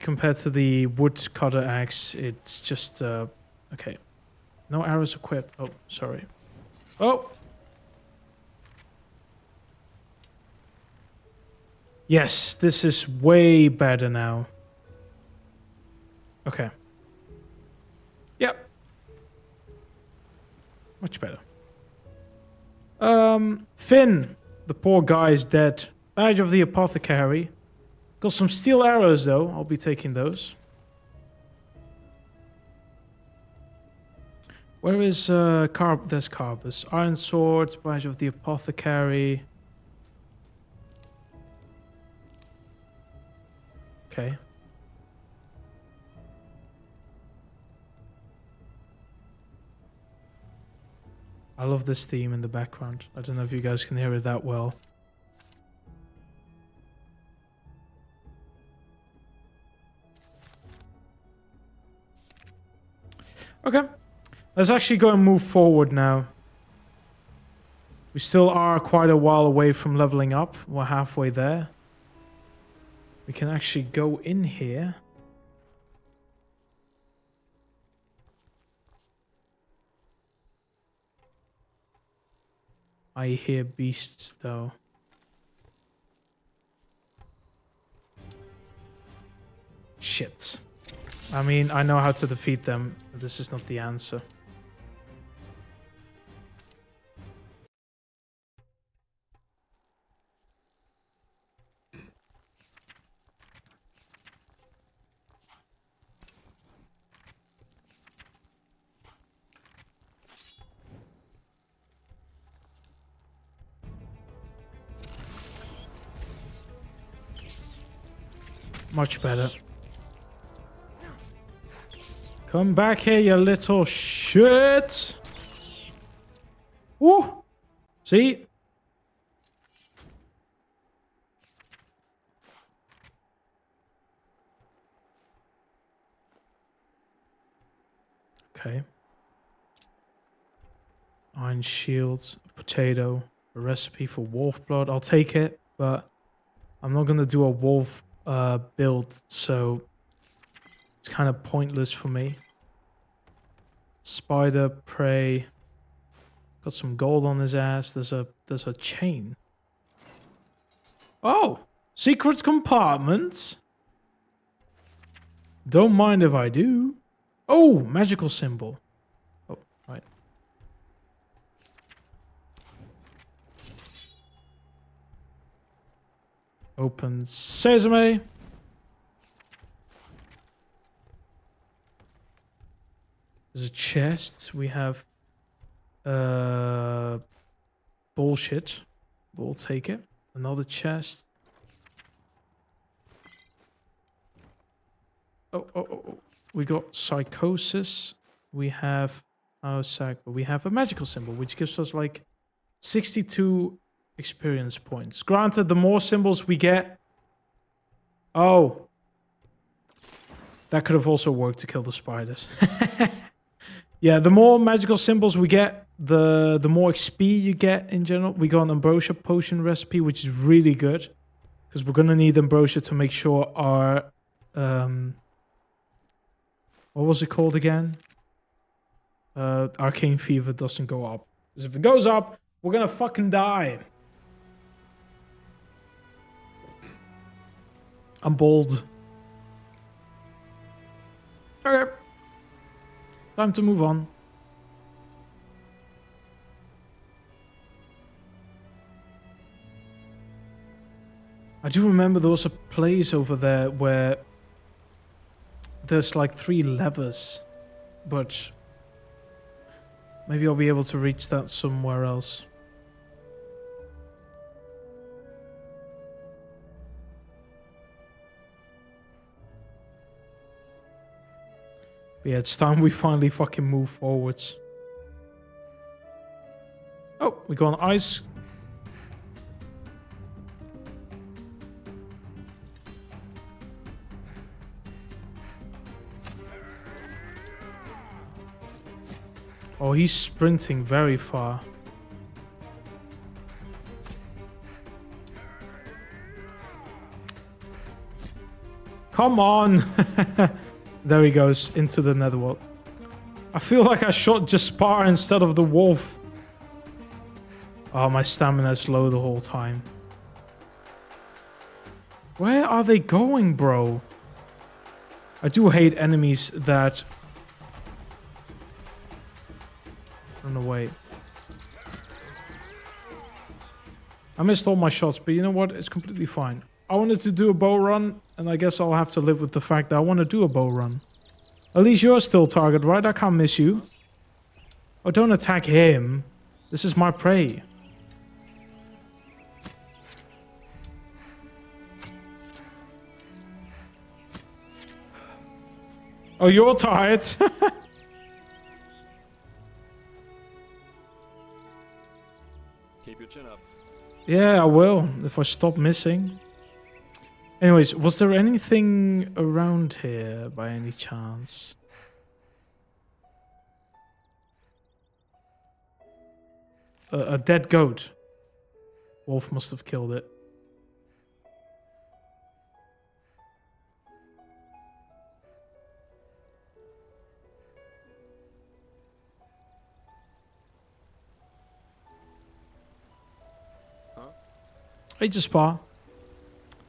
compared to the woodcutter axe, it's just... okay. No arrows equipped. Oh, sorry. Oh! Yes, this is way better now. Okay. Yep. Much better. Finn. The poor guy is dead. Badge of the Apothecary. Got some steel arrows though. I'll be taking those. Where is there's Carbus. Iron sword, badge of the Apothecary. Okay. I love this theme in the background. I don't know if you guys can hear it that well. Okay. Let's actually go and move forward now. We still are quite a while away from leveling up. We're halfway there. We can actually go in here. I hear beasts though. Shit. I mean, I know how to defeat them, but this is not the answer. Much better. Come back here, you little shit! Woo! See? Okay. Iron shields, a potato, a recipe for wolf blood. I'll take it, but I'm not gonna do a wolf build, so it's kind of pointless for me. Spider prey. Got some gold on his ass. There's a chain. Oh, secret compartments. Don't mind if I do. Oh, magical symbol. Oh, right. Open Sesame. There's a chest. We have bullshit. We'll take it. Another chest. Oh. We got psychosis. We have but we have a magical symbol, which gives us like 62 experience points. Granted, the more symbols we get... Oh. That could have also worked to kill the spiders. Yeah, the more magical symbols we get, the more XP you get in general. We got an ambrosia potion recipe, which is really good. Because we're going to need ambrosia to make sure our... what was it called again? Arcane fever doesn't go up. Because if it goes up, we're going to fucking die. I'm bold. Okay. Time to move on. I do remember there was a place over there where there's like 3 levers, but maybe I'll be able to reach that somewhere else. But yeah, it's time we finally fucking move forwards. Oh, we go on ice. Oh, he's sprinting very far. Come on! There he goes, into the netherworld. I feel like I shot Jaspar instead of the wolf. Oh, my stamina's low the whole time. Where are they going, bro? I do hate enemies that... run away. I missed all my shots, but you know what? It's completely fine. I wanted to do a bow run, and I guess I'll have to live with the fact that I want to do a bow run. At least you're still target, right? I can't miss you. Oh, don't attack him. This is my prey. Oh, you're tired. Keep your chin up. Yeah, I will, if I stop missing. Anyways, was there anything around here by any chance? A dead goat. Wolf must have killed it. Huh? Hey, Jaspar.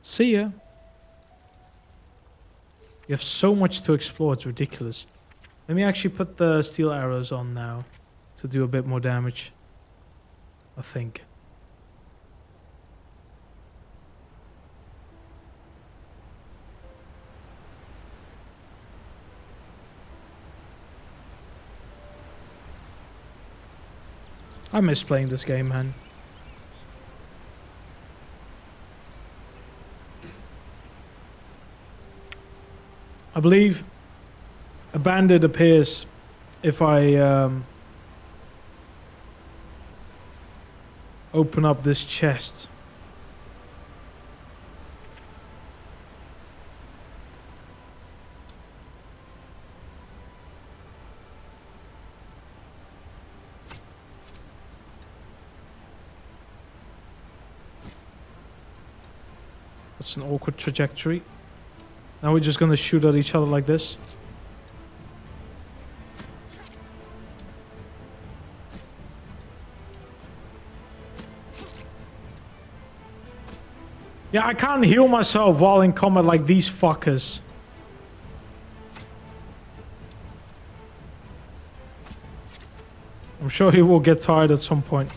See ya. You have so much to explore, it's ridiculous. Let me actually put the steel arrows on now to do a bit more damage. I think. I miss playing this game, man. I believe a bandit appears if I open up this chest. That's an awkward trajectory. Now we're just gonna shoot at each other like this. Yeah, I can't heal myself while in combat like these fuckers. I'm sure he will get tired at some point.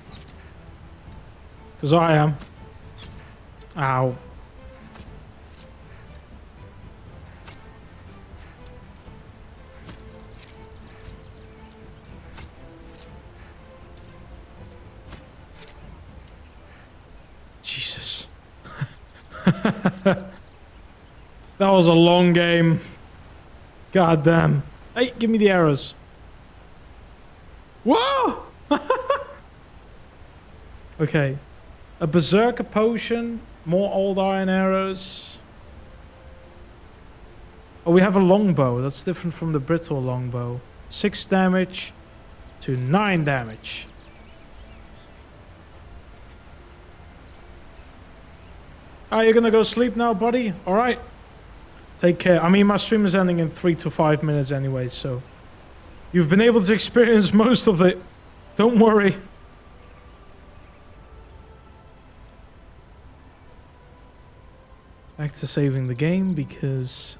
Because I am. Ow. Jesus. That was a long game. God damn. Hey, give me the arrows. Whoa! Okay. A berserker potion. More old iron arrows. Oh, we have a longbow. That's different from the brittle longbow. 6 damage to 9 damage. Ah, you're gonna go sleep now, buddy? Alright. Take care. I mean, my stream is ending in 3 to 5 minutes anyway, so... You've been able to experience most of it. Don't worry. Back to saving the game, because...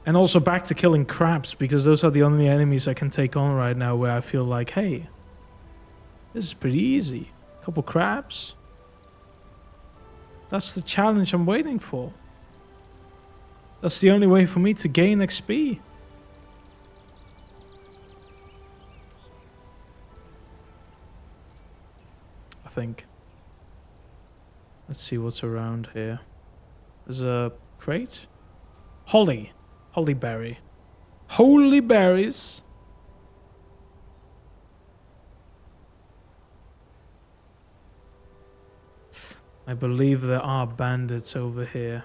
And also back to killing crabs, because those are the only enemies I can take on right now where I feel like, hey... This is pretty easy. Couple crabs. That's the challenge I'm waiting for. That's the only way for me to gain XP. I think. Let's see what's around here. There's a crate. Holly. Holly berry. Holy berries. I believe there are bandits over here.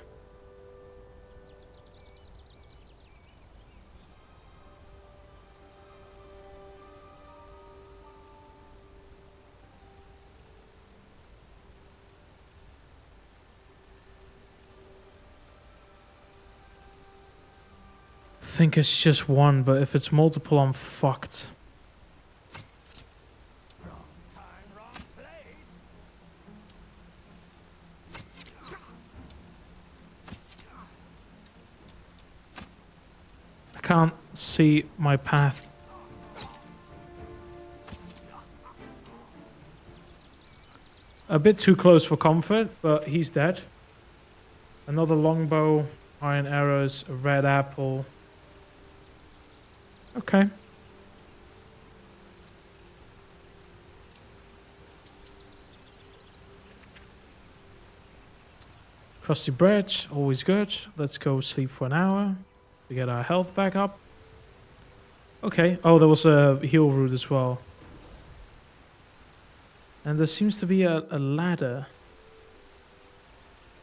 I think it's just one, but if it's multiple, I'm fucked. I can't see my path. A bit too close for comfort, but he's dead. Another longbow, iron arrows, a red apple. Okay. Crusty bread, always good. Let's go sleep for an hour to get our health back up. Okay. Oh, there was a heal route as well. And there seems to be a ladder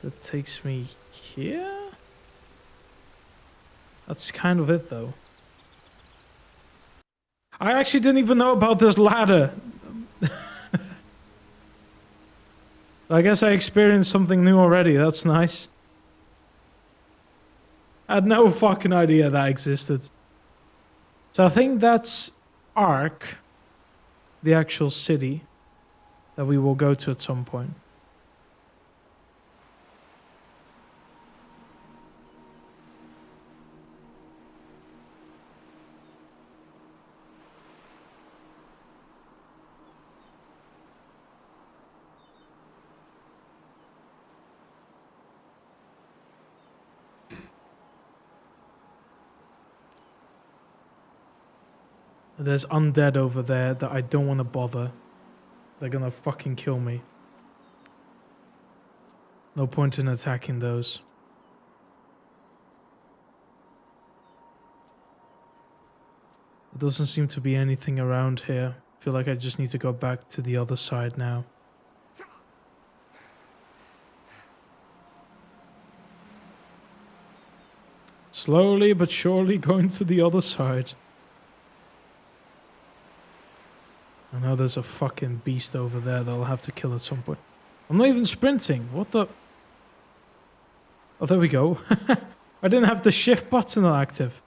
that takes me here. That's kind of it, though. I actually didn't even know about this ladder. I guess I experienced something new already. That's nice. I had no fucking idea that existed. So I think that's Ark, the actual city that we will go to at some point. There's undead over there that I don't want to bother. They're gonna fucking kill me. No point in attacking those. There doesn't seem to be anything around here. I feel like I just need to go back to the other side now. Slowly but surely going to the other side. I know there's a fucking beast over there that I'll have to kill at some point. I'm not even sprinting. What the... Oh, there we go. I didn't have the shift button active.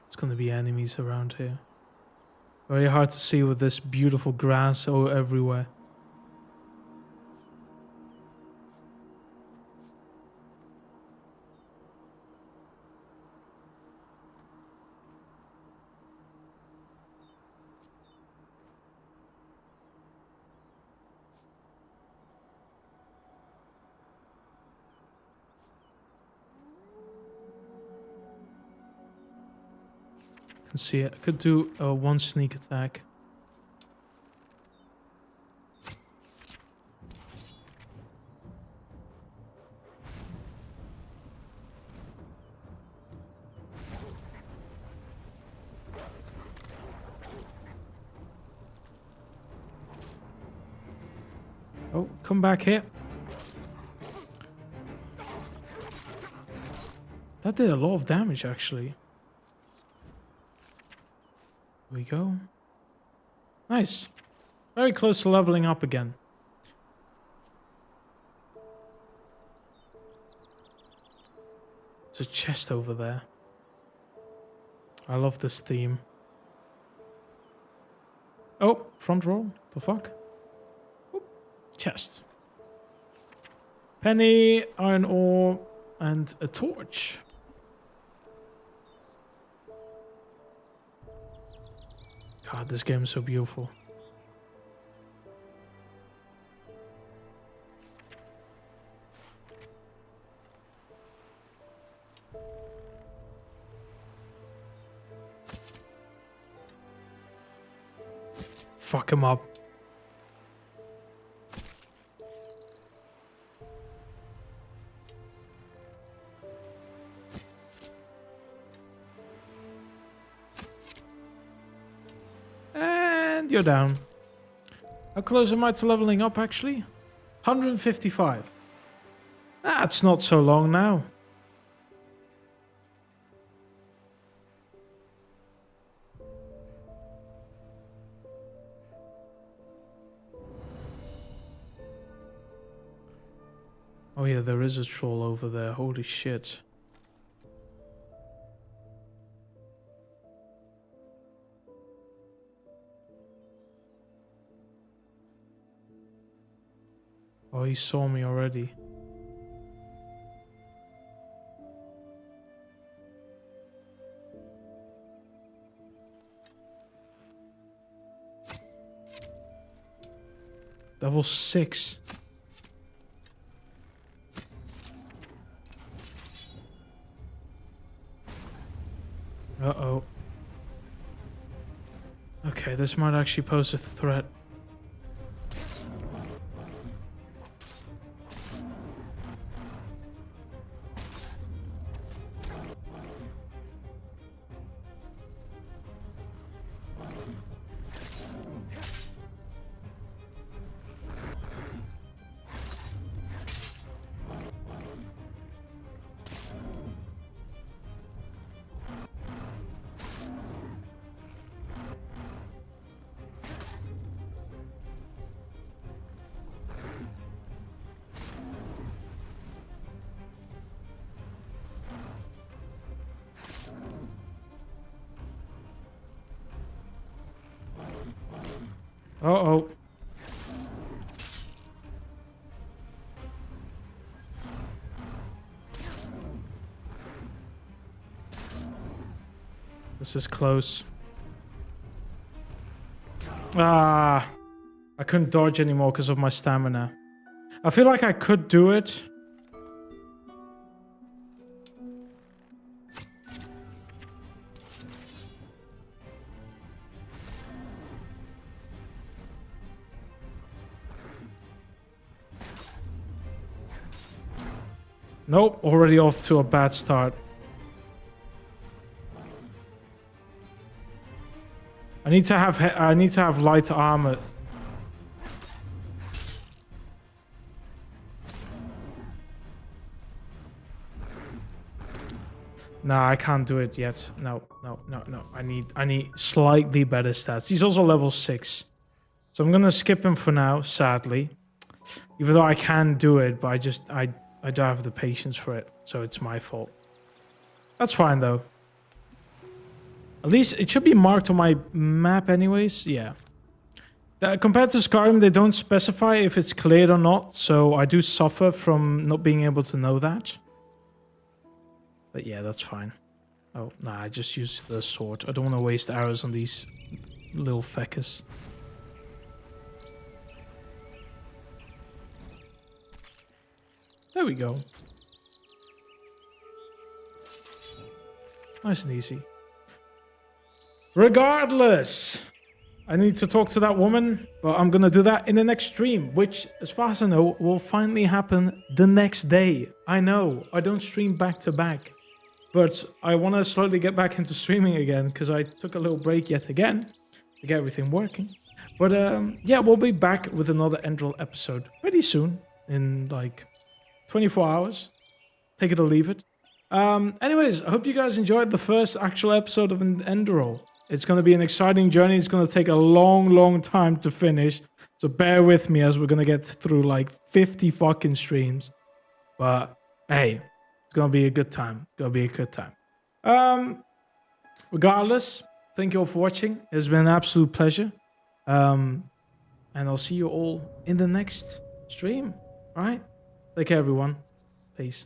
It's gonna be enemies around here. Very hard to see with this beautiful grass everywhere. can see it. I could do one sneak attack. Oh, come back here. That did a lot of damage, actually. Here we go. Nice. Very close to leveling up again. There's a chest over there. I love this theme. Oh, front row. The fuck? Oop. Chest. Penny, iron ore, and a torch. God, this game is so beautiful. Fuck him up. And you're down. How close am I to leveling up, actually? 155. That's not so long now. Oh yeah, there is a troll over there. Holy shit. Oh, he saw me already. Level 6. Uh-oh. Okay, this might actually pose a threat. Uh-oh. This is close. Ah, I couldn't dodge anymore because of my stamina. I feel like I could do it. Nope, already off to a bad start. I need to have light armor. Nah, I can't do it yet. No. I need slightly better stats. He's also level 6. So I'm gonna skip him for now, sadly. Even though I can do it, but I don't have the patience for it, so it's my fault. That's fine though. At least it should be marked on my map anyways. Yeah. Compared to Skyrim, they don't specify if it's cleared or not, so I do suffer from not being able to know that. But yeah, that's fine. Oh, nah, I just used the sword. I don't want to waste arrows on these little feckers. There we go. Nice and easy. Regardless, I need to talk to that woman, but I'm going to do that in the next stream, which, as far as I know, will finally happen the next day. I know, I don't stream back to back, but I want to slowly get back into streaming again because I took a little break yet again to get everything working. But yeah, we'll be back with another Enderal episode pretty soon, in like 24 hours. Take it or leave it. Anyways, I hope you guys enjoyed the first actual episode of Enderal. It's going to be an exciting journey. It's going to take a long time to finish. So bear with me as we're going to get through like 50 fucking streams. But hey, it's going to be a good time. It's going to be a good time. Regardless, thank you all for watching. It's been an absolute pleasure. And I'll see you all in the next stream. All right? Take care, everyone. Peace.